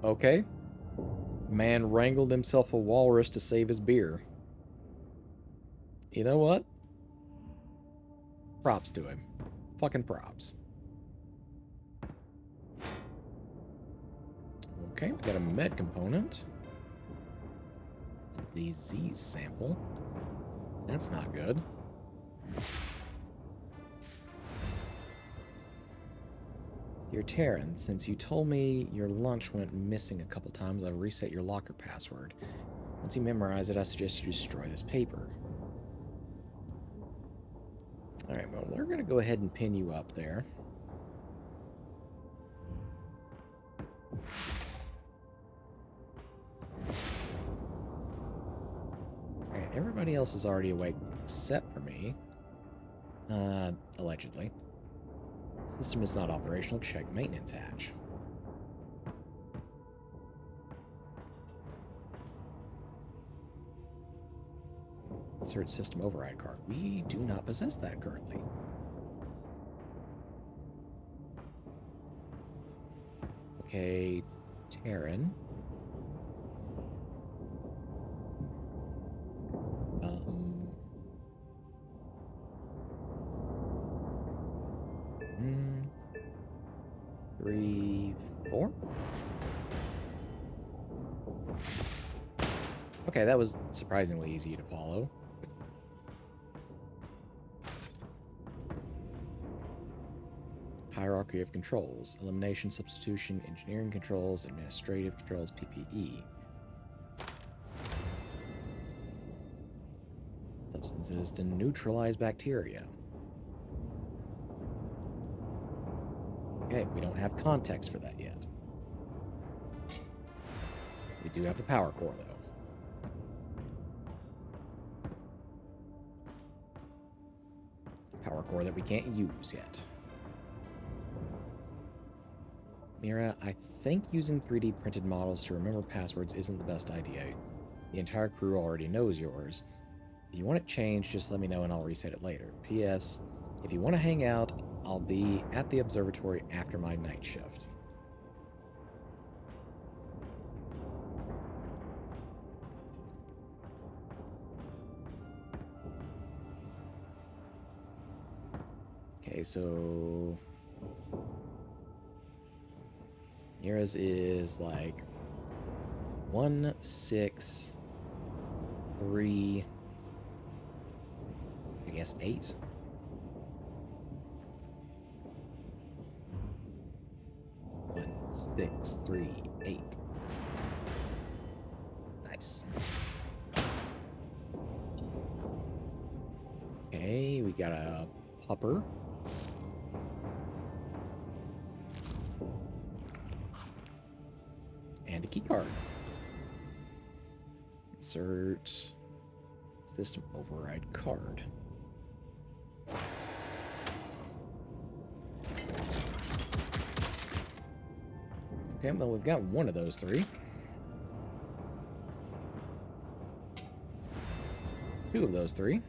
Okay. Man wrangled himself a walrus to save his beer. You know what? Props to him. Fucking props. Okay, we got a med component. Disease sample. That's not good. Dear Terran, since you told me your lunch went missing a couple times, I'll reset your locker password. Once you memorize it, I suggest you destroy this paper. Alright, well, we're going to go ahead and pin you up there. Alright, everybody else is already awake except for me. Allegedly. System is not operational. Check maintenance hatch. Insert system override card. We do not possess that currently. Okay, Terran. Three, four. Okay, that was surprisingly easy to follow. Hierarchy of controls. Elimination, substitution, engineering controls, administrative controls, PPE. Substances to neutralize bacteria. Okay, we don't have context for that yet. We do have the power core, though. Power core that we can't use yet. Mira, I think using 3D printed models to remember passwords isn't the best idea. The entire crew already knows yours. If you want it changed, just let me know and I'll reset it later. P.S. If you want to hang out, I'll be at the observatory after my night shift. Okay, so Mira's is like 1, 6, 3, I guess 8. Six, 3, 8. Nice. Okay, we got a pupper. And a keycard. Insert system override card. Okay, well, we've got one of those 3. 2 of those 3.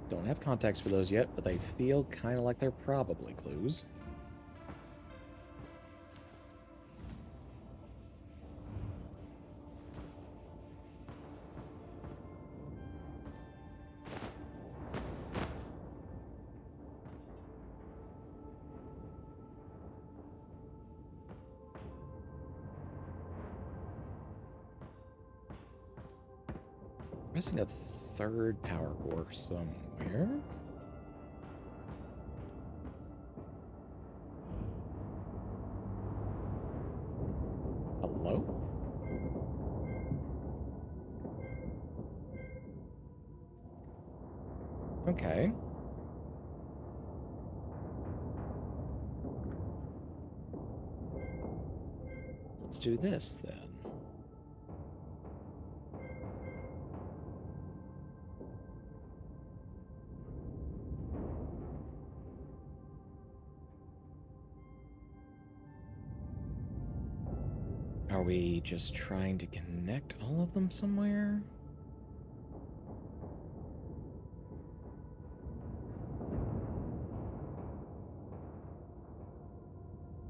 Don't have context for those yet, but they feel kind of like they're probably clues. Missing a third power core somewhere. Hello? Okay. Let's do this then. Are we just trying to connect all of them somewhere?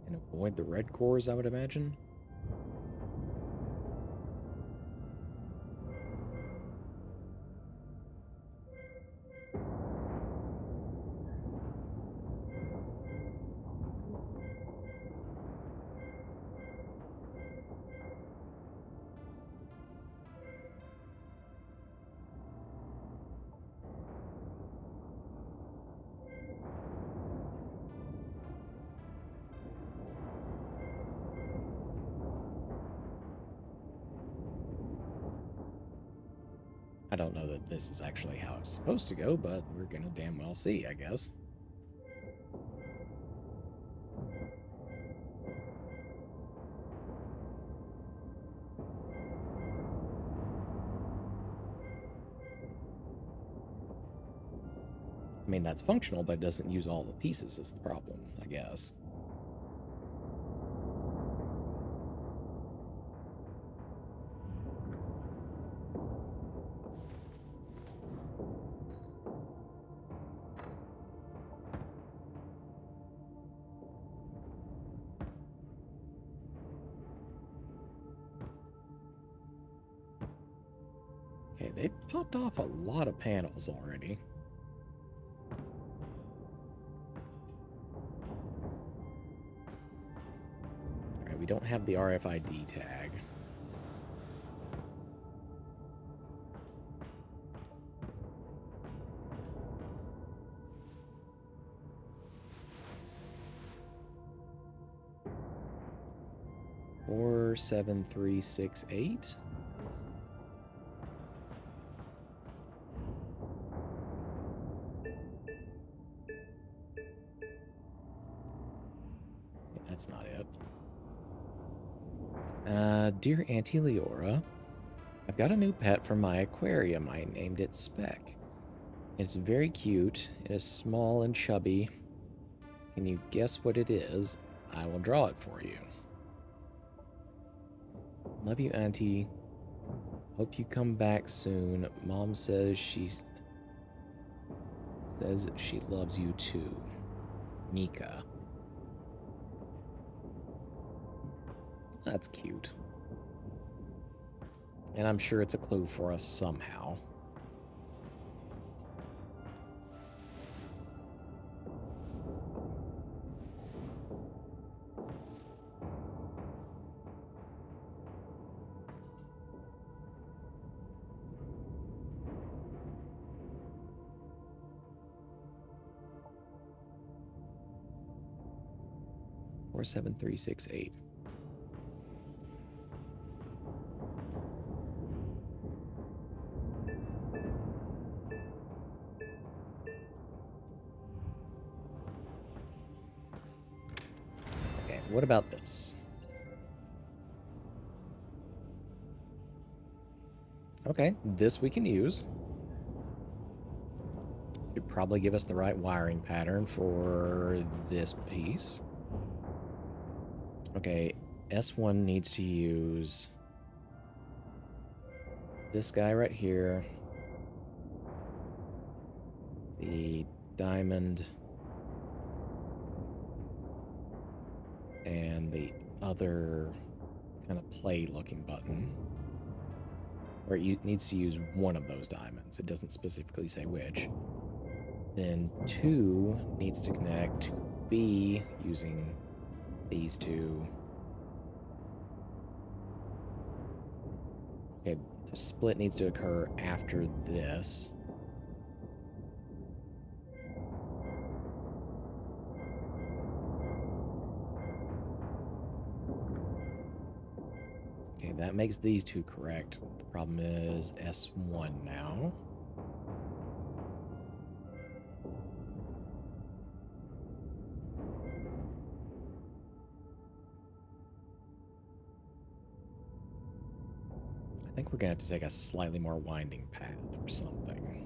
And avoid the red cores, I would imagine? I don't know that this is actually how it's supposed to go, but we're gonna damn well see, I guess. I mean, that's functional, but it doesn't use all the pieces is the problem, I guess. Okay, they've popped off a lot of panels already. Alright, we don't have the RFID tag. Four, 7, 3, 6, 8. That's not it. Dear Auntie Leora, I've got a new pet for my aquarium. I named it Speck. It's very cute. It is small and chubby. Can you guess what it is? I will draw it for you. Love you, Auntie. Hope you come back soon. Mom says she loves you too. Mika. That's cute. And I'm sure it's a clue for us somehow. Four, 7, 3, 6, 8. What about this? Okay, this we can use. Should probably give us the right wiring pattern for this piece. Okay, S1 needs to use this guy right here. The diamond. And the other kind of play-looking button. Or it needs to use one of those diamonds. It doesn't specifically say which. Then 2 needs to connect to B using these two. Okay, split needs to occur after this. Okay, that makes these two correct. The problem is S1 now. I think we're gonna have to take a slightly more winding path or something.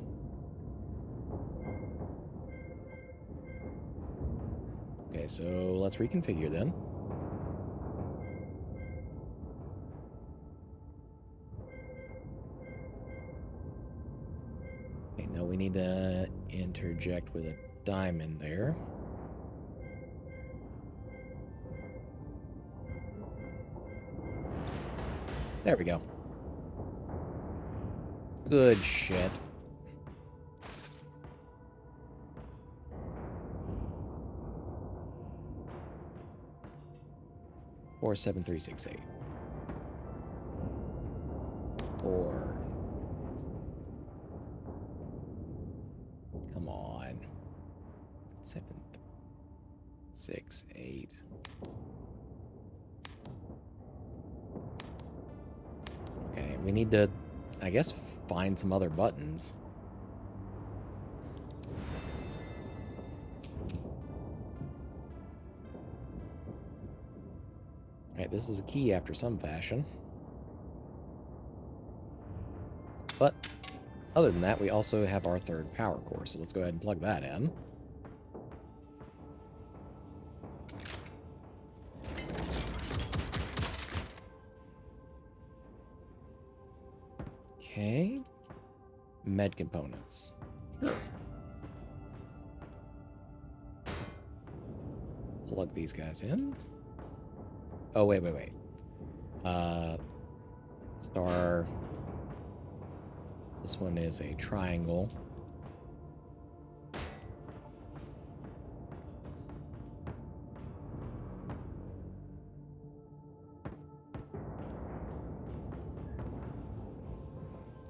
Okay, so let's reconfigure then. Okay, now we need to interject with a diamond there. There we go. Good shit. Four, 7, 3, 6, 8. 4. Come on. 7, 6, 8. Okay, we need to, I guess, find some other buttons. Alright, this is a key after some fashion. But, other than that, we also have our third power core, so let's go ahead and plug that in. Okay. Med components. Sure. Plug these guys in. Oh, wait. Star. This one is a triangle.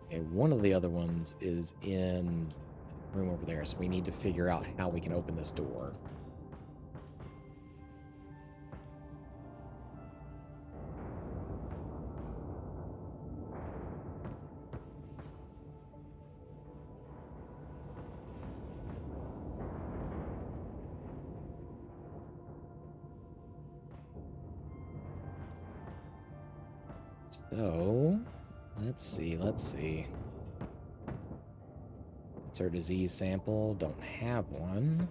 Okay, one of the other ones is in the room over there, so we need to figure out how we can open this door. So, let's see. It's our disease sample. Don't have one.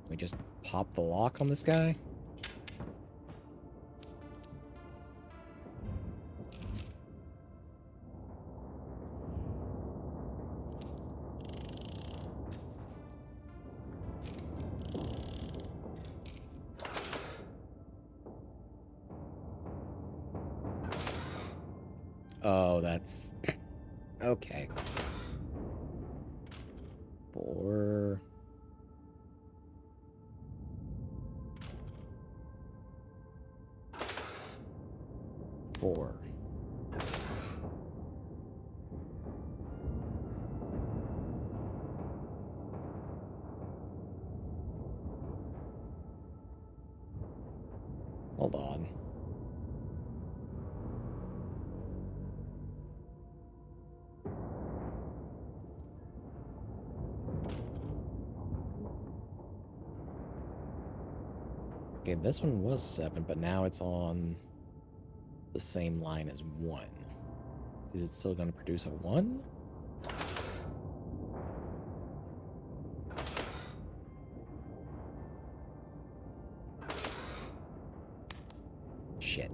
We just pop the lock on this guy? Oh, that's... okay. 4... 4. Hold on. Okay, this one was 7, but now it's on the same line as 1. Is it still going to produce a 1? Shit.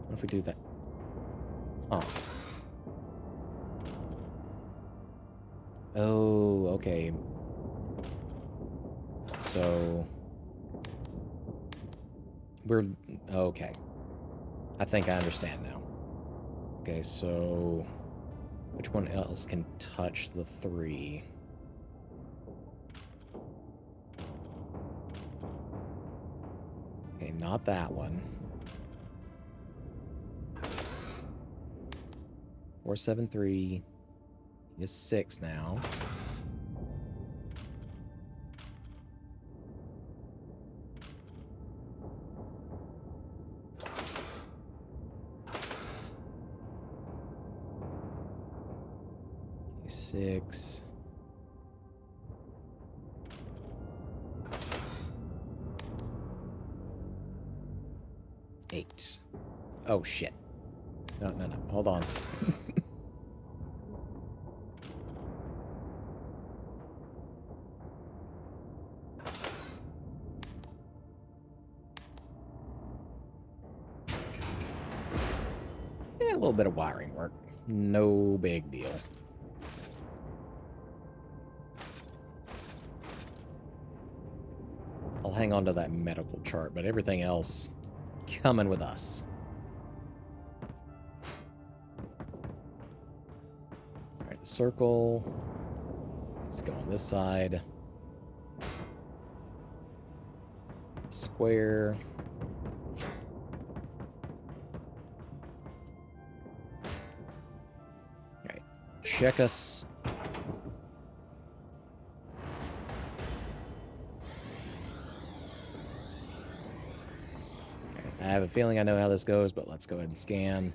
What if we do that? Oh. Oh, okay. So... we're... okay. I think I understand now. Okay, so... Which one else can touch the 3? Okay, not that one. 473 is 6 now. Okay, 6. Eight. Oh shit. No, no, no. Hold on. Yeah, a little bit of wiring work. No big deal. I'll hang on to that medical chart, but everything else coming with us. Alright, the circle. Let's go on this side. Square. Alright, check us. I have a feeling I know how this goes, but let's go ahead and scan.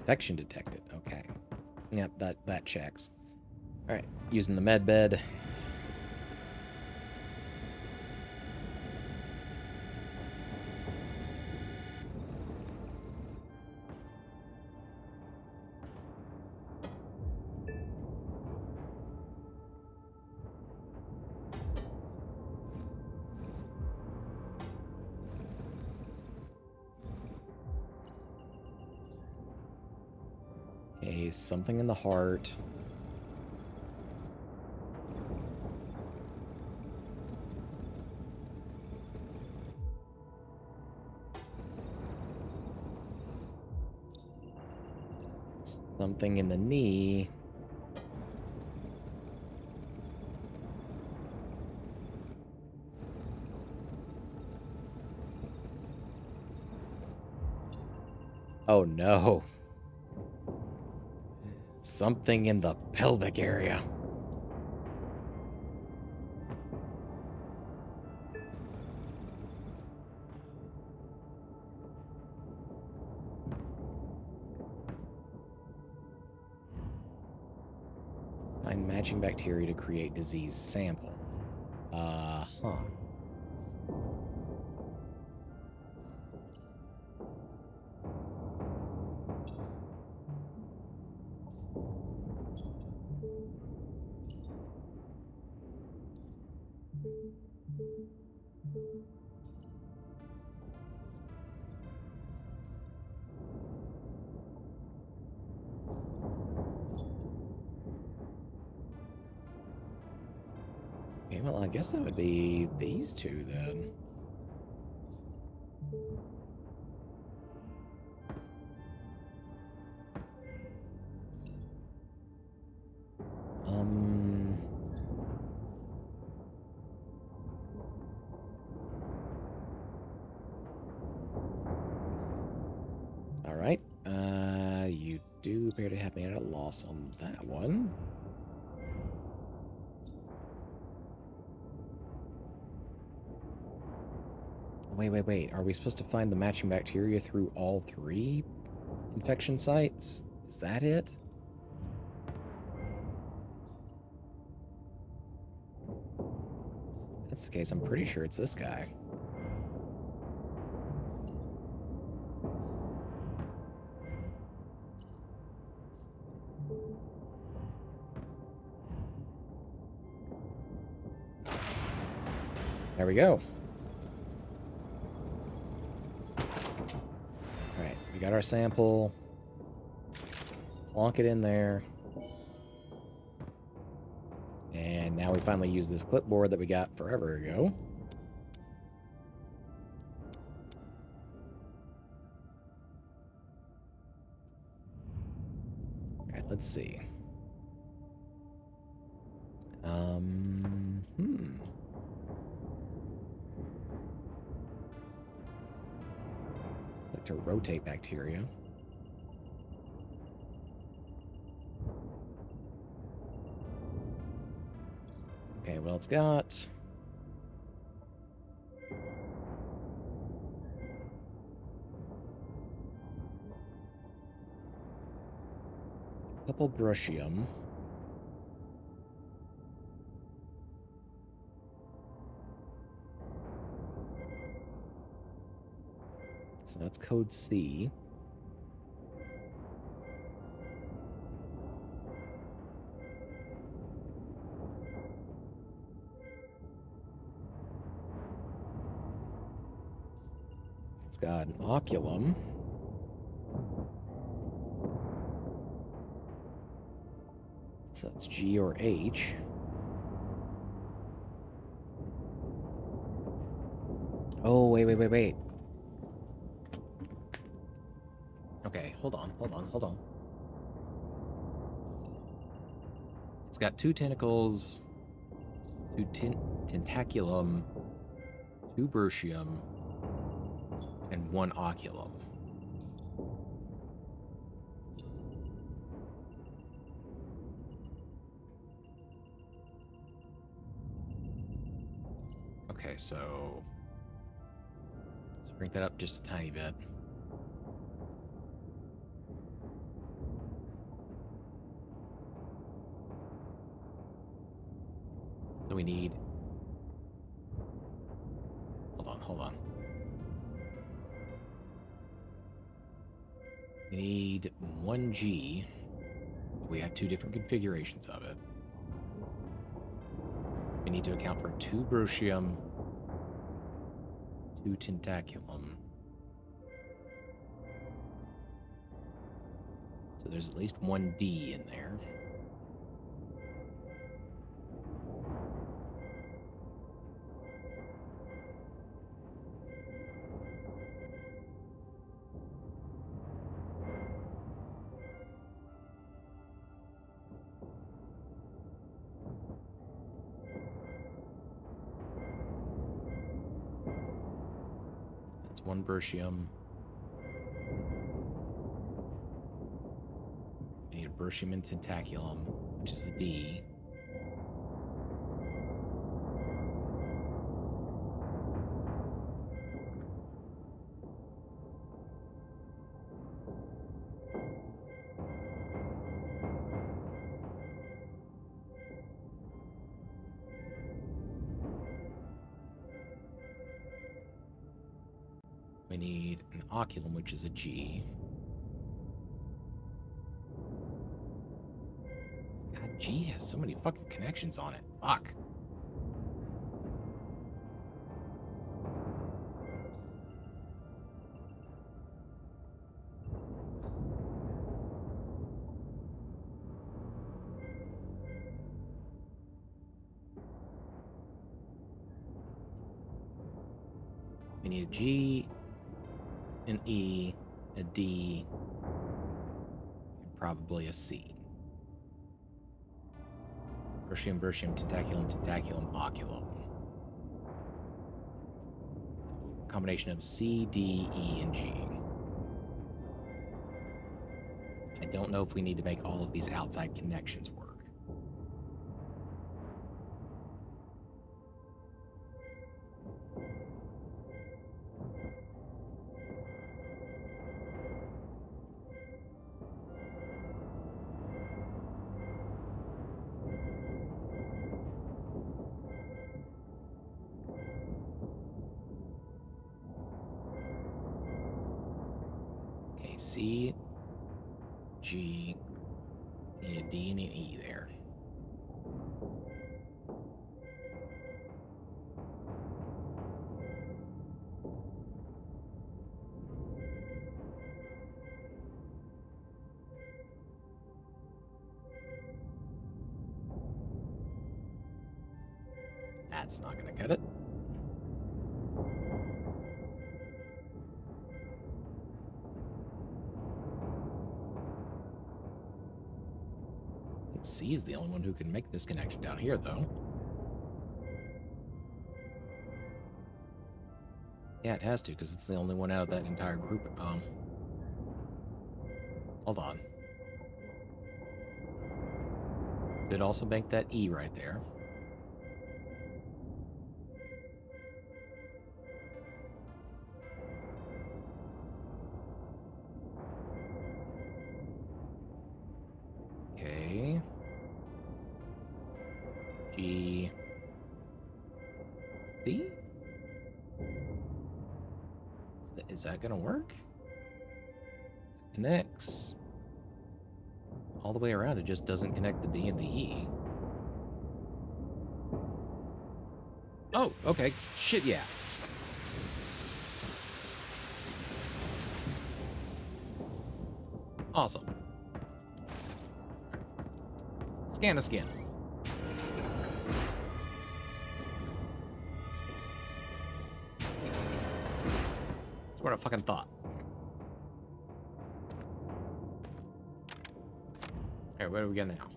Infection detected. Okay. Yep, that checks. Alright, using the med bed. Okay, something in the heart. Something in the knee. Oh no. Something in the pelvic area. Find matching bacteria to create disease sample. Huh. Okay, well, I guess that would be these two then. All right. You do appear to have made a loss on that one. Wait. Are we supposed to find the matching bacteria through all 3 infection sites? Is that it? If that's the case, I'm pretty sure it's this guy. There we go. Alright, we got our sample. Plonk it in there. And now we finally use this clipboard that we got forever ago. let's see. Hmm. Like to rotate bacteria. Okay, well, it's got a couple brushium. So that's code C. It's got an oculum. So that's G or H. Oh, wait. Okay, hold on. It's got 2 tentacles, 2 tentaculum, 2 bursium, and 1 oculum. Okay, so let's bring that up just a tiny bit. So we need... Hold on. We need 1G. We have 2 different configurations of it. We need to account for 2 brushium, 2 tentaculum. So there's at least 1 D in there. That's 1 bursium. We need a bursium and tentaculum, which is a D. We need an oculum, which is a G. God, G has so many fucking connections on it. Fuck. We need a G, an E, a D, and probably a C. Bursium, tentaculum, oculum. So, combination of C, D, E, and G. I don't know if we need to make all of these outside connections work. Okay, C, G, need a D and an E there. That's not gonna cut it. C is the only one who can make this connection down here, though. Yeah, it has to, because it's the only one out of that entire group. Hold on. Could also make that E right there. Okay. G. C? Is that gonna work? Connects. All the way around, it just doesn't connect the D and the E. Oh, okay. Shit, yeah. Awesome. Scan a skin. That's what I fucking thought. Alright, what do we got now?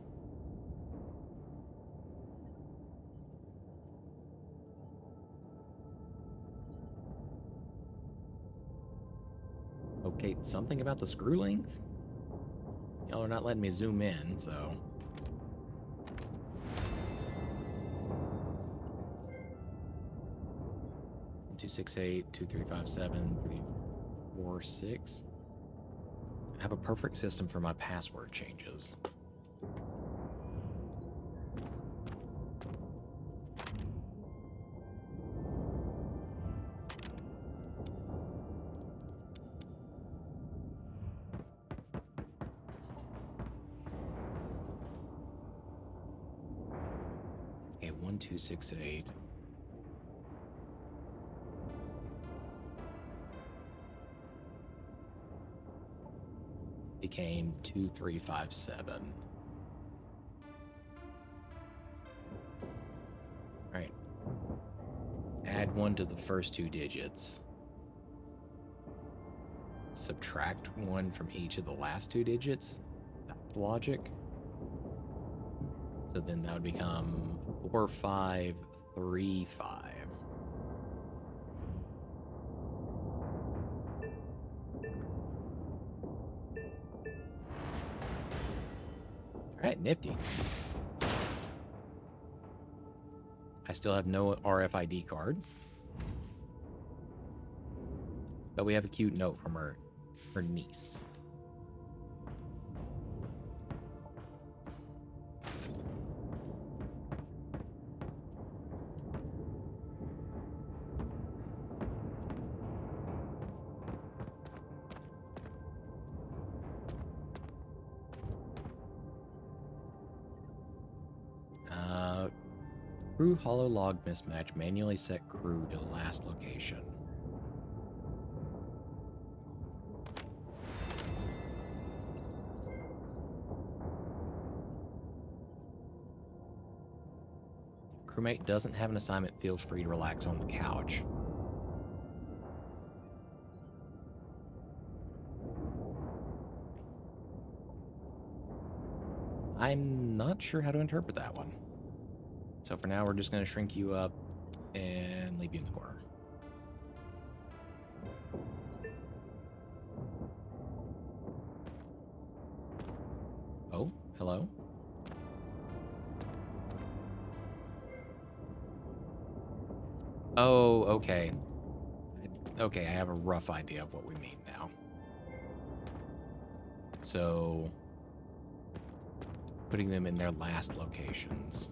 Okay, something about the screw length? Y'all are not letting me zoom in, so... 268, 2357, 346. I have a perfect system for my password changes. Okay, 1268. Became 2357. Right. Add 1 to the first 2 digits. Subtract 1 from each of the last 2 digits. That's the logic. So then that would become 4535. Alright, nifty. I still have no RFID card. But we have a cute note from her niece. Crew hollow log mismatch. Manually set crew to the last location. Crewmate doesn't have an assignment. Feel free to relax on the couch. I'm not sure how to interpret that one. So for now, we're just going to shrink you up and leave you in the corner. Oh, hello? Oh, okay. Okay, I have a rough idea of what we mean now. So, putting them in their last locations.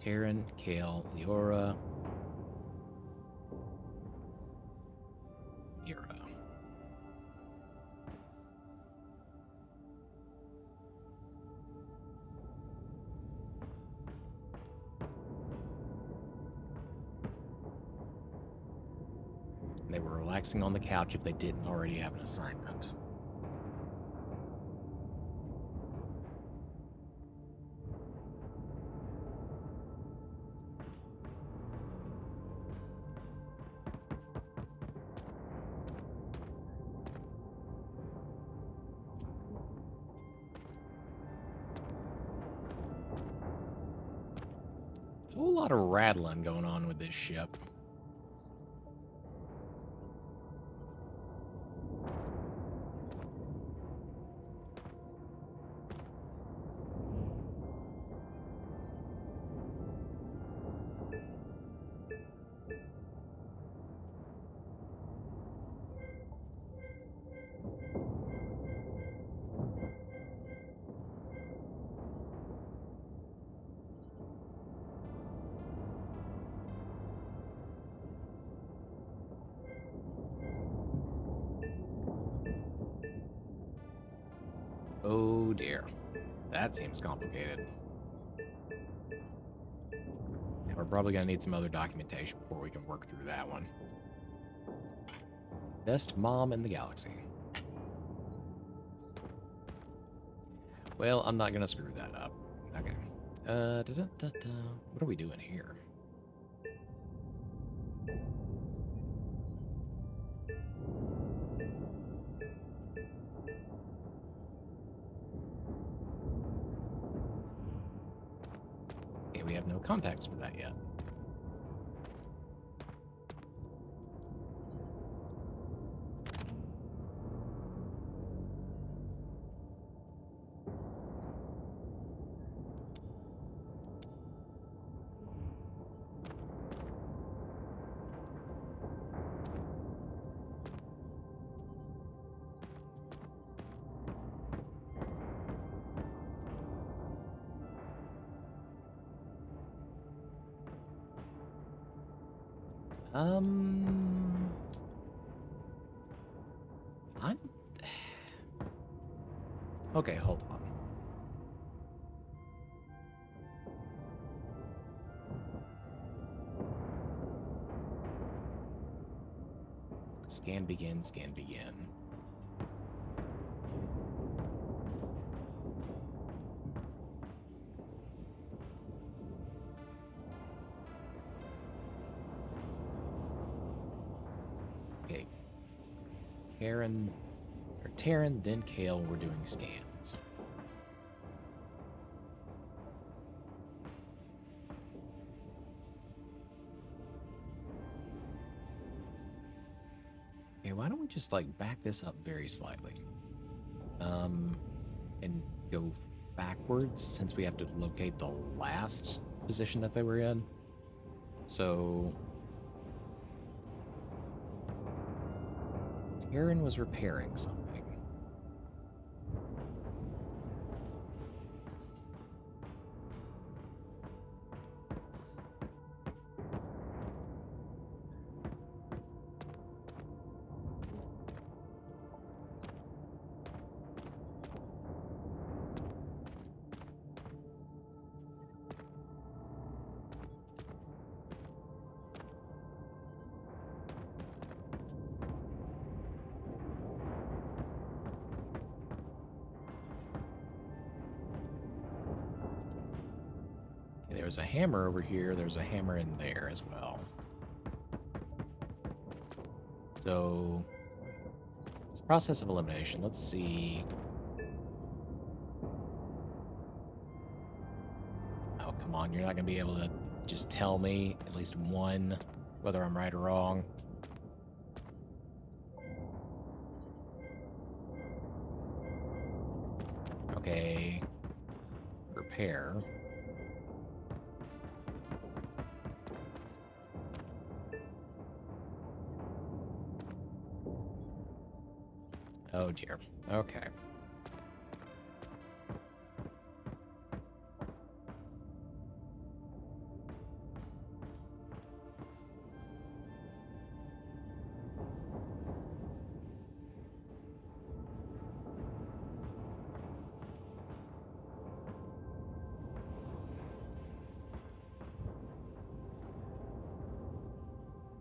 Taryn, Kale, Leora, Mira. They were relaxing on the couch if they didn't already have an assignment. Whole lot of rattling going on with this ship. Oh dear. That seems complicated. Yeah, we're probably going to need some other documentation before we can work through that one. Best mom in the galaxy. Well, I'm not going to screw that up. Okay. What are we doing here? Okay, we have no contacts for that yet. I'm... Okay, hold on. Scan begin, scan begin. Okay. Taryn, then Kale were doing scans. Okay, why don't we just like back this up very slightly? And go backwards since we have to locate the last position that they were in. So Taryn was repairing something. There's a hammer over here. There's a hammer in there as well. So, this process of elimination. Let's see. Oh, come on. You're not going to be able to just tell me at least one, whether I'm right or wrong. Okay. Repair. Oh dear. Okay.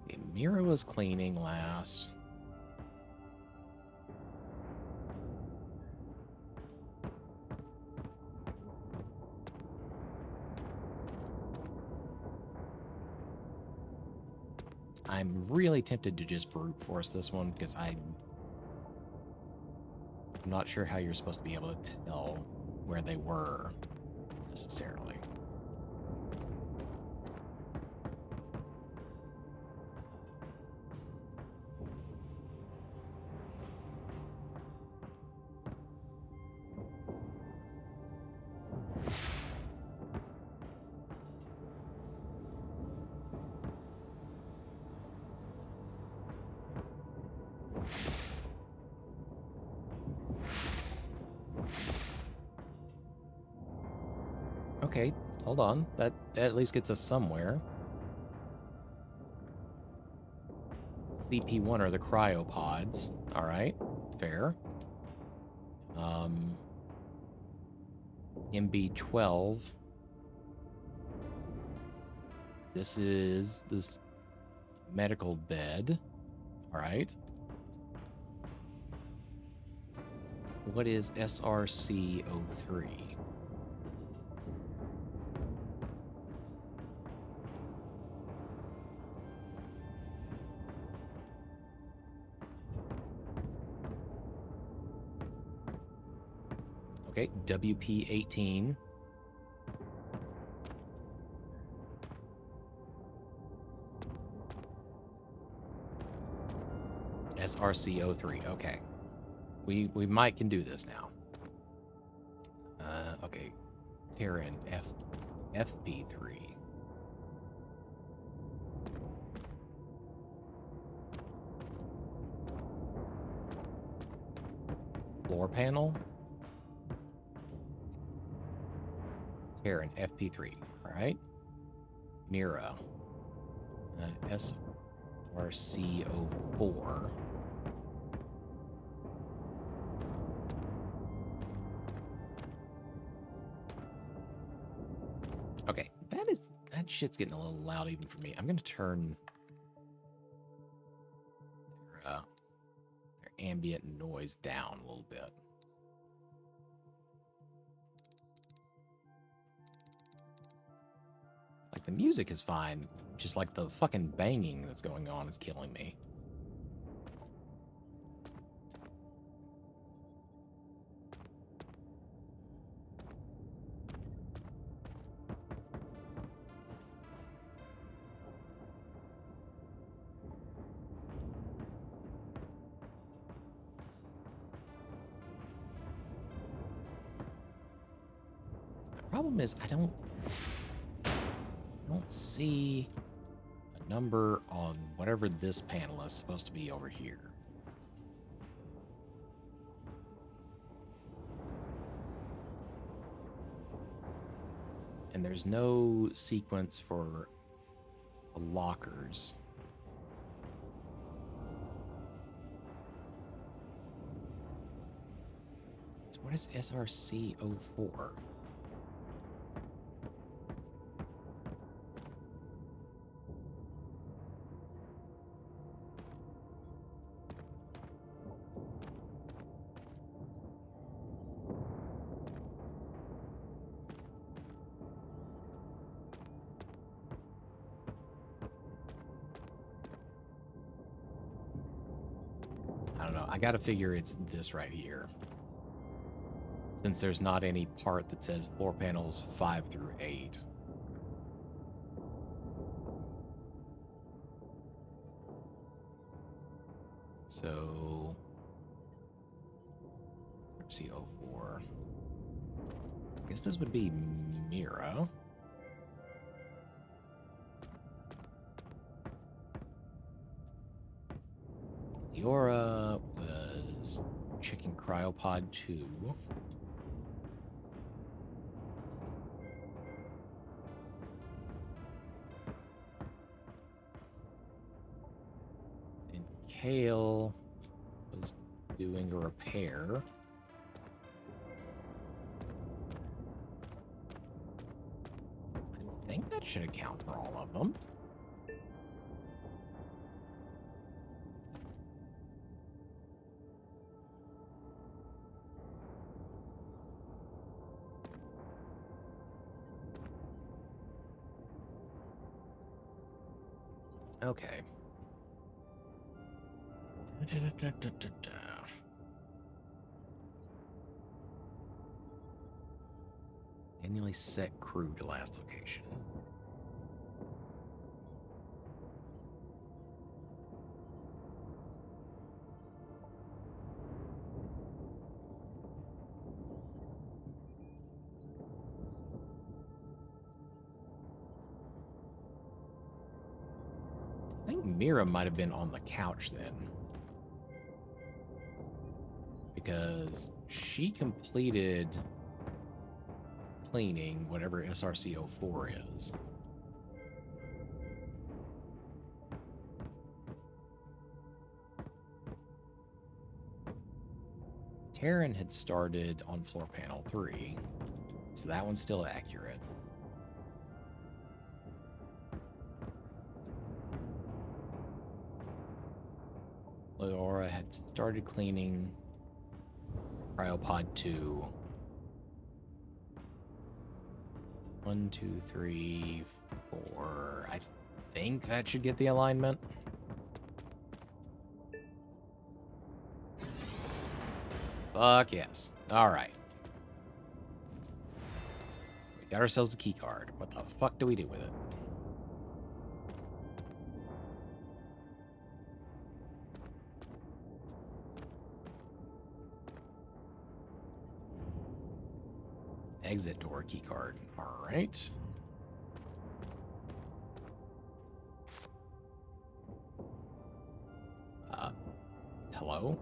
Okay, Mira was cleaning last. I'm really tempted to just brute force this one because I'm not sure how you're supposed to be able to tell where they were necessarily. Okay, hold on. That at least gets us somewhere. CP1 are the cryopods. All right, fair. MB12. This is this medical bed. All right. What is SRC03? Okay, WP18. SRC03. Okay. We might can do this now. Okay. Terran FP3. Floor panel. Terran FP3. All right. Mira. SRC04. Okay, that shit's getting a little loud even for me. I'm gonna turn their ambient noise down a little bit. Like the music is fine, just like the fucking banging that's going on is killing me. Problem is, I don't see a number on whatever this panel is supposed to be over here. And there's no sequence for the lockers. So what is SRC04? I don't know. I gotta figure it's this right here. Since there's not any part that says floor panels 5 through 8. So C04. I guess this would be Mira. Leora was checking Cryopod 2. And Kale was doing a repair. I think that should account for all of them. Okay. Manually set crew to last location. I think Mira might have been on the couch then. Because she completed cleaning whatever SRCO4 is. Terran had started on floor panel 3, so that one's still accurate. Laura had started cleaning Cryopod 2. 1, 2, 3, 4. I think that should get the alignment. Fuck yes. Alright. We got ourselves a key card. What the fuck do we do with it? Exit door key card. Alright. Hello?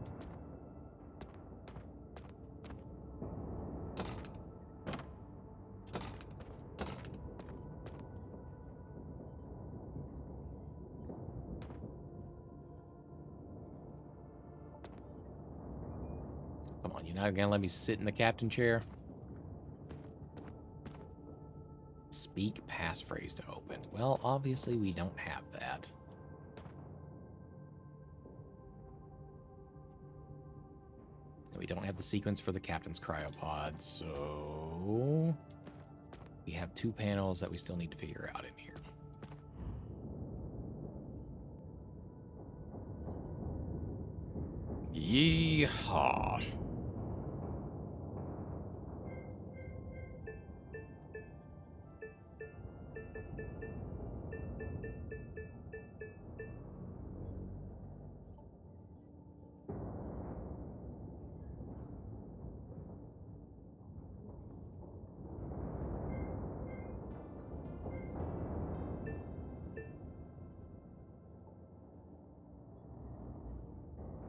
Come on, you're not gonna let me sit in the captain chair? Speak passphrase to open. Well, obviously we don't have that. We don't have the sequence for the captain's cryopod, so we have 2 panels that we still need to figure out in here. Yeehaw.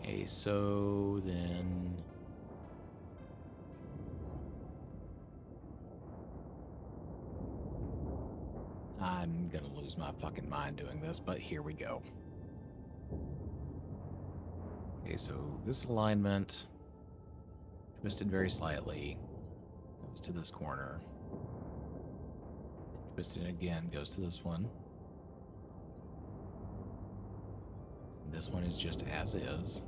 Okay, so then I'm gonna lose my fucking mind doing this, but here we go. Okay, so this alignment, twisted very slightly, goes to this corner. Twisted again, goes to this one. This one is just as is.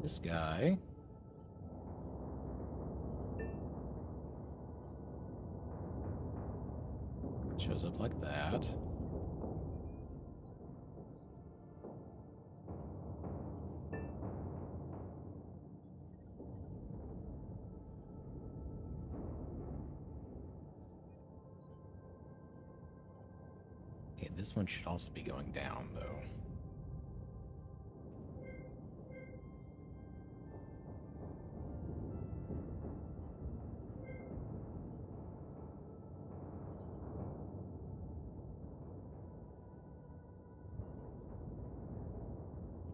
This guy shows up like that. Okay, this one should also be going down, though.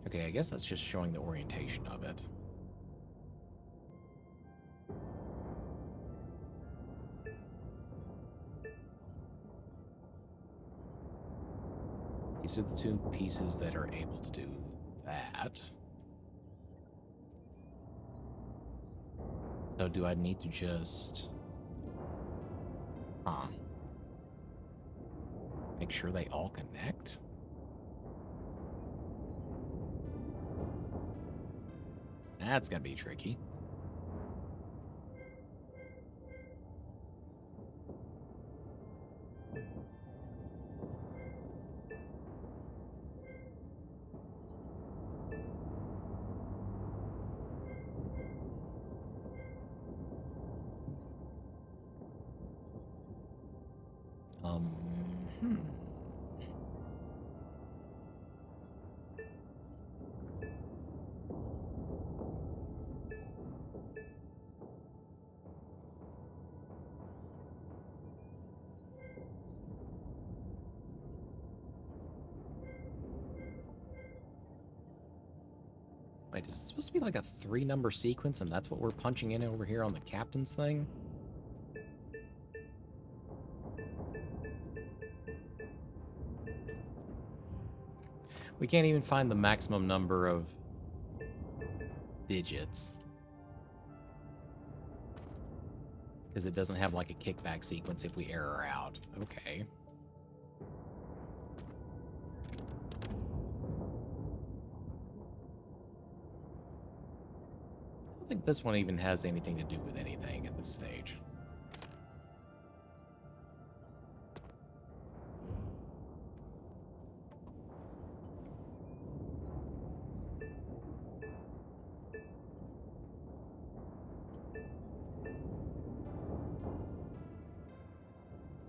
Okay, I guess that's just showing the orientation of it. These are the 2 pieces that are able to do that. So do I need to just... make sure they all connect? That's gonna be tricky. Hmm. Wait, is it supposed to be like a 3-number sequence and that's what we're punching in over here on the captain's thing? We can't even find the maximum number of digits. Because it doesn't have like a kickback sequence if we error out. Okay. I don't think this one even has anything to do with anything at this stage.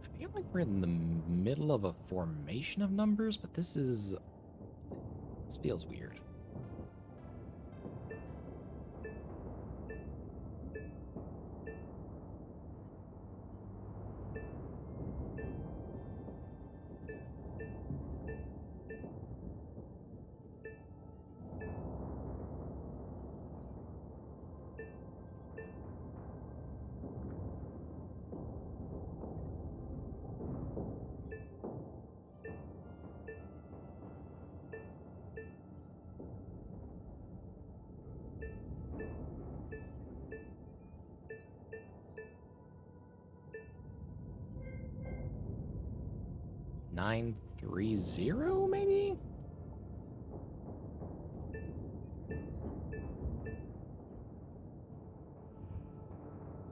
I feel like we're in the middle of a formation of numbers, but this feels weird. Nine 930, maybe?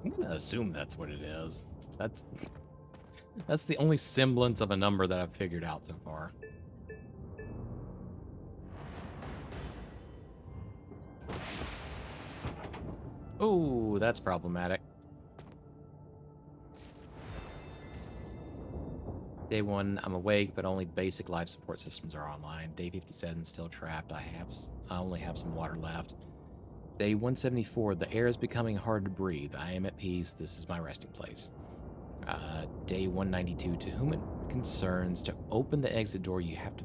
I'm gonna assume that's what it is. That's the only semblance of a number that I've figured out so far. Oh, that's problematic. Day 1, I'm awake, but only basic life support systems are online. Day 57, still trapped. I only have some water left. Day 174, the air is becoming hard to breathe. I am at peace. This is my resting place. Day 192, to whom it concerns, to open the exit door, you have to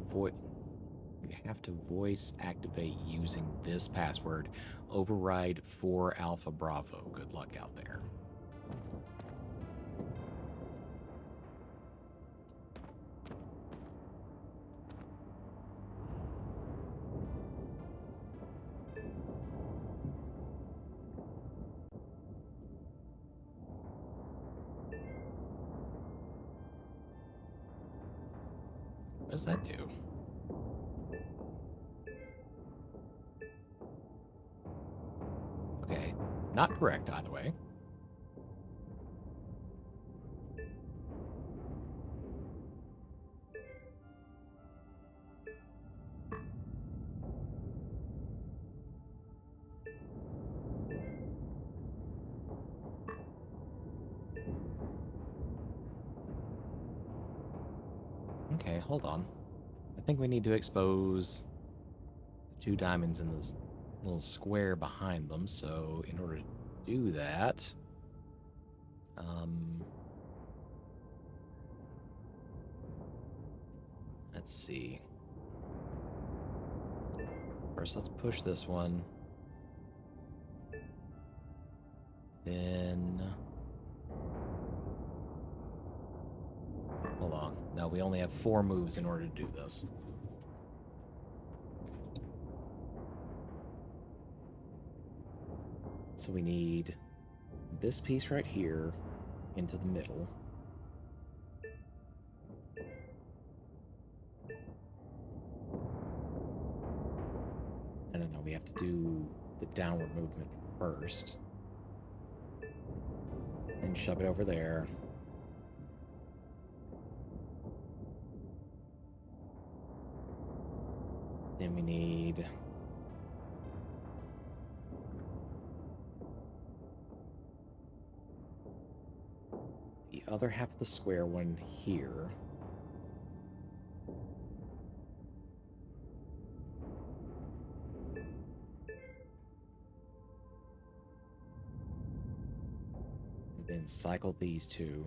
voice activate using this password. Override 4 Alpha Bravo. Good luck out there. What does that do? Okay, not correct either way. Okay, hold on. I think we need to expose the 2 diamonds in this little square behind them, so in order to do that, let's see. First, let's push this one. Then... hold on. No, we only have 4 moves in order to do this. So we need this piece right here into the middle. I don't know, we have to do the downward movement first. Then shove it over there. Then we need... the other half of the square one here. And then cycle these 2.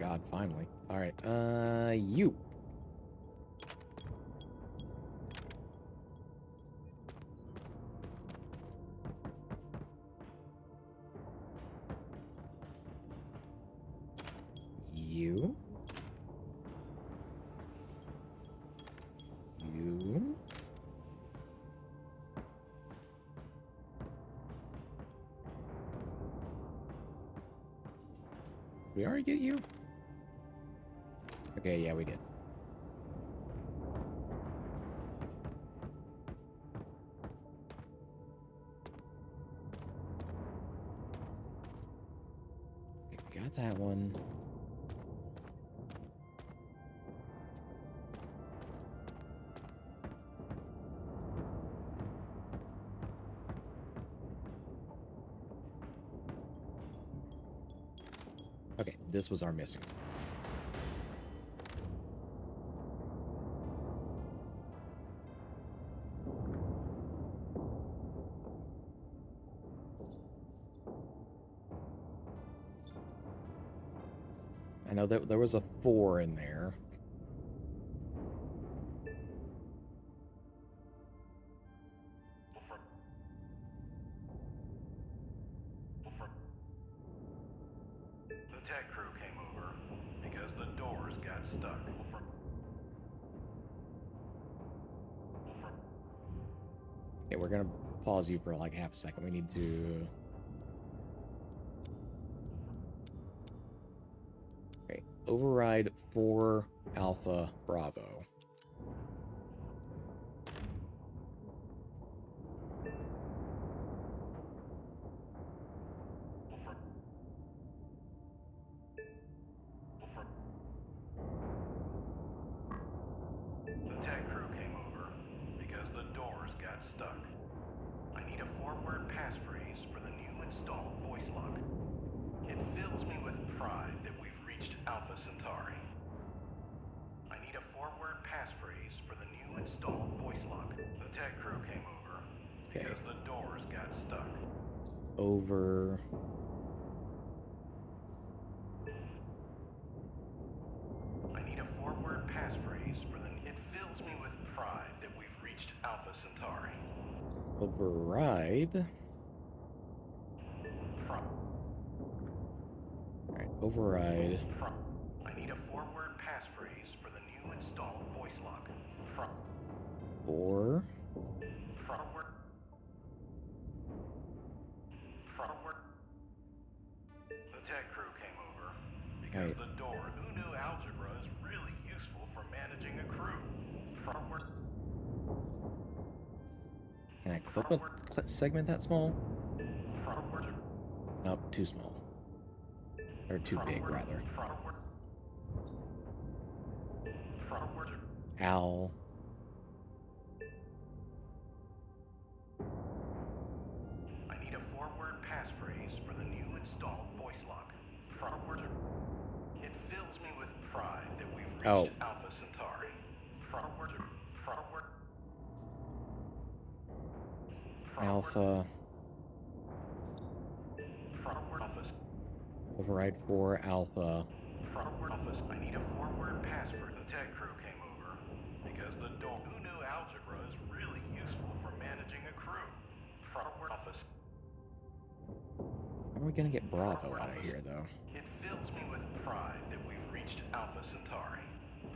God, finally. All right, you. You. You. Did we already get you? Okay, yeah, we did. Okay, we got that one. Okay, this was our missing. I know that there was a 4 in there. The tech crew came over because the doors got stuck. Okay, we're gonna pause you for like half a second. We need to... Okay, override 4 Alpha Bravo. The tech crew came over because the doors got stuck. I need a 4-word passphrase for the new installed voice lock. It fills me with pride that we've reached Alpha Centauri. I need a 4-word passphrase for the new installed voice lock. The tech crew came over because the doors got stuck. Over... I need a 4-word passphrase for the... It fills me with pride that we've reached Alpha Centauri. Override... Alright, override... I need a 4-word passphrase for the new installed voice lock. 4... The tech crew came over because the door. Who knew algebra is really useful for managing a crew? Can I clip a segment that small? Nope, too small. Or too big, rather. Ow. I need a 4-word passphrase for the new installed voice lock. It fills me with pride that we've reached Alpha Centauri. Alpha. Override 4 Alpha. I need a 4-word passphrase. The tech crew came over because the door. Who knew algebra is really useful for managing a crew? How are we gonna get Bravo out of here, though? It fills me with pride that we've reached Alpha Centauri.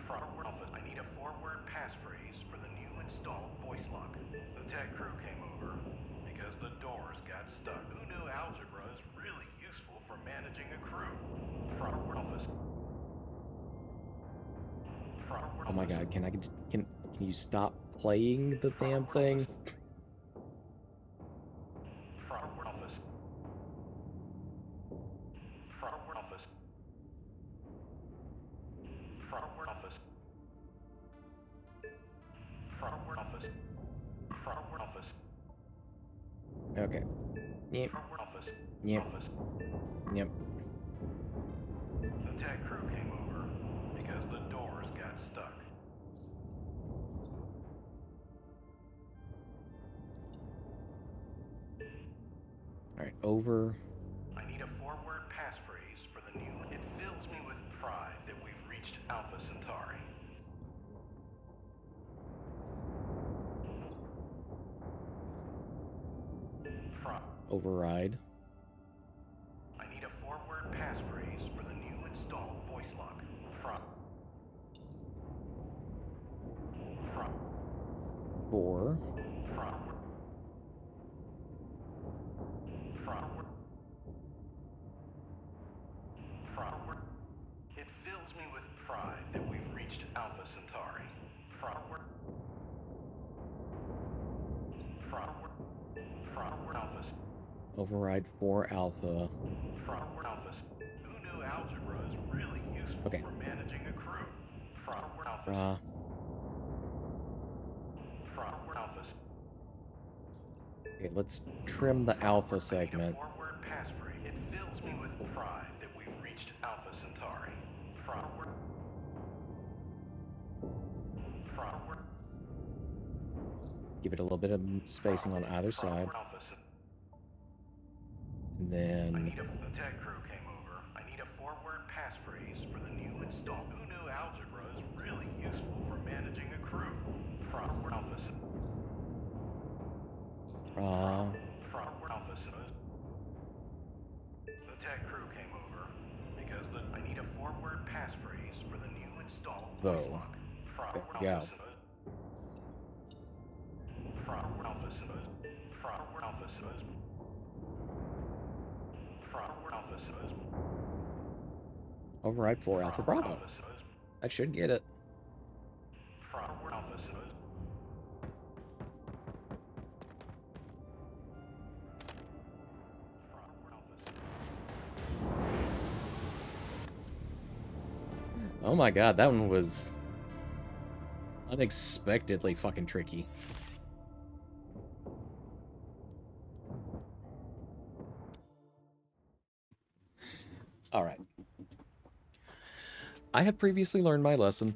I need a 4-word passphrase for the new installed voice lock. The tech crew came over because the doors got stuck. Who knew algebra is really useful for managing a crew? Oh my god, can you stop playing the damn thing? Okay. Yep. Yep. Yep. The tech crew came over because the doors got stuck. Alright, over. I need a 4-word passphrase for the new. It fills me with pride Centauri. From. Override. I need a four-word passphrase for the new installed voice lock. From. 4. It fills me with pride that we've reached Alpha Centauri. Alpha. Override 4 alpha. Alpha. Who knew algebra is really useful Okay. for managing a crew? Alpha. Alpha. Okay, let's trim the alpha segment. Four-word passphrase. It fills me with pride that we've reached Alpha Centauri. Give it a little bit of spacing on either side. And then The tech crew came over. I need a four-word passphrase for the new install. Who knew algebra is really useful for managing a crew? Alpha. The tech crew came over because I need a four-word passphrase for the new installed voice Though. lock. Yeah. Override 4 alpha bravo. I should get it. Oh my god, that one was unexpectedly fucking tricky. Alright. I have previously learned my lesson.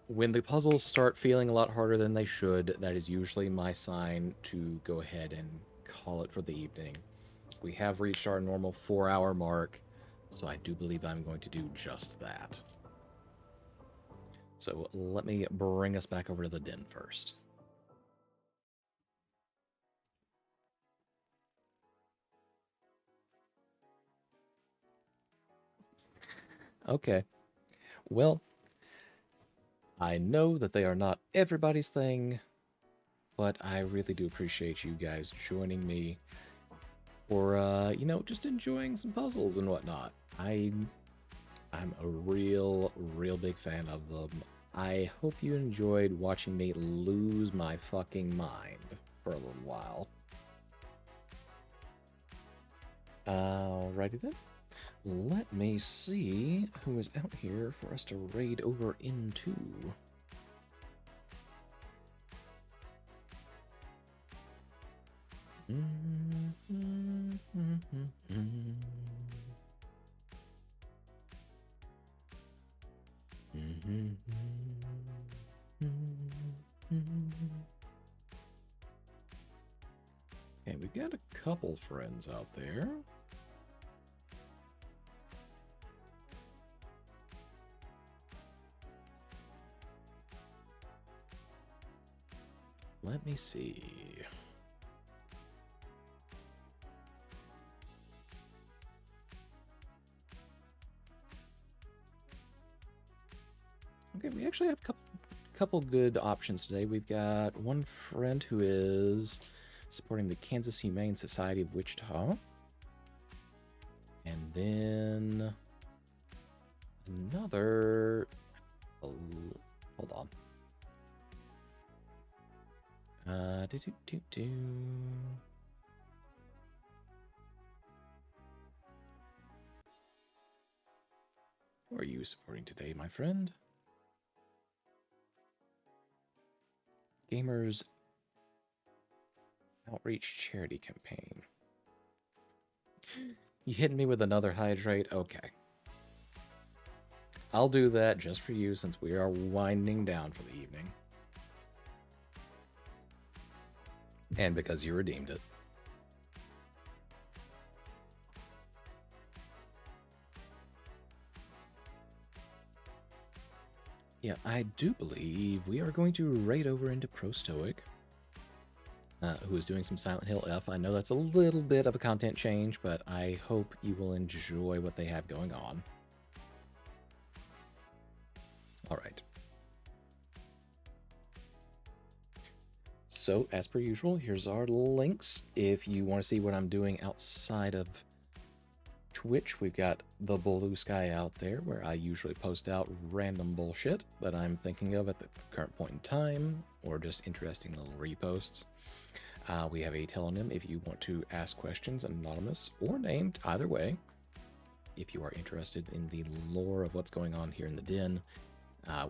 When the puzzles start feeling a lot harder than they should, that is usually my sign to go ahead and call it for the evening. We have reached our normal 4-hour mark, so I do believe I'm going to do just that. So let me bring us back over to the den first. Okay. Well, I know that they are not everybody's thing, but I really do appreciate you guys joining me for, you know, just enjoying some puzzles and whatnot. I'm a real big fan of them. I hope you enjoyed watching me lose my fucking mind for a little while. Alrighty then. Let me see who is out here for us to raid over into. Okay, we've got a couple friends out there. Let me see. Okay, we actually have a couple good options today. We've got one friend who is supporting the Kansas Humane Society of Wichita. And then another... Oh, hold on. Who are you supporting today, my friend? Gamers Outreach Charity Campaign. You hitting me with another hydrate? Okay. I'll do that just for you since we are winding down for the evening. And because you redeemed it. Yeah, I do believe we are going to raid over into Pro Stoic, who is doing some Silent Hill F. I know that's a little bit of a content change, but I hope you will enjoy what they have going on. All right. So, as per usual, here's our links. If you want to see what I'm doing outside of Twitch, we've got the Blue Sky out there, where I usually post out random bullshit that I'm thinking of at the current point in time, or just interesting little reposts. We have a Telenym if you want to ask questions, anonymous or named, either way. If you are interested in the lore of what's going on here in the den,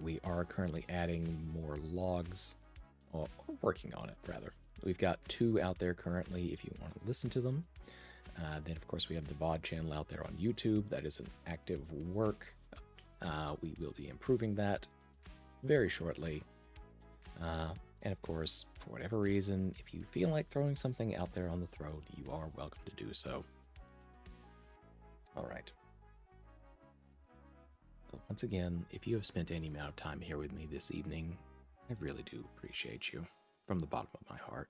we are currently adding more logs, or working on it, rather. We've got 2 out there currently if you want to listen to them. Then, of course, we have the VOD channel out there on YouTube. That is an active work. We will be improving that very shortly. And, of course, for whatever reason, if you feel like throwing something out there on the throat, you are welcome to do so. All right. But once again, if you have spent any amount of time here with me this evening, I really do appreciate you from the bottom of my heart.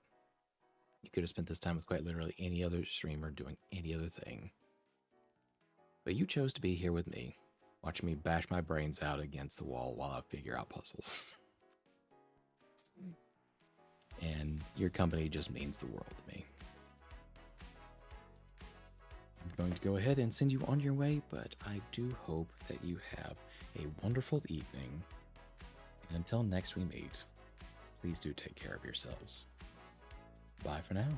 You could have spent this time with quite literally any other streamer doing any other thing. But you chose to be here with me, watching me bash my brains out against the wall while I figure out puzzles. And your company just means the world to me. I'm going to go ahead and send you on your way, but I do hope that you have a wonderful evening. And until next we meet, please do take care of yourselves. Bye for now.